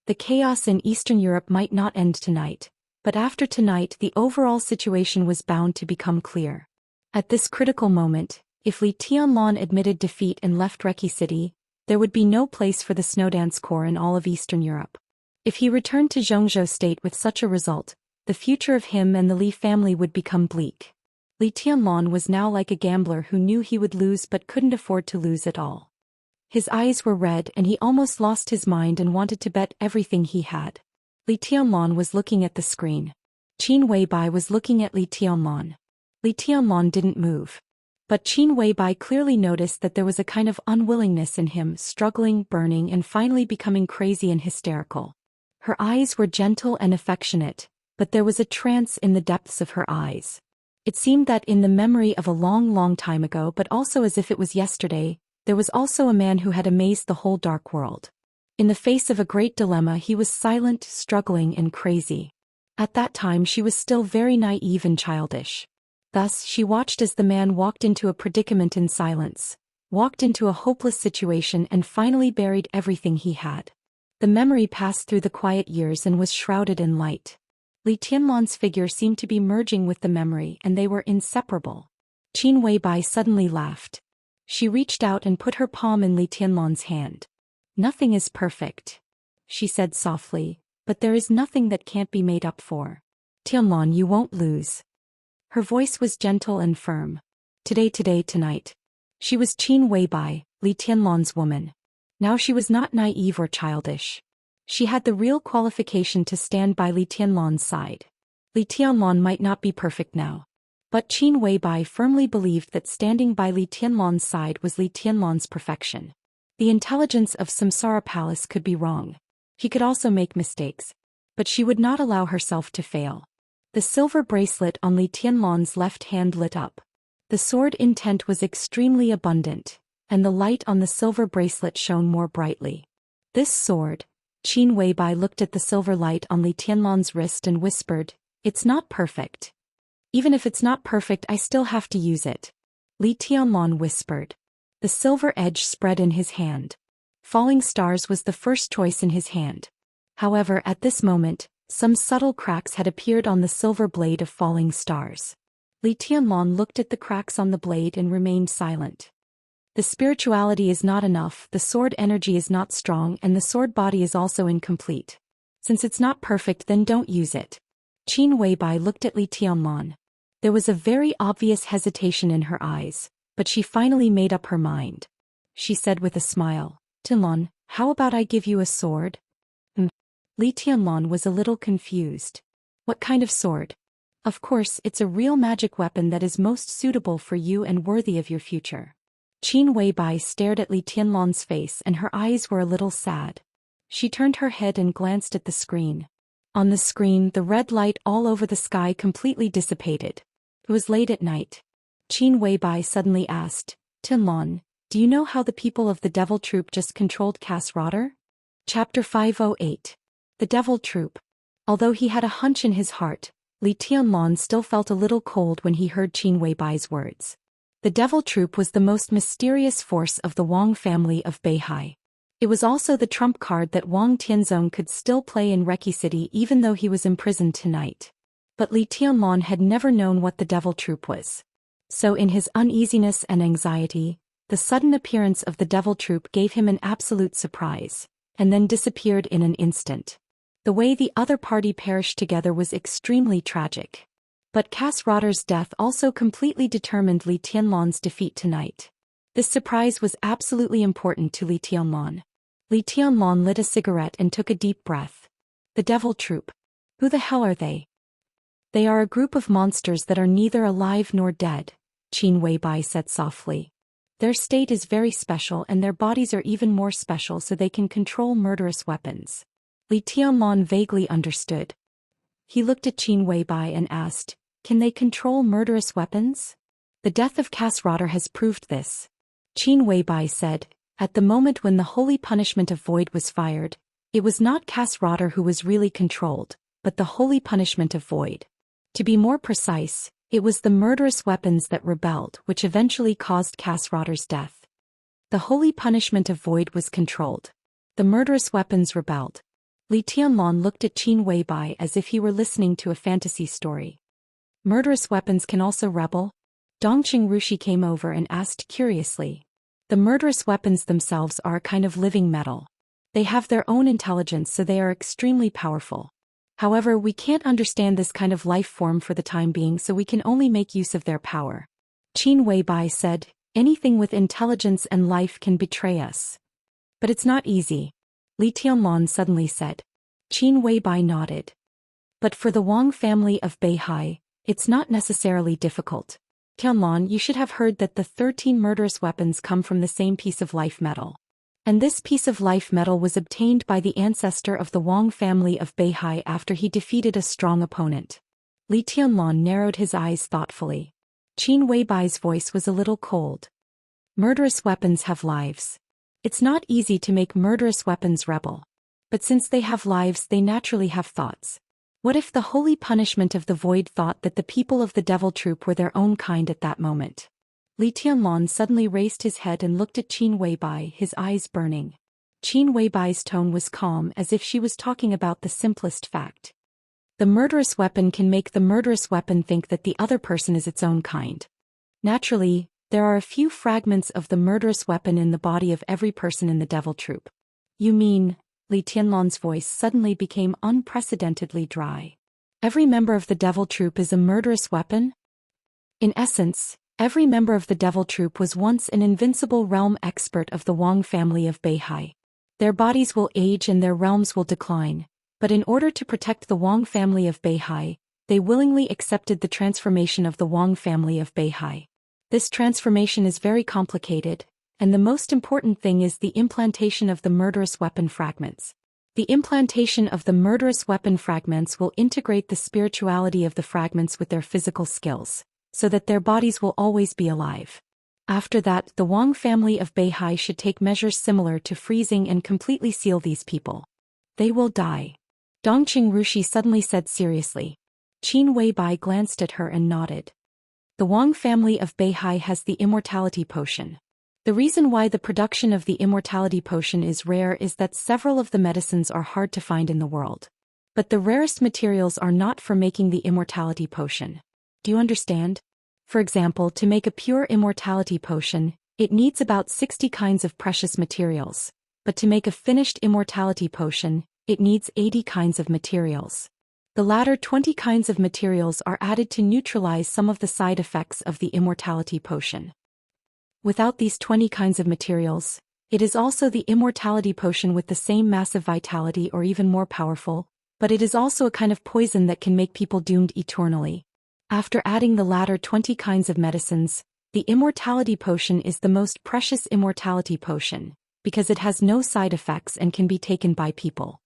The chaos in Eastern Europe might not end tonight, but after tonight the overall situation was bound to become clear. At this critical moment, if Li Tianlong admitted defeat and left Reki City, there would be no place for the Snowdance Corps in all of Eastern Europe. If he returned to Zhongzhou State with such a result, the future of him and the Li family would become bleak. Li Tianlong was now like a gambler who knew he would lose but couldn't afford to lose at all. His eyes were red and he almost lost his mind and wanted to bet everything he had. Li Tianlong was looking at the screen. Qin Weibai was looking at Li Tianlong. Li Tianlong didn't move. But Qin Weibai clearly noticed that there was a kind of unwillingness in him, struggling, burning and finally becoming crazy and hysterical. Her eyes were gentle and affectionate, but there was a trance in the depths of her eyes. It seemed that in the memory of a long, long time ago, but also as if it was yesterday, there was also a man who had amazed the whole dark world. In the face of a great dilemma he was silent, struggling and crazy. At that time she was still very naive and childish. Thus she watched as the man walked into a predicament in silence, walked into a hopeless situation and finally buried everything he had. The memory passed through the quiet years and was shrouded in light. Li Tianlong's figure seemed to be merging with the memory and they were inseparable. Qin Weibai suddenly laughed. She reached out and put her palm in Li Tianlong's hand. "Nothing is perfect," she said softly, "but there is nothing that can't be made up for. Tianlong, you won't lose." Her voice was gentle and firm. Today, tonight. She was Qin Weibai, Li Tianlong's woman. Now she was not naive or childish. She had the real qualification to stand by Li Tianlong's side. Li Tianlong might not be perfect now. But Qin Weibai firmly believed that standing by Li Tianlong's side was Li Tianlong's perfection. The intelligence of Samsara Palace could be wrong. He could also make mistakes. But she would not allow herself to fail. The silver bracelet on Li Tianlong's left hand lit up. The sword intent was extremely abundant, and the light on the silver bracelet shone more brightly. This sword, Qin Weibai looked at the silver light on Li Tianlong's wrist and whispered, "It's not perfect. Even if it's not perfect, I still have to use it." Li Tianlong whispered. The silver edge spread in his hand. Falling stars was the first choice in his hand. However, at this moment, some subtle cracks had appeared on the silver blade of falling stars. Li Tianlong looked at the cracks on the blade and remained silent. The spirituality is not enough, the sword energy is not strong, and the sword body is also incomplete. Since it's not perfect, then don't use it. Qin Weibai looked at Li Tianlong. There was a very obvious hesitation in her eyes, but she finally made up her mind. She said with a smile, "Tianlong, how about I give you a sword?" Li Tianlong was a little confused. "What kind of sword?" "Of course, it's a real magic weapon that is most suitable for you and worthy of your future." Qin Weibai stared at Li Tianlong's face and her eyes were a little sad. She turned her head and glanced at the screen. On the screen, the red light all over the sky completely dissipated. It was late at night. Qin Weibai suddenly asked, "Tianlong, do you know how the people of the Devil Troop just controlled Cass Rotter?" Chapter 508. The Devil Troop. Although he had a hunch in his heart, Li Tianlong still felt a little cold when he heard Qin Weibai's words. The Devil Troop was the most mysterious force of the Wang family of Beihai. It was also the trump card that Wang Tianzong could still play in Reki City even though he was imprisoned tonight. But Li Tianlong had never known what the devil troop was. So in his uneasiness and anxiety, the sudden appearance of the devil troop gave him an absolute surprise, and then disappeared in an instant. The way the other party perished together was extremely tragic. But Cass Rotter's death also completely determined Li Tianlong's defeat tonight. This surprise was absolutely important to Li Tianlong. Li Tianlong lit a cigarette and took a deep breath. The devil troop. Who the hell are they? They are a group of monsters that are neither alive nor dead, Qin Weibai said softly. Their state is very special and their bodies are even more special, so they can control murderous weapons. Li Tianlong vaguely understood. He looked at Qin Weibai and asked, can they control murderous weapons? The death of Cass Rotter has proved this. Qin Weibai said, at the moment when the holy punishment of void was fired, it was not Cass Rotter who was really controlled, but the holy punishment of void. To be more precise, it was the murderous weapons that rebelled which eventually caused Cass Rotter's death. The holy punishment of void was controlled. The murderous weapons rebelled. Li Tianlong looked at Qin Weibai as if he were listening to a fantasy story. Murderous weapons can also rebel? Dongqing Rushi came over and asked curiously. The murderous weapons themselves are a kind of living metal. They have their own intelligence, so they are extremely powerful. However, we can't understand this kind of life form for the time being, so we can only make use of their power. Qin Weibai said, anything with intelligence and life can betray us. But it's not easy. Li Tianlong suddenly said. Qin Weibai nodded. But for the Wang family of Beihai, it's not necessarily difficult. Tianlong, you should have heard that the 13 murderous weapons come from the same piece of life metal. And this piece of life metal was obtained by the ancestor of the Wang family of Beihai after he defeated a strong opponent. Li Tianlong narrowed his eyes thoughtfully. Qin Weibai's voice was a little cold. Murderous weapons have lives. It's not easy to make murderous weapons rebel. But since they have lives, they naturally have thoughts. What if the holy punishment of the void thought that the people of the devil troop were their own kind at that moment? Li Tianlong suddenly raised his head and looked at Qin Weibai, his eyes burning. Qin Weibai's tone was calm, as if she was talking about the simplest fact. The murderous weapon can make the murderous weapon think that the other person is its own kind. Naturally, there are a few fragments of the murderous weapon in the body of every person in the devil troop. You mean? Li Tianlong's voice suddenly became unprecedentedly dry. Every member of the devil troop is a murderous weapon? In essence, every member of the devil troop was once an invincible realm expert of the Wang family of Beihai. Their bodies will age and their realms will decline, but in order to protect the Wang family of Beihai, they willingly accepted the transformation of the Wang family of Beihai. This transformation is very complicated, and the most important thing is the implantation of the murderous weapon fragments. The implantation of the murderous weapon fragments will integrate the spirituality of the fragments with their physical skills, so that their bodies will always be alive. After that, the Wang family of Beihai should take measures similar to freezing and completely seal these people. They will die. Dongqing Rushi suddenly said seriously. Qin Weibai glanced at her and nodded. The Wang family of Beihai has the immortality potion. The reason why the production of the immortality potion is rare is that several of the medicines are hard to find in the world. But the rarest materials are not for making the immortality potion. Do you understand? For example, to make a pure immortality potion, it needs about 60 kinds of precious materials. But to make a finished immortality potion, it needs 80 kinds of materials. The latter 20 kinds of materials are added to neutralize some of the side effects of the immortality potion. Without these 20 kinds of materials, it is also the immortality potion with the same massive vitality or even more powerful, but it is also a kind of poison that can make people doomed eternally. After adding the latter 20 kinds of medicines, the immortality potion is the most precious immortality potion, because it has no side effects and can be taken by people.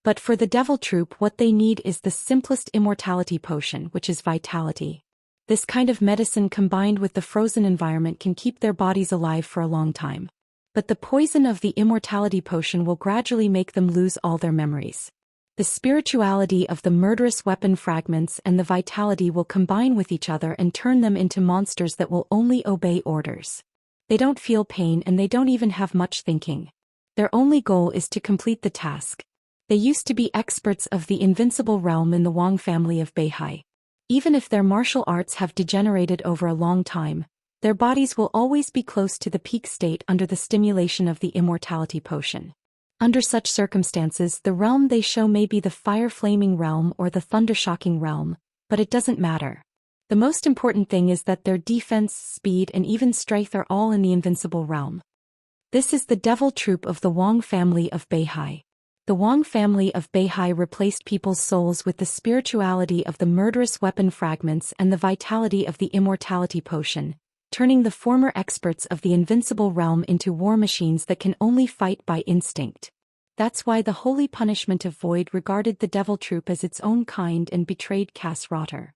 But for the devil troop, what they need is the simplest immortality potion, which is vitality. This kind of medicine combined with the frozen environment can keep their bodies alive for a long time. But the poison of the immortality potion will gradually make them lose all their memories. The spirituality of the murderous weapon fragments and the vitality will combine with each other and turn them into monsters that will only obey orders. They don't feel pain and they don't even have much thinking. Their only goal is to complete the task. They used to be experts of the invincible realm in the Wang family of Beihai. Even if their martial arts have degenerated over a long time, their bodies will always be close to the peak state under the stimulation of the immortality potion. Under such circumstances, the realm they show may be the fire-flaming realm or the thunder-shocking realm, but it doesn't matter. The most important thing is that their defense, speed and even strength are all in the invincible realm. This is the devil troop of the Wang family of Beihai. The Wang family of Beihai replaced people's souls with the spirituality of the murderous weapon fragments and the vitality of the immortality potion, turning the former experts of the invincible realm into war machines that can only fight by instinct. That's why the holy punishment of Void regarded the devil troop as its own kind and betrayed Cass Rotter.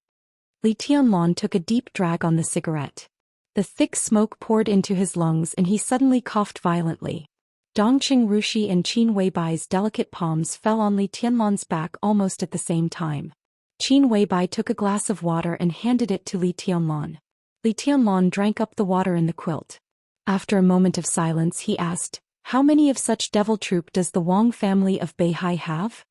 Li Tianlong took a deep drag on the cigarette. The thick smoke poured into his lungs and he suddenly coughed violently. Dongqing Rushi and Qin Weibai's delicate palms fell on Li Tianlong's back almost at the same time. Qin Weibai took a glass of water and handed it to Li Tianlong. Li Tianlong drank up the water in the quilt. After a moment of silence he asked, "How many of such devil troop does the Wang family of Beihai have?"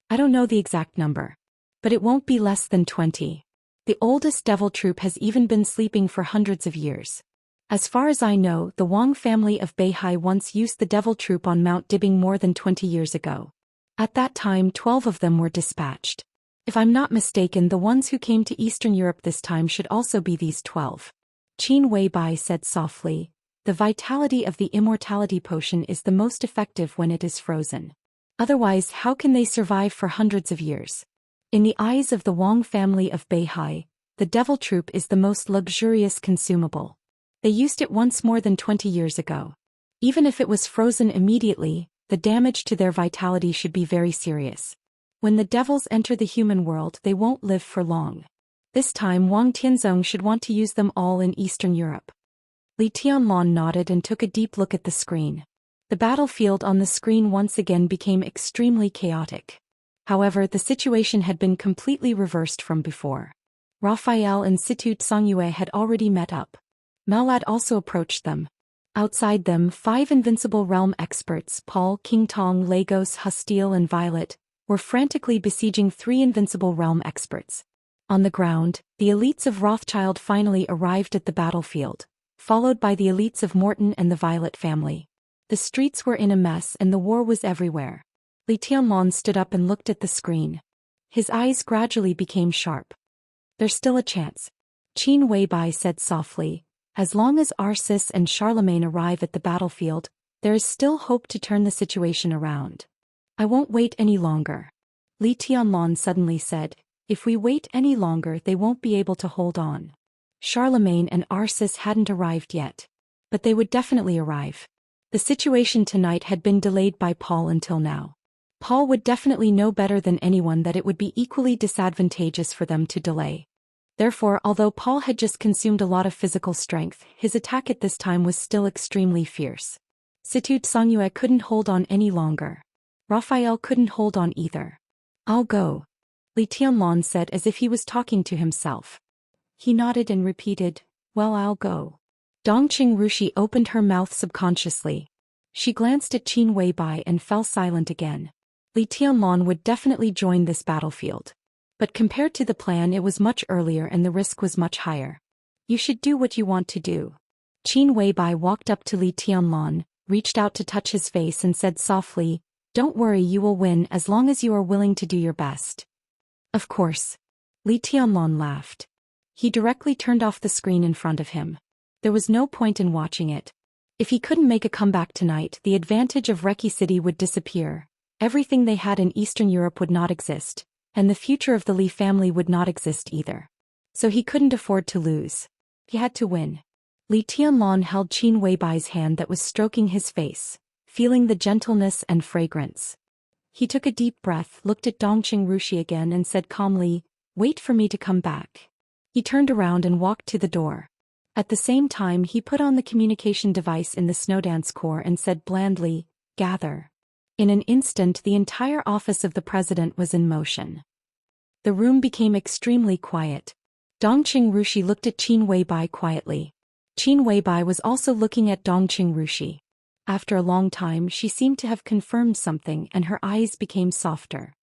"I don't know the exact number. But it won't be less than 20. The oldest devil troop has even been sleeping for hundreds of years. As far as I know, the Wang family of Beihai once used the devil troop on Mount Dibbing more than 20 years ago. At that time 12 of them were dispatched. If I'm not mistaken, the ones who came to Eastern Europe this time should also be these 12. Qin Weibai said softly, "The vitality of the immortality potion is the most effective when it is frozen. Otherwise, how can they survive for hundreds of years?" In the eyes of the Wang family of Beihai, the devil troop is the most luxurious consumable. They used it once more than 20 years ago. Even if it was frozen immediately, the damage to their vitality should be very serious. When the devils enter the human world, they won't live for long. This time Wang Tianzong should want to use them all in Eastern Europe. Li Tianlong nodded and took a deep look at the screen. The battlefield on the screen once again became extremely chaotic. However, the situation had been completely reversed from before. Raphael and Situ Songyue had already met up. Melad also approached them. Outside them, 5 invincible realm experts, Paul, King Tong, Lagos, Hustile and Violet, were frantically besieging 3 invincible realm experts. On the ground, the elites of Rothschild finally arrived at the battlefield, followed by the elites of Morton and the Violet family. The streets were in a mess and the war was everywhere. Li Tianlong stood up and looked at the screen. His eyes gradually became sharp. "There's still a chance," Qin Weibai said softly. "As long as Arcis and Charlemagne arrive at the battlefield, there is still hope to turn the situation around." "I won't wait any longer," Li Tianlong suddenly said. "If we wait any longer, they won't be able to hold on." Charlemagne and Arcis hadn't arrived yet. But they would definitely arrive. The situation tonight had been delayed by Paul until now. Paul would definitely know better than anyone that it would be equally disadvantageous for them to delay. Therefore, although Paul had just consumed a lot of physical strength, his attack at this time was still extremely fierce. Situ Songyue couldn't hold on any longer. Raphael couldn't hold on either. "I'll go," Li Tianlong said as if he was talking to himself. He nodded and repeated, "Well, I'll go." Dongqing Rushi opened her mouth subconsciously. She glanced at Qin Weibai and fell silent again. Li Tianlong would definitely join this battlefield. But compared to the plan, it was much earlier and the risk was much higher. "You should do what you want to do." Qin Weibai walked up to Li Tianlong, reached out to touch his face and said softly, "Don't worry, you will win as long as you are willing to do your best." "Of course." Li Tianlong laughed. He directly turned off the screen in front of him. There was no point in watching it. If he couldn't make a comeback tonight, the advantage of Reki City would disappear. Everything they had in Eastern Europe would not exist, and the future of the Li family would not exist either. So he couldn't afford to lose. He had to win. Li Tianlong held Qin Weibai's hand that was stroking his face, feeling the gentleness and fragrance. He took a deep breath, looked at Dongqing Rushi again and said calmly, "Wait for me to come back." He turned around and walked to the door. At the same time he put on the communication device in the Snowdance Corps and said blandly, "Gather." In an instant the entire office of the president was in motion. The room became extremely quiet. Dongqing Rushi looked at Qin Weibai quietly. Qin Weibai was also looking at Dongqing Rushi. After a long time she seemed to have confirmed something and her eyes became softer.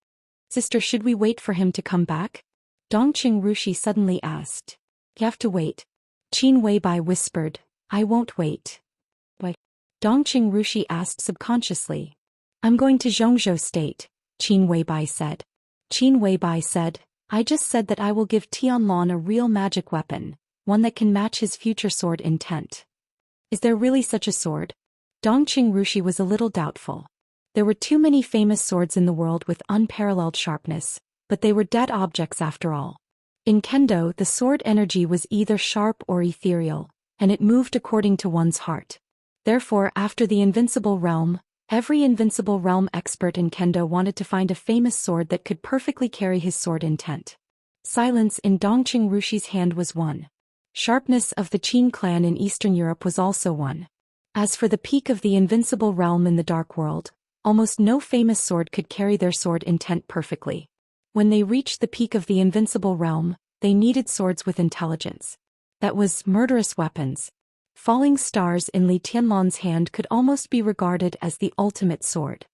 "Sister, should we wait for him to come back?" Dongqing Rushi suddenly asked. You have to wait. Qin Weibai whispered, I won't wait. Why? Dongqing Rushi asked subconsciously. I'm going to Zhongzhou State, Qin Weibai said. Qin Weibai said, I just said that I will give Tianlong a real magic weapon, one that can match his future sword intent. Is there really such a sword? Dongqing Rushi was a little doubtful. There were too many famous swords in the world with unparalleled sharpness, but they were dead objects after all. In Kendo, the sword energy was either sharp or ethereal, and it moved according to one's heart. Therefore, after the Invincible Realm, every Invincible Realm expert in Kendo wanted to find a famous sword that could perfectly carry his sword intent. Silence in Dongqing Rushi's hand was one. Sharpness of the Qin clan in Eastern Europe was also one. As for the peak of the Invincible Realm in the Dark World, almost no famous sword could carry their sword intent perfectly. When they reached the peak of the Invincible Realm, they needed swords with intelligence. That was, murderous weapons. Falling stars in Li Tianlong's hand could almost be regarded as the ultimate sword.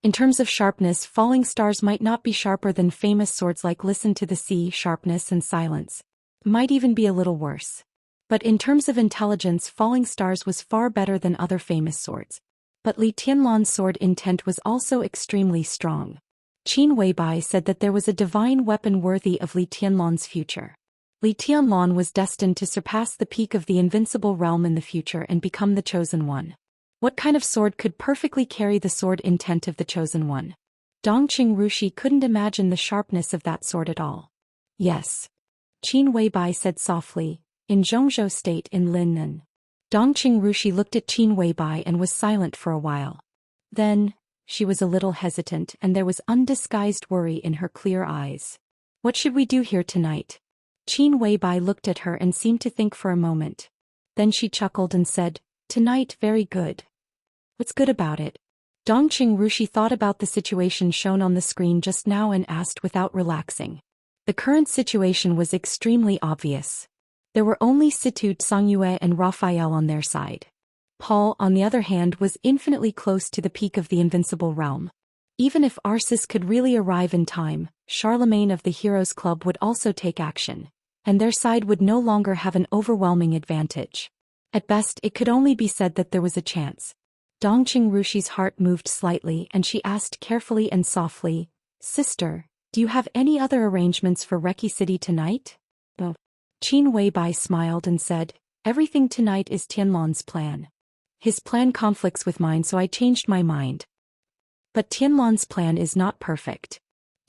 In terms of sharpness, falling stars might not be sharper than famous swords like Listen to the Sea, Sharpness and Silence. Might even be a little worse. But in terms of intelligence, falling stars was far better than other famous swords. But Li Tianlong's sword intent was also extremely strong. Qin Weibai said that there was a divine weapon worthy of Li Tianlong's future. Li Tianlong was destined to surpass the peak of the Invincible Realm in the future and become the Chosen One. What kind of sword could perfectly carry the sword intent of the Chosen One? Dongqing Rushi couldn't imagine the sharpness of that sword at all. Yes. Qin Weibai said softly, in Zhongzhou State in Linnan. Dongqing Rushi looked at Qin Weibai and was silent for a while. Then, she was a little hesitant and there was undisguised worry in her clear eyes. What should we do here tonight? Qin Weibai looked at her and seemed to think for a moment. Then she chuckled and said, Tonight, very good. What's good about it? Dongqing Rushi thought about the situation shown on the screen just now and asked without relaxing. The current situation was extremely obvious. There were only Situ Songyue and Raphael on their side. Paul, on the other hand, was infinitely close to the peak of the Invincible Realm. Even if Arceus could really arrive in time, Charlemagne of the Heroes Club would also take action, and their side would no longer have an overwhelming advantage. At best, it could only be said that there was a chance. Dongqing Rushi's heart moved slightly and she asked carefully and softly, Sister, do you have any other arrangements for Reki City tonight? Oh. Qin Weibai smiled and said, Everything tonight is Tianlong's plan. His plan conflicts with mine, so I changed my mind. But Tianlong's plan is not perfect.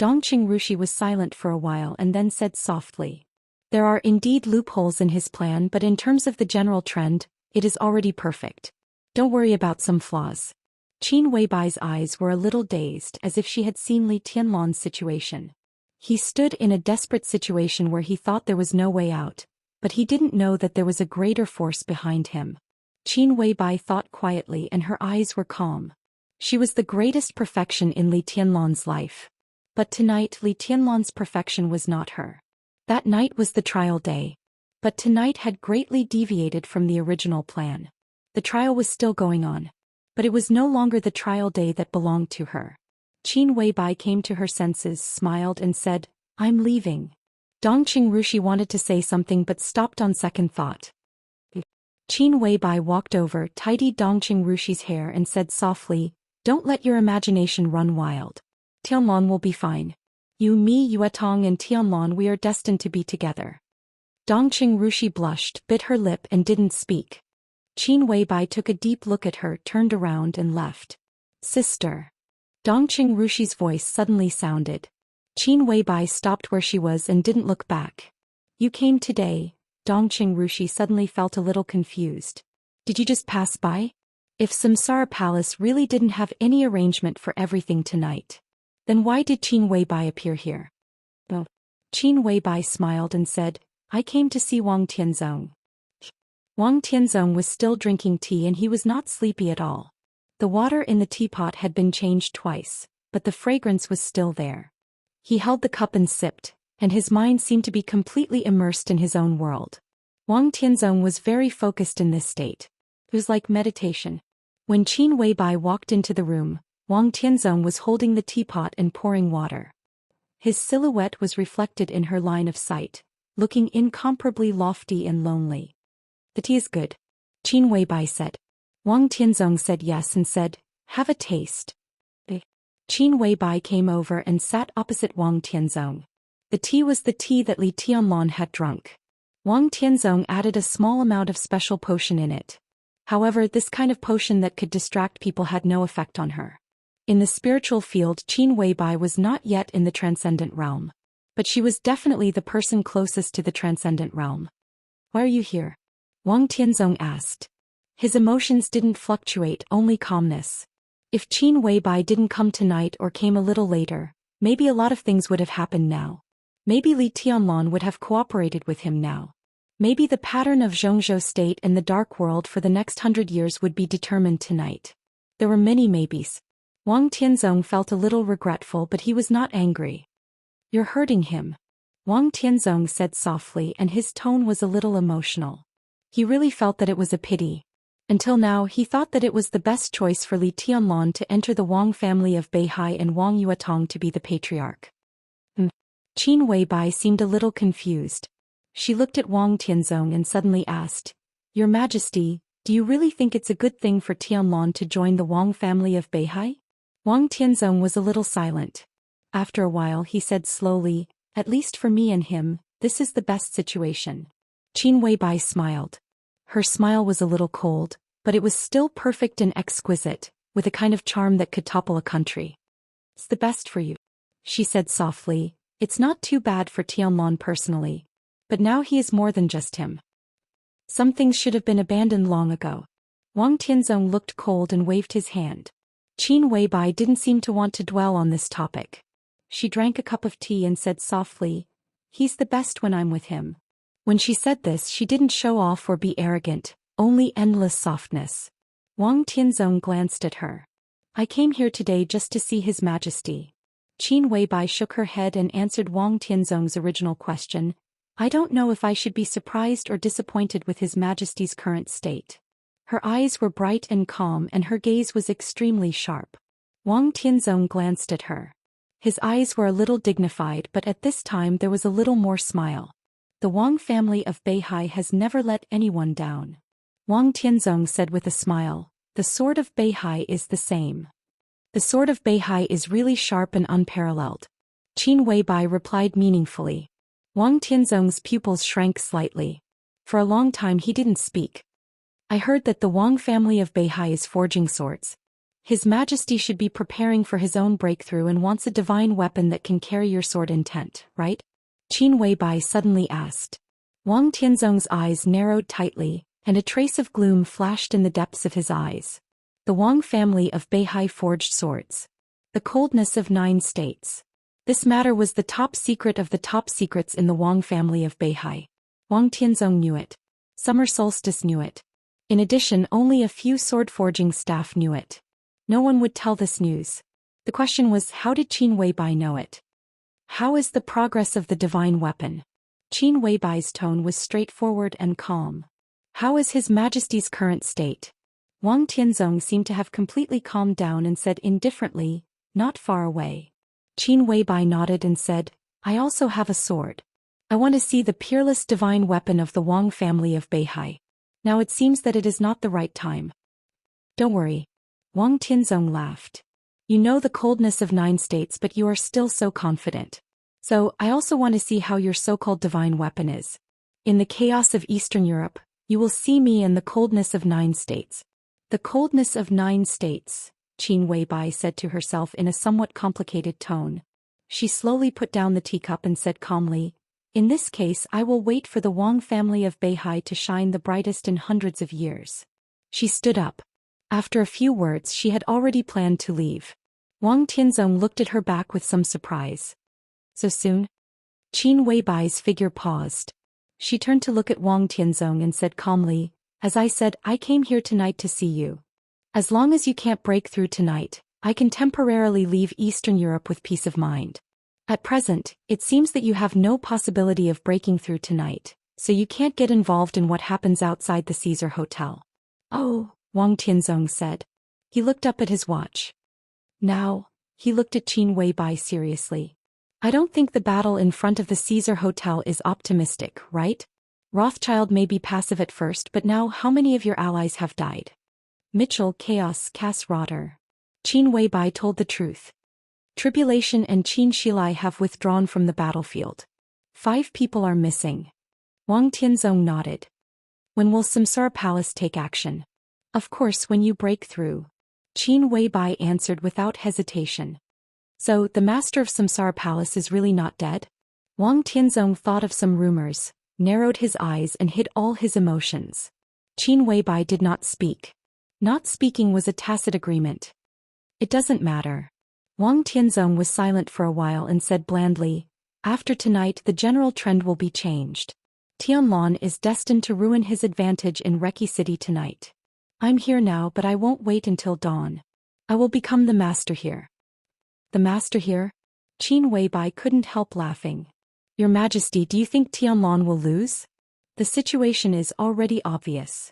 Dongqing Rushi was silent for a while and then said softly, There are indeed loopholes in his plan, but in terms of the general trend, it is already perfect. Don't worry about some flaws. Qin Weibai's eyes were a little dazed, as if she had seen Li Tianlong's situation. He stood in a desperate situation where he thought there was no way out, but he didn't know that there was a greater force behind him. Qin Weibai thought quietly and her eyes were calm. She was the greatest perfection in Li Tianlong's life. But tonight Li Tianlong's perfection was not her. That night was the trial day. But tonight had greatly deviated from the original plan. The trial was still going on. But it was no longer the trial day that belonged to her. Qin Weibai came to her senses, smiled and said, I'm leaving. Dongqing Rushi wanted to say something but stopped on second thought. Qin Weibai walked over, tidied Dongqing Rushi's hair and said softly, Don't let your imagination run wild. Tianlong will be fine. You, me, Yuetong and Tianlong, we are destined to be together. Dongqing Rushi blushed, bit her lip and didn't speak. Qin Weibai took a deep look at her, turned around and left. Sister. Dongqing Rushi's voice suddenly sounded. Qin Weibai stopped where she was and didn't look back. You came today. Dongqing Rushi suddenly felt a little confused. Did you just pass by? If Samsara Palace really didn't have any arrangement for everything tonight, then why did Qin Weibai appear here? Oh. Qin Weibai smiled and said, I came to see Wang Tianzong. Wang Tianzong was still drinking tea and he was not sleepy at all. The water in the teapot had been changed twice, but the fragrance was still there. He held the cup and sipped, and his mind seemed to be completely immersed in his own world. Wang Tianzong was very focused in this state. It was like meditation. When Qin Weibai walked into the room, Wang Tianzong was holding the teapot and pouring water. His silhouette was reflected in her line of sight, looking incomparably lofty and lonely. "The tea is good," Qin Weibai said. Wang Tianzong said yes and said, "Have a taste." Qin Weibai came over and sat opposite Wang Tianzong. The tea was the tea that Li Tianlong had drunk. Wang Tianzong added a small amount of special potion in it. However, this kind of potion that could distract people had no effect on her. In the spiritual field, Qin Weibai was not yet in the transcendent realm. But she was definitely the person closest to the transcendent realm. "Why are you here?" Wang Tianzong asked. His emotions didn't fluctuate, only calmness. If Qin Weibai didn't come tonight or came a little later, maybe a lot of things would have happened now. Maybe Li Tianlong would have cooperated with him now. Maybe the pattern of Zhongzhou state and the dark world for the next 100 years would be determined tonight. There were many maybes. Wang Tianzong felt a little regretful, but he was not angry. "You're hurting him," Wang Tianzong said softly, and his tone was a little emotional. He really felt that it was a pity. Until now, he thought that it was the best choice for Li Tianlong to enter the Wang family of Beihai and Wang Yuetong to be the patriarch. Qin Weibai seemed a little confused. She looked at Wang Tianzong and suddenly asked, "Your Majesty, do you really think it's a good thing for Tianlong to join the Wang family of Beihai?" Wang Tianzong was a little silent. After a while he said slowly, "At least for me and him, this is the best situation." Qin Weibai smiled. Her smile was a little cold, but it was still perfect and exquisite, with a kind of charm that could topple a country. "It's the best for you," she said softly. "It's not too bad for Tianlong personally. But now he is more than just him. Some things should have been abandoned long ago." Wang Tianzong looked cold and waved his hand. Qin Weibai didn't seem to want to dwell on this topic. She drank a cup of tea and said softly, "He's the best when I'm with him." When she said this, she didn't show off or be arrogant, only endless softness. Wang Tianzong glanced at her. "I came here today just to see His Majesty." Qin Weibai shook her head and answered Wang Tianzong's original question. "I don't know if I should be surprised or disappointed with His Majesty's current state." Her eyes were bright and calm and her gaze was extremely sharp. Wang Tianzong glanced at her. His eyes were a little dignified, but at this time there was a little more smile. "The Wang family of Beihai has never let anyone down." Wang Tianzong said with a smile, "The sword of Beihai is the same." "The sword of Beihai is really sharp and unparalleled," Qin Weibai replied meaningfully. Wang Tianzong's pupils shrank slightly. For a long time he didn't speak. "I heard that the Wang family of Beihai is forging swords. His Majesty should be preparing for his own breakthrough and wants a divine weapon that can carry your sword intent, right?" Qin Weibai suddenly asked. Wang Tianzong's eyes narrowed tightly, and a trace of gloom flashed in the depths of his eyes. The Wang family of Beihai forged swords. The coldness of 9 states. This matter was the top secret of the top secrets in the Wang family of Beihai. Wang Tianzong knew it. Summer Solstice knew it. In addition, only a few sword-forging staff knew it. No one would tell this news. The question was, how did Qin Weibai know it? "How is the progress of the divine weapon?" Qin Weibai's tone was straightforward and calm. "How is His Majesty's current state?" Wang Tianzong seemed to have completely calmed down and said indifferently, "Not far away." Qin Weibai nodded and said, "I also have a sword. I want to see the peerless divine weapon of the Wang family of Beihai. Now it seems that it is not the right time." "Don't worry." Wang Tianzong laughed. "You know the coldness of 9 states, but you are still so confident. So, I also want to see how your so-called divine weapon is. In the chaos of Eastern Europe, you will see me and the coldness of 9 states." "The coldness of 9 states," Qin Weibai said to herself in a somewhat complicated tone. She slowly put down the teacup and said calmly, "In this case I will wait for the Wang family of Beihai to shine the brightest in hundreds of years." She stood up. After a few words she had already planned to leave. Wang Tianzong looked at her back with some surprise. "So soon?" Qin Weibai's figure paused. She turned to look at Wang Tianzong and said calmly, "As I said, I came here tonight to see you. As long as you can't break through tonight, I can temporarily leave Eastern Europe with peace of mind. At present, it seems that you have no possibility of breaking through tonight, so you can't get involved in what happens outside the Caesar Hotel." "Oh," Wang Tianzong said. He looked up at his watch. "Now," he looked at Qin Weibai seriously. I don't think the battle in front of the Caesar Hotel is optimistic, right? Rothschild may be passive at first, but now how many of your allies have died? Mitchell, Chaos, Cass Rotter. Qin Weibai told the truth. Tribulation and Qin Shilai have withdrawn from the battlefield. 5 people are missing. Wang Tianzong nodded. When will Samsara Palace take action? Of course, when you break through. Qin Weibai answered without hesitation. So, the master of Samsara Palace is really not dead? Wang Tianzong thought of some rumors, narrowed his eyes and hid all his emotions. Qin Weibai did not speak. Not speaking was a tacit agreement. It doesn't matter. Wang Tianzong was silent for a while and said blandly, after tonight the general trend will be changed. Tianlong is destined to ruin his advantage in Reki City tonight. I'm here now, but I won't wait until dawn. I will become the master here. The master here? Qin Weibai couldn't help laughing. Your Majesty, do you think Tianlong will lose? The situation is already obvious.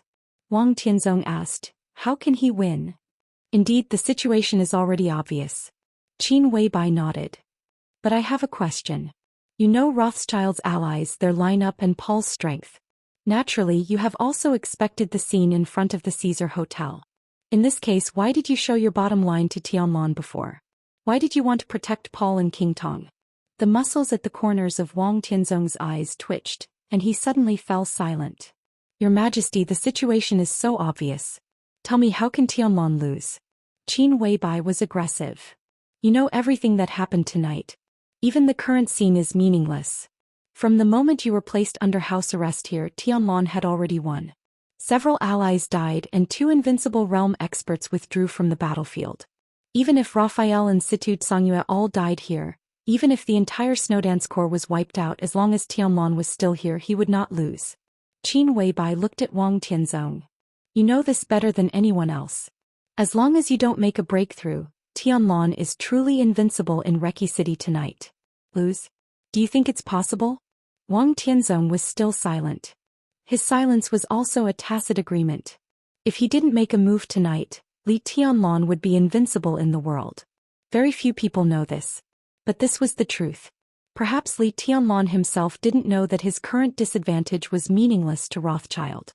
Wang Tianzong asked, how can he win? Indeed, the situation is already obvious. Qin Weibai nodded. But I have a question. You know Rothschild's allies, their lineup and Paul's strength. Naturally, you have also expected the scene in front of the Caesar Hotel. In this case, why did you show your bottom line to Tianlong before? Why did you want to protect Paul and King Tong? The muscles at the corners of Wang Tianzong's eyes twitched, and he suddenly fell silent. Your Majesty, the situation is so obvious. Tell me, how can Tianlong lose? Qin Weibai was aggressive. You know everything that happened tonight. Even the current scene is meaningless. From the moment you were placed under house arrest here, Tianlong had already won. Several allies died and 2 invincible realm experts withdrew from the battlefield. Even if Raphael and Situd Songyue all died here, even if the entire Snowdance Corps was wiped out, as long as Tianlong was still here, he would not lose. Qin Weibai looked at Wang Tianzong. You know this better than anyone else. As long as you don't make a breakthrough, Tianlong is truly invincible in Reki City tonight. Lose? Do you think it's possible? Wang Tianzong was still silent. His silence was also a tacit agreement. If he didn't make a move tonight, Li Tianlong would be invincible in the world. Very few people know this. But this was the truth. Perhaps Li Tianlong himself didn't know that his current disadvantage was meaningless to Rothschild.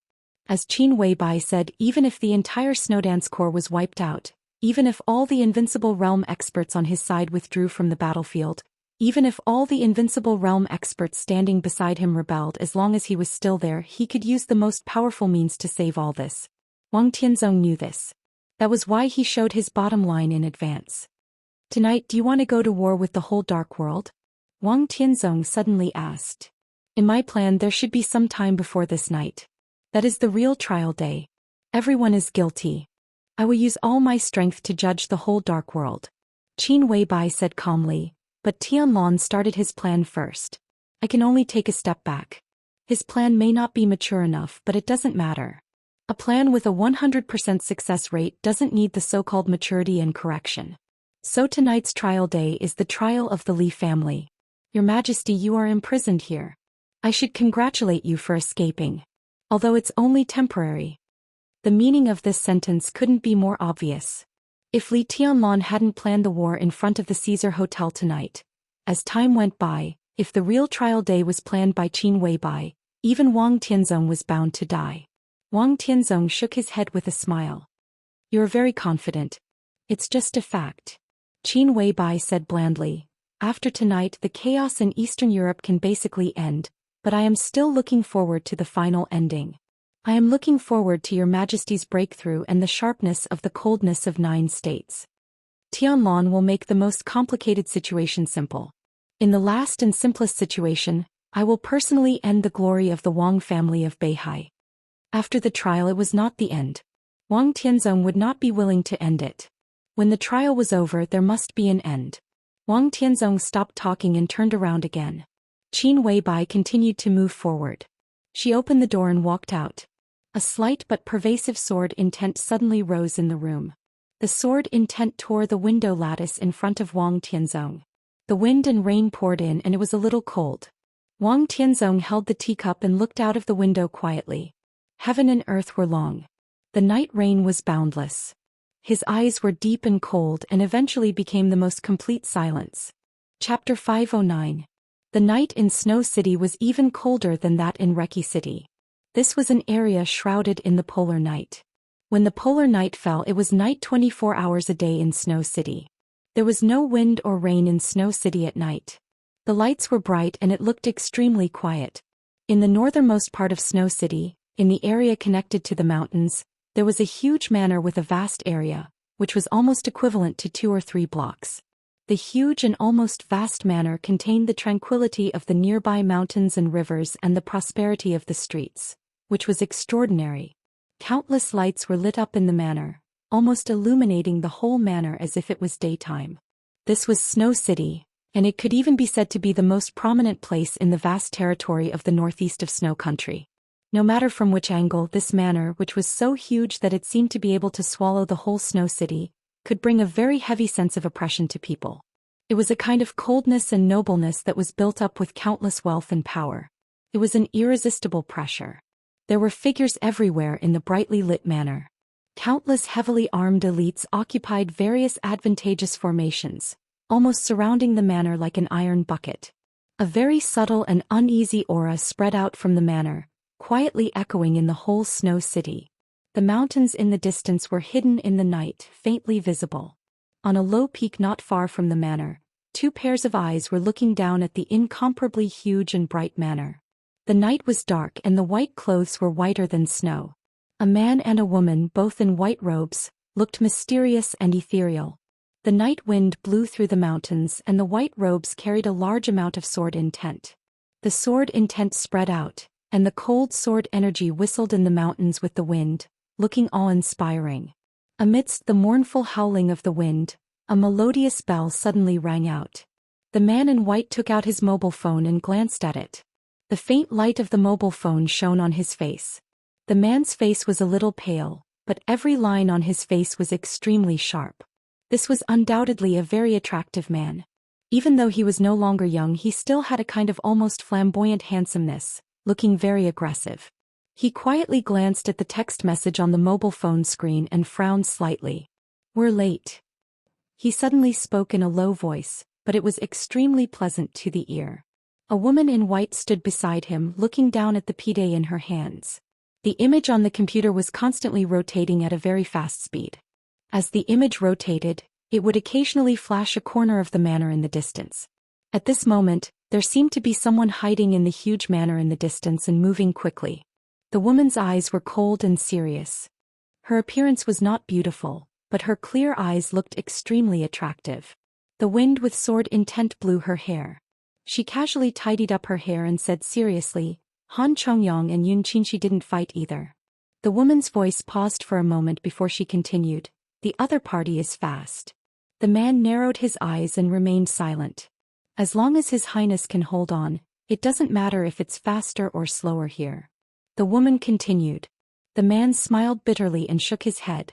As Qin Weibai said, even if the entire Snowdance Corps was wiped out, even if all the invincible realm experts on his side withdrew from the battlefield, even if all the invincible realm experts standing beside him rebelled, as long as he was still there, he could use the most powerful means to save all this. Wang Tianzong knew this. That was why he showed his bottom line in advance. Tonight, do you want to go to war with the whole dark world? Wang Tianzong suddenly asked. In my plan, there should be some time before this night. That is the real trial day. Everyone is guilty. I will use all my strength to judge the whole dark world. Qin Weibai said calmly, but Tianlong started his plan first. I can only take a step back. His plan may not be mature enough, but it doesn't matter. A plan with a 100% success rate doesn't need the so-called maturity and correction. So tonight's trial day is the trial of the Li family. Your Majesty, you are imprisoned here. I should congratulate you for escaping. Although it's only temporary. The meaning of this sentence couldn't be more obvious. If Li Tianlong hadn't planned the war in front of the Caesar Hotel tonight, as time went by, if the real trial day was planned by Qin Weibai, even Wang Tianzong was bound to die. Wang Tianzong shook his head with a smile. You're very confident. It's just a fact. Qin Weibai said blandly, after tonight the chaos in Eastern Europe can basically end, but I am still looking forward to the final ending. I am looking forward to your Majesty's breakthrough and the sharpness of the coldness of 9 states. Tianlong will make the most complicated situation simple. In the last and simplest situation, I will personally end the glory of the Wang family of Beihai. After the trial, it was not the end. Wang Tianzong would not be willing to end it. When the trial was over, there must be an end. Wang Tianzong stopped talking and turned around again. Qin Weibai continued to move forward. She opened the door and walked out. A slight but pervasive sword intent suddenly rose in the room. The sword intent tore the window lattice in front of Wang Tianzong. The wind and rain poured in and it was a little cold. Wang Tianzong held the teacup and looked out of the window quietly. Heaven and earth were long. The night rain was boundless. His eyes were deep and cold and eventually became the most complete silence. Chapter 509. The night in Snow City was even colder than that in Reki City. This was an area shrouded in the polar night. When the polar night fell, it was night 24 hours a day in Snow City. There was no wind or rain in Snow City at night. The lights were bright and it looked extremely quiet. In the northernmost part of Snow City, in the area connected to the mountains, there was a huge manor with a vast area, which was almost equivalent to 2 or 3 blocks. The huge and almost vast manor contained the tranquility of the nearby mountains and rivers and the prosperity of the streets, which was extraordinary. Countless lights were lit up in the manor, almost illuminating the whole manor as if it was daytime. This was Snow City, and it could even be said to be the most prominent place in the vast territory of the northeast of Snow Country. No matter from which angle, this manor, which was so huge that it seemed to be able to swallow the whole Snow City, could bring a very heavy sense of oppression to people. It was a kind of coldness and nobleness that was built up with countless wealth and power. It was an irresistible pressure. There were figures everywhere in the brightly lit manor. Countless heavily armed elites occupied various advantageous formations, almost surrounding the manor like an iron bucket. A very subtle and uneasy aura spread out from the manor, quietly echoing in the whole Snow City. The mountains in the distance were hidden in the night, faintly visible. On a low peak not far from the manor, 2 pairs of eyes were looking down at the incomparably huge and bright manor. The night was dark and the white clothes were whiter than snow. A man and a woman, both in white robes, looked mysterious and ethereal. The night wind blew through the mountains and the white robes carried a large amount of sword intent. The sword intent spread out, and the cold sword energy whistled in the mountains with the wind, looking awe-inspiring. Amidst the mournful howling of the wind, a melodious bell suddenly rang out. The man in white took out his mobile phone and glanced at it. The faint light of the mobile phone shone on his face. The man's face was a little pale, but every line on his face was extremely sharp. This was undoubtedly a very attractive man. Even though he was no longer young, he still had a kind of almost flamboyant handsomeness, looking very aggressive. He quietly glanced at the text message on the mobile phone screen and frowned slightly. "We're late." He suddenly spoke in a low voice, but it was extremely pleasant to the ear. A woman in white stood beside him, looking down at the PD in her hands. The image on the computer was constantly rotating at a very fast speed. As the image rotated, it would occasionally flash a corner of the manor in the distance. At this moment, there seemed to be someone hiding in the huge manor in the distance and moving quickly. The woman's eyes were cold and serious. Her appearance was not beautiful, but her clear eyes looked extremely attractive. The wind with sword intent blew her hair. She casually tidied up her hair and said seriously, "Han Chongyang and Yun Qinshi didn't fight either." The woman's voice paused for a moment before she continued, "The other party is fast." The man narrowed his eyes and remained silent. "As long as His Highness can hold on, it doesn't matter if it's faster or slower here." The woman continued. The man smiled bitterly and shook his head.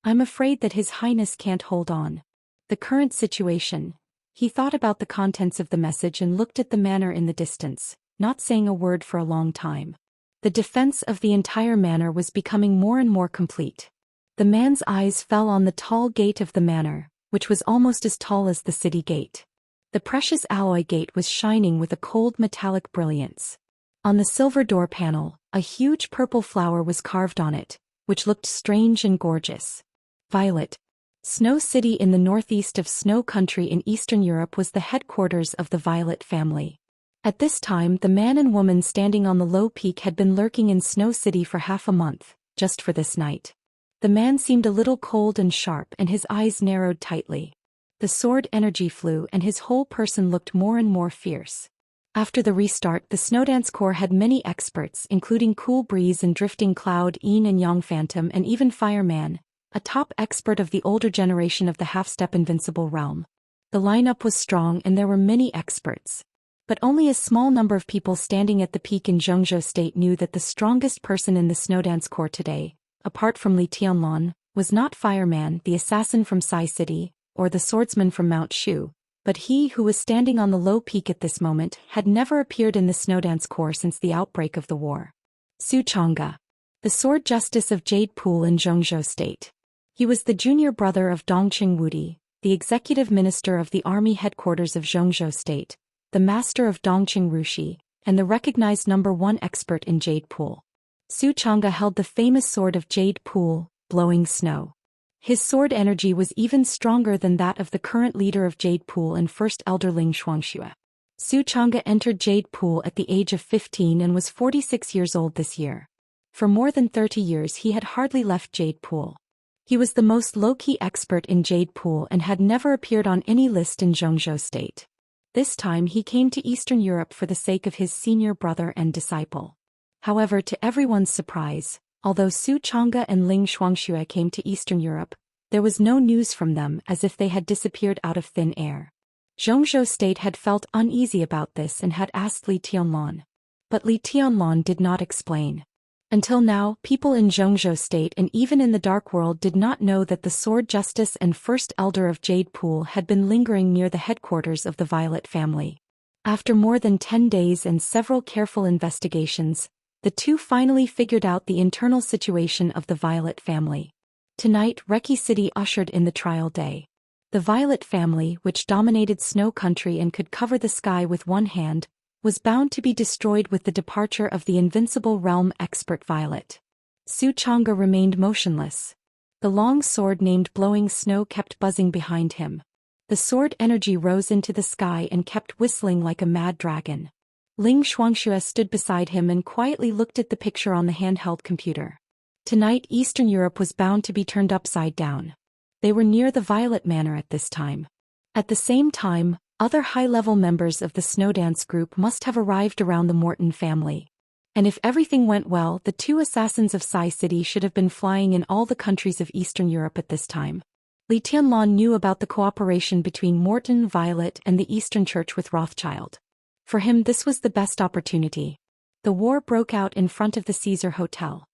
"I'm afraid that His Highness can't hold on. The current situation." He thought about the contents of the message and looked at the manor in the distance, not saying a word for a long time. The defense of the entire manor was becoming more and more complete. The man's eyes fell on the tall gate of the manor, which was almost as tall as the city gate. The precious alloy gate was shining with a cold metallic brilliance. On the silver door panel, a huge purple flower was carved on it, which looked strange and gorgeous. Violet. Snow City in the northeast of Snow Country in Eastern Europe was the headquarters of the Violet family. At this time, the man and woman standing on the low peak had been lurking in Snow City for half a month, just for this night. The man seemed a little cold and sharp and his eyes narrowed tightly. The sword energy flew and his whole person looked more and more fierce. After the restart, the Snowdance Corps had many experts, including Cool Breeze and Drifting Cloud, Yin and Yang Phantom, and even Fireman, a top expert of the older generation of the half-step invincible realm. The lineup was strong and there were many experts. But only a small number of people standing at the peak in Zhou State knew that the strongest person in the Snowdance Corps today, apart from Li Tianlan, was not Fireman, the assassin from Sai City, or the swordsman from Mount Shu, but he who was standing on the low peak at this moment had never appeared in the Snowdance Corps since the outbreak of the war. Su Chang'e, the sword justice of Jade Pool in Zhou State. He was the junior brother of Dongqing Wudi, the executive minister of the army headquarters of Zhou State, the master of Dongqing Rushi, and the recognized #1 expert in Jade Pool. Xianxia held the famous sword of Jade Pool, blowing snow. His sword energy was even stronger than that of the current leader of Jade Pool and first elder Xianxia. Xianxia entered Jade Pool at the age of 15 and was 46 years old this year. For more than 30 years he had hardly left Jade Pool. He was the most low-key expert in Jade Pool and had never appeared on any list in Zhou State. This time he came to Eastern Europe for the sake of his senior brother and disciple. However, to everyone's surprise, although Xianxia and Xianxia came to Eastern Europe, there was no news from them, as if they had disappeared out of thin air. Zhou State had felt uneasy about this and had asked Li Tianlan. But Li Tianlan did not explain. Until now, people in Zhou State and even in the Dark World did not know that the Sword Justice and First Elder of Jade Pool had been lingering near the headquarters of the Violet family. After more than 10 days and several careful investigations, the two finally figured out the internal situation of the Violet family. Tonight, Reki City ushered in the trial day. The Violet family, which dominated Snow Country and could cover the sky with one hand, was bound to be destroyed with the departure of the invincible realm expert Violet. Xianxia remained motionless. The long sword named Blowing Snow kept buzzing behind him. The sword energy rose into the sky and kept whistling like a mad dragon. Xianxia stood beside him and quietly looked at the picture on the handheld computer. Tonight Eastern Europe was bound to be turned upside down. They were near the Violet Manor at this time. At the same time, other high-level members of the Snowdance group must have arrived around the Morton family. And if everything went well, the two assassins of Sai City should have been flying in all the countries of Eastern Europe at this time. Li Tianlan knew about the cooperation between Morton, Violet, and the Eastern Church with Rothschild. For him this was the best opportunity. The war broke out in front of the Caesar Hotel.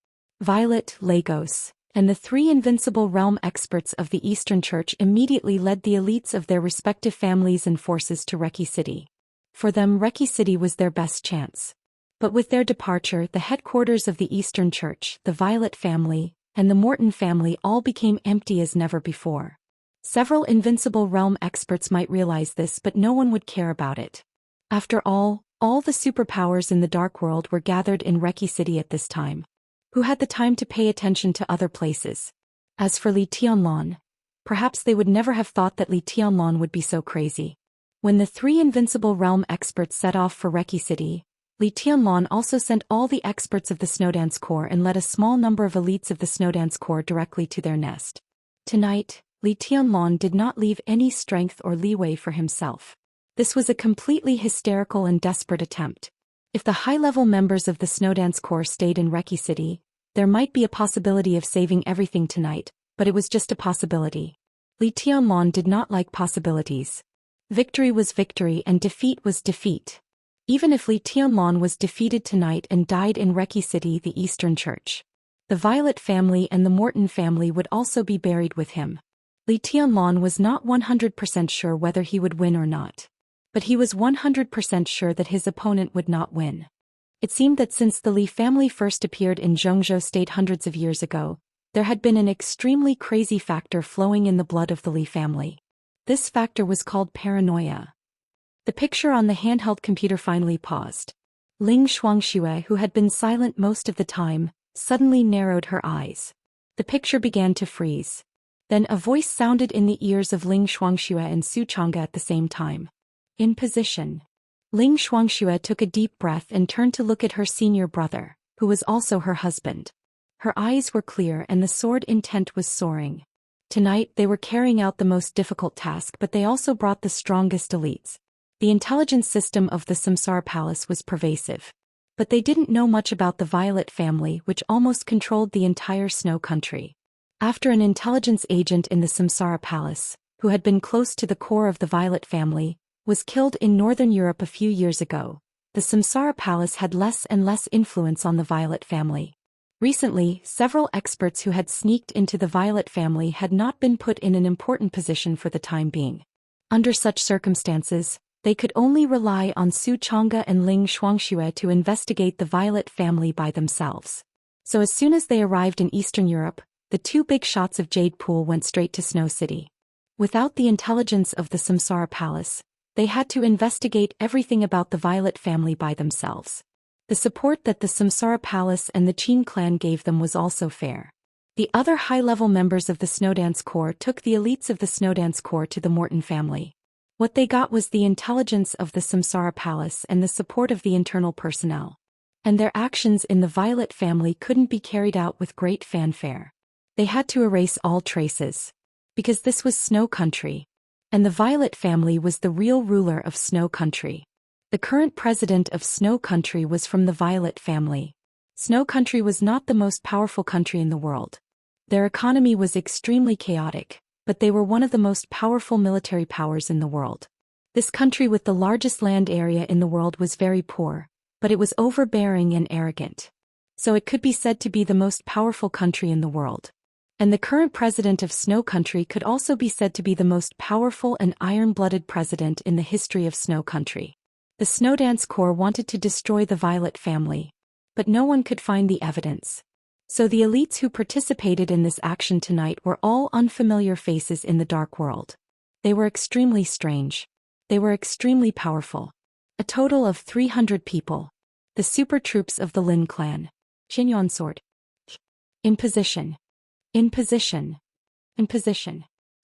Violet, Lagos, and the three invincible realm experts of the Eastern Church immediately led the elites of their respective families and forces to Reki City. For them, Reki City was their best chance. But with their departure, the headquarters of the Eastern Church, the Violet family, and the Morton family all became empty as never before. Several invincible realm experts might realize this, but no one would care about it. After all the superpowers in the Dark World were gathered in Reki City at this time. Who had the time to pay attention to other places? As for Li Tianlan, perhaps they would never have thought that Li Tianlan would be so crazy. When the three invincible realm experts set off for Reki City, Li Tianlan also sent all the experts of the Snowdance Corps and led a small number of elites of the Snowdance Corps directly to their nest. Tonight, Li Tianlan did not leave any strength or leeway for himself. This was a completely hysterical and desperate attempt. If the high-level members of the Snowdance Corps stayed in Reki City, there might be a possibility of saving everything tonight, but it was just a possibility. Li Tianlan did not like possibilities. Victory was victory and defeat was defeat. Even if Li Tianlan was defeated tonight and died in Reki City, the Eastern Church, the Violet family and the Morton family would also be buried with him. Li Tianlan was not 100% sure whether he would win or not. But he was 100% sure that his opponent would not win. It seemed that since the Li family first appeared in Zhou State hundreds of years ago, there had been an extremely crazy factor flowing in the blood of the Li family. This factor was called paranoia. The picture on the handheld computer finally paused. Xianxia, who had been silent most of the time, suddenly narrowed her eyes. The picture began to freeze. Then a voice sounded in the ears of Xianxia and Xianxia at the same time. In position. Xianxia took a deep breath and turned to look at her senior brother, who was also her husband. Her eyes were clear and the sword intent was soaring. Tonight they were carrying out the most difficult task, but they also brought the strongest elites. The intelligence system of the Samsara Palace was pervasive. But they didn't know much about the Violet family, which almost controlled the entire Snow Country. After an intelligence agent in the Samsara Palace, who had been close to the core of the Violet family, was killed in Northern Europe a few years ago, the Samsara Palace had less and less influence on the Violet family. Recently, several experts who had sneaked into the Violet family had not been put in an important position for the time being. Under such circumstances, they could only rely on Xianxia and Xianxia to investigate the Violet family by themselves. So as soon as they arrived in Eastern Europe, the two big shots of Jade Pool went straight to Snow City. Without the intelligence of the Samsara Palace, they had to investigate everything about the Violet family by themselves. The support that the Samsara Palace and the Qin clan gave them was also fair. The other high-level members of the Snowdance Corps took the elites of the Snowdance Corps to the Morton family. What they got was the intelligence of the Samsara Palace and the support of the internal personnel. And their actions in the Violet family couldn't be carried out with great fanfare. They had to erase all traces. Because this was Snow Country. And the Violet family was the real ruler of Snow Country. The current president of Snow Country was from the Violet family. Snow Country was not the most powerful country in the world. Their economy was extremely chaotic, but they were one of the most powerful military powers in the world. This country with the largest land area in the world was very poor, but it was overbearing and arrogant. So it could be said to be the most powerful country in the world. And the current president of Snow Country could also be said to be the most powerful and iron-blooded president in the history of Snow Country. The Snowdance Corps wanted to destroy the Violet family, but no one could find the evidence. So the elites who participated in this action tonight were all unfamiliar faces in the dark world. They were extremely strange. They were extremely powerful. A total of 300 people. The super troops of the Lin clan. Xianyuan sword. In position. In position. In position.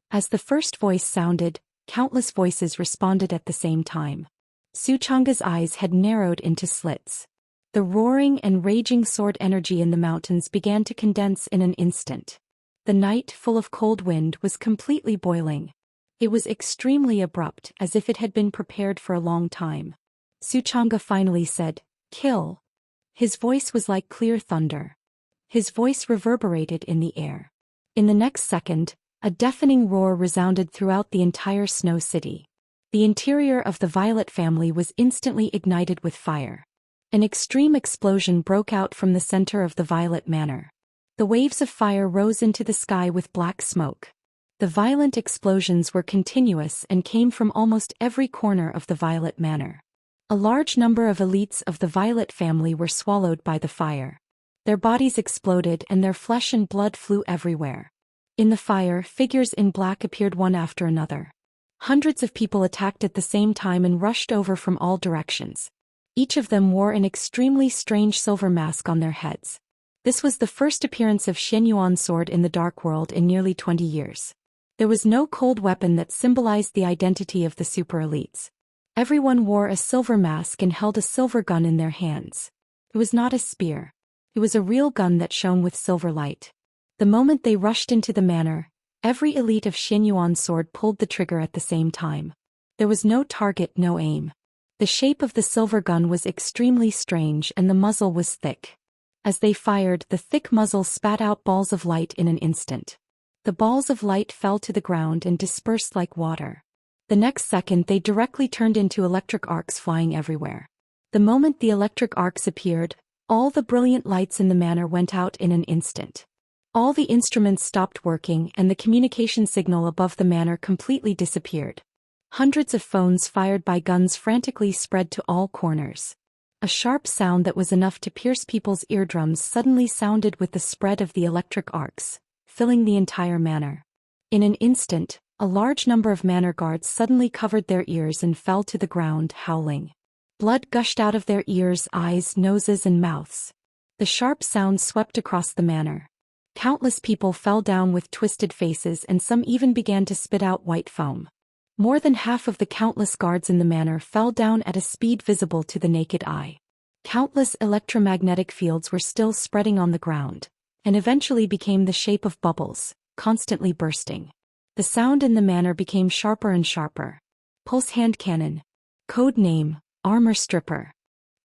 As the first voice sounded, countless voices responded at the same time. Su Chang's eyes had narrowed into slits. The roaring and raging sword energy in the mountains began to condense in an instant. The night, full of cold wind, was completely boiling. It was extremely abrupt, as if it had been prepared for a long time. Su Chang'e finally said, "Kill." His voice was like clear thunder. His voice reverberated in the air. In the next second, a deafening roar resounded throughout the entire Snow City. The interior of the Violet family was instantly ignited with fire. An extreme explosion broke out from the center of the Violet Manor. The waves of fire rose into the sky with black smoke. The violent explosions were continuous and came from almost every corner of the Violet Manor. A large number of elites of the Violet family were swallowed by the fire. Their bodies exploded and their flesh and blood flew everywhere. In the fire, figures in black appeared one after another. Hundreds of people attacked at the same time and rushed over from all directions. Each of them wore an extremely strange silver mask on their heads. This was the first appearance of Xianyuan sword in the Dark World in nearly 20 years. There was no cold weapon that symbolized the identity of the super elites. Everyone wore a silver mask and held a silver gun in their hands. It was not a spear. It was a real gun that shone with silver light. The moment they rushed into the manor, every elite of Xianyuan sword pulled the trigger at the same time. There was no target, no aim. The shape of the silver gun was extremely strange and the muzzle was thick. As they fired, the thick muzzle spat out balls of light in an instant. The balls of light fell to the ground and dispersed like water. The next second they directly turned into electric arcs flying everywhere. The moment the electric arcs appeared, all the brilliant lights in the manor went out in an instant. All the instruments stopped working and the communication signal above the manor completely disappeared. Hundreds of phones fired by guns frantically spread to all corners. A sharp sound that was enough to pierce people's eardrums suddenly sounded with the spread of the electric arcs, filling the entire manor. In an instant, a large number of manor guards suddenly covered their ears and fell to the ground, howling. Blood gushed out of their ears, eyes, noses, and mouths. The sharp sound swept across the manor. Countless people fell down with twisted faces and some even began to spit out white foam. More than half of the countless guards in the manor fell down at a speed visible to the naked eye. Countless electromagnetic fields were still spreading on the ground, and eventually became the shape of bubbles, constantly bursting. The sound in the manor became sharper and sharper. Pulse hand cannon. Code name, Armor Stripper.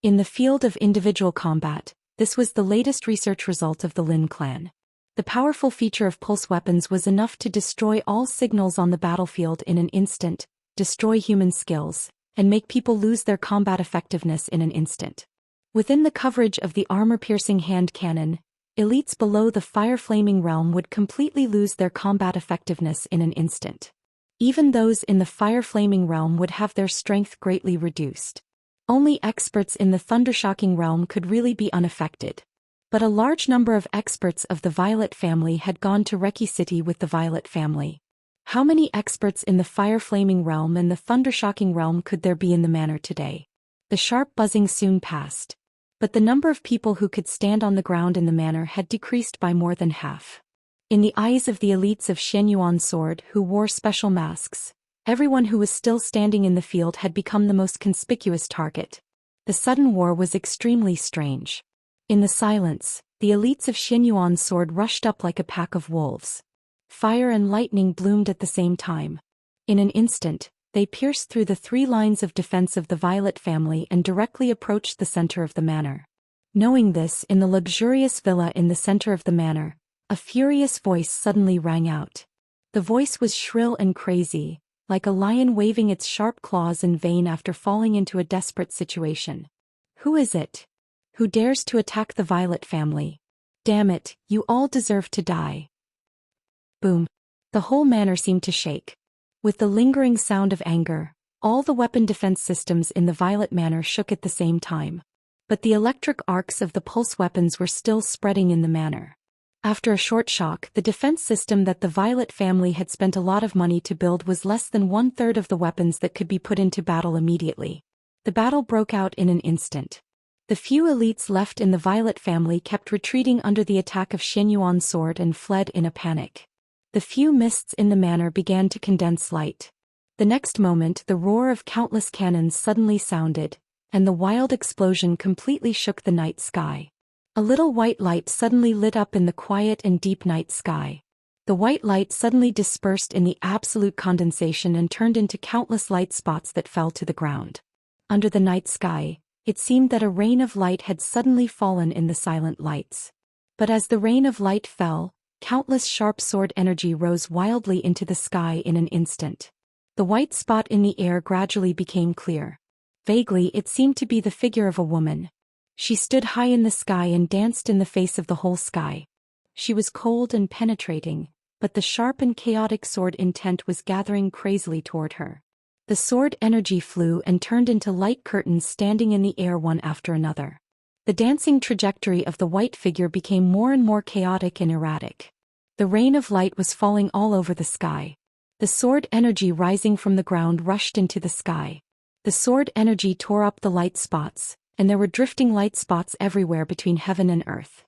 In the field of individual combat, this was the latest research result of the Lin clan. The powerful feature of pulse weapons was enough to destroy all signals on the battlefield in an instant, destroy human skills, and make people lose their combat effectiveness in an instant. Within the coverage of the armor-piercing hand cannon, elites below the fire-flaming realm would completely lose their combat effectiveness in an instant. Even those in the fire-flaming realm would have their strength greatly reduced. Only experts in the thundershocking realm could really be unaffected. But a large number of experts of the Violet family had gone to Reki City with the Violet family. How many experts in the fire-flaming realm and the thunder-shocking realm could there be in the manor today? The sharp buzzing soon passed. But the number of people who could stand on the ground in the manor had decreased by more than half. In the eyes of the elites of Xianyuan sword who wore special masks, everyone who was still standing in the field had become the most conspicuous target. The sudden war was extremely strange. In the silence, the elites of Xianyuan sword rushed up like a pack of wolves. Fire and lightning bloomed at the same time. In an instant, they pierced through the 3 lines of defense of the Violet family and directly approached the center of the manor. Knowing this, in the luxurious villa in the center of the manor, a furious voice suddenly rang out. The voice was shrill and crazy, like a lion waving its sharp claws in vain after falling into a desperate situation. Who is it? Who dares to attack the Violet family? Damn it, you all deserve to die. Boom. The whole manor seemed to shake. With the lingering sound of anger, all the weapon defense systems in the Violet manor shook at the same time. But the electric arcs of the pulse weapons were still spreading in the manor. After a short shock, the defense system that the Violet family had spent a lot of money to build was less than 1/3 of the weapons that could be put into battle immediately. The battle broke out in an instant. The few elites left in the Violet family kept retreating under the attack of Xianyuan sword and fled in a panic. The few mists in the manor began to condense light. The next moment the roar of countless cannons suddenly sounded, and the wild explosion completely shook the night sky. A little white light suddenly lit up in the quiet and deep night sky. The white light suddenly dispersed in the absolute condensation and turned into countless light spots that fell to the ground. Under the night sky, it seemed that a rain of light had suddenly fallen in the silent lights. But as the rain of light fell, countless sharp sword energy rose wildly into the sky in an instant. The white spot in the air gradually became clear. Vaguely it seemed to be the figure of a woman. She stood high in the sky and danced in the face of the whole sky. She was cold and penetrating, but the sharp and chaotic sword intent was gathering crazily toward her. The sword energy flew and turned into light curtains standing in the air one after another. The dancing trajectory of the white figure became more and more chaotic and erratic. The rain of light was falling all over the sky. The sword energy rising from the ground rushed into the sky. The sword energy tore up the light spots, and there were drifting light spots everywhere between heaven and earth.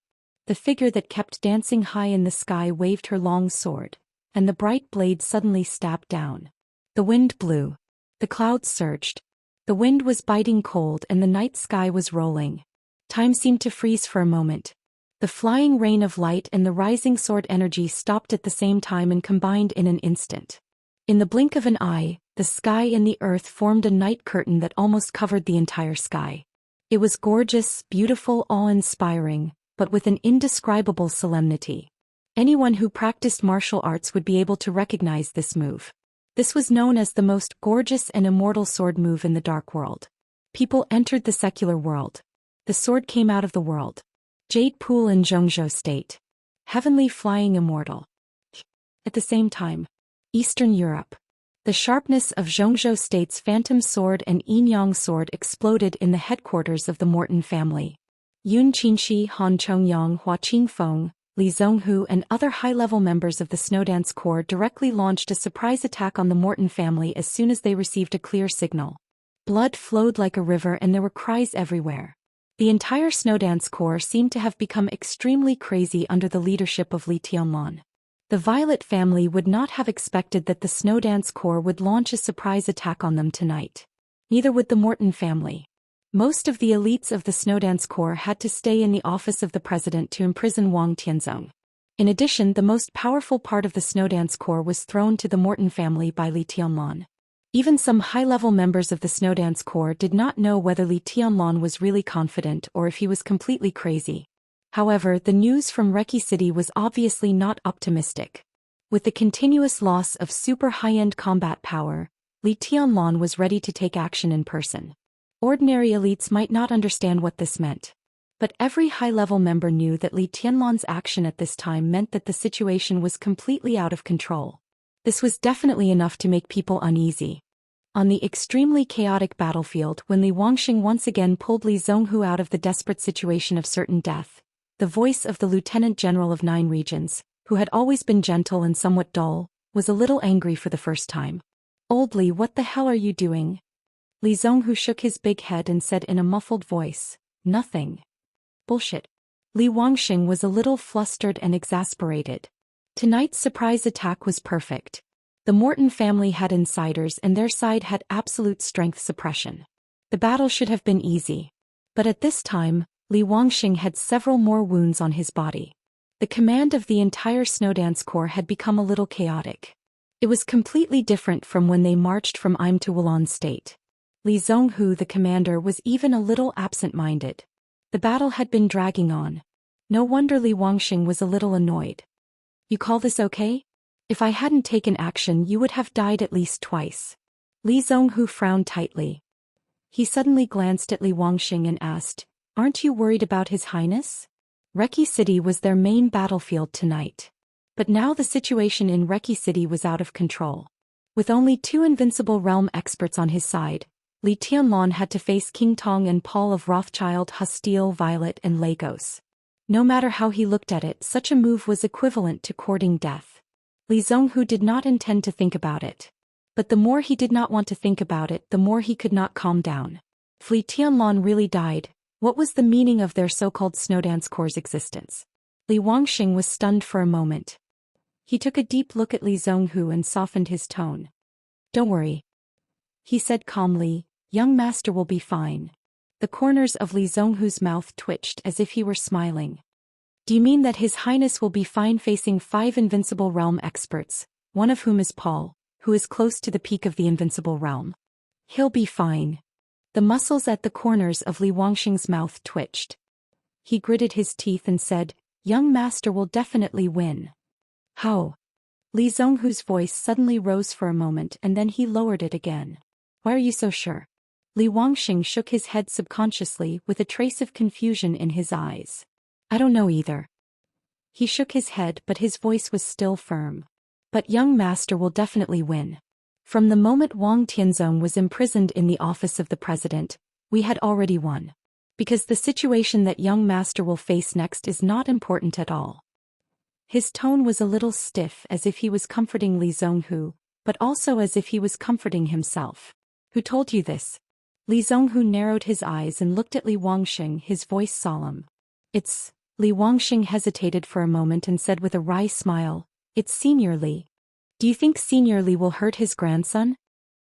The figure that kept dancing high in the sky waved her long sword, and the bright blade suddenly stabbed down. The wind blew. The clouds surged. The wind was biting cold and the night sky was rolling. Time seemed to freeze for a moment. The flying rain of light and the rising sword energy stopped at the same time and combined in an instant. In the blink of an eye, the sky and the earth formed a night curtain that almost covered the entire sky. It was gorgeous, beautiful, awe-inspiring, but with an indescribable solemnity. Anyone who practiced martial arts would be able to recognize this move. This was known as the most gorgeous and immortal sword move in the dark world. People entered the secular world. The sword came out of the world. Jade Pool in Zhou State. Heavenly flying immortal. At the same time, Eastern Europe. The sharpness of Zhou State's phantom sword and yin-yang sword exploded in the headquarters of the Morton family. Yun Qinshi, Han Chongyang, Hua Qingfeng, Li Zhonghu and other high-level members of the Snowdance Corps directly launched a surprise attack on the Morton family as soon as they received a clear signal. Blood flowed like a river and there were cries everywhere. The entire Snowdance Corps seemed to have become extremely crazy under the leadership of Li Tianlan. The Violet family would not have expected that the Snowdance Corps would launch a surprise attack on them tonight. Neither would the Morton family. Most of the elites of the Snowdance Corps had to stay in the office of the president to imprison Wang Tianzong. In addition, the most powerful part of the Snowdance Corps was thrown to the Morton family by Li Tianlan. Even some high-level members of the Snowdance Corps did not know whether Li Tianlan was really confident or if he was completely crazy. However, the news from Reki City was obviously not optimistic. With the continuous loss of super high-end combat power, Li Tianlan was ready to take action in person. Ordinary elites might not understand what this meant. But every high-level member knew that Li Tianlan's action at this time meant that the situation was completely out of control. This was definitely enough to make people uneasy. On the extremely chaotic battlefield, when Li Wangxing once again pulled Li Zhonghu out of the desperate situation of certain death, the voice of the Lieutenant General of 9 Regions, who had always been gentle and somewhat dull, was a little angry for the first time. "Old Li, what the hell are you doing?" Li Zonghu shook his big head and said in a muffled voice, "Nothing." "Bullshit." Li Wangxing was a little flustered and exasperated. Tonight's surprise attack was perfect. The Morton family had insiders and their side had absolute strength suppression. The battle should have been easy. But at this time, Li Wangxing had several more wounds on his body. The command of the entire Snowdance Corps had become a little chaotic. It was completely different from when they marched from Im to Wulan State. Li Zonghu, the commander, was even a little absent-minded. The battle had been dragging on. No wonder Li Wangxing was a little annoyed. "You call this okay? If I hadn't taken action, you would have died at least twice." Li Zonghu frowned tightly. He suddenly glanced at Li Wangxing and asked, "Aren't you worried about His Highness?" Reki City was their main battlefield tonight. But now the situation in Reki City was out of control. With only 2 invincible realm experts on his side, Li Tianlong had to face King Tong and Paul of Rothschild, Hostile, Violet and Lagos. No matter how he looked at it, such a move was equivalent to courting death. Li Zonghu did not intend to think about it. But the more he did not want to think about it, the more he could not calm down. If Li Tianlong really died, what was the meaning of their so-called Snowdance Corps' existence? Li Wangxing was stunned for a moment. He took a deep look at Li Zonghu and softened his tone. "Don't worry," he said calmly, "young master will be fine." The corners of Li Zonghu's mouth twitched as if he were smiling. "Do you mean that His Highness will be fine facing 5 invincible realm experts, one of whom is Paul, who is close to the peak of the invincible realm?" "He'll be fine." The muscles at the corners of Li Wangxing's mouth twitched. He gritted his teeth and said, "Young master will definitely win." "How?" Li Zonghu's voice suddenly rose for a moment and then he lowered it again. "Why are you so sure?" Li Wangxing shook his head subconsciously with a trace of confusion in his eyes. "I don't know either." He shook his head but his voice was still firm. "But young master will definitely win. From the moment Wang Tianzong was imprisoned in the office of the president, we had already won. Because the situation that young master will face next is not important at all." His tone was a little stiff as if he was comforting Li Zonghu, but also as if he was comforting himself. "Who told you this?" Li Zonghu narrowed his eyes and looked at Li Wangxing, his voice solemn. "It's..." Li Wangxing hesitated for a moment and said with a wry smile, "It's Senior Li." "Do you think Senior Li will hurt his grandson?"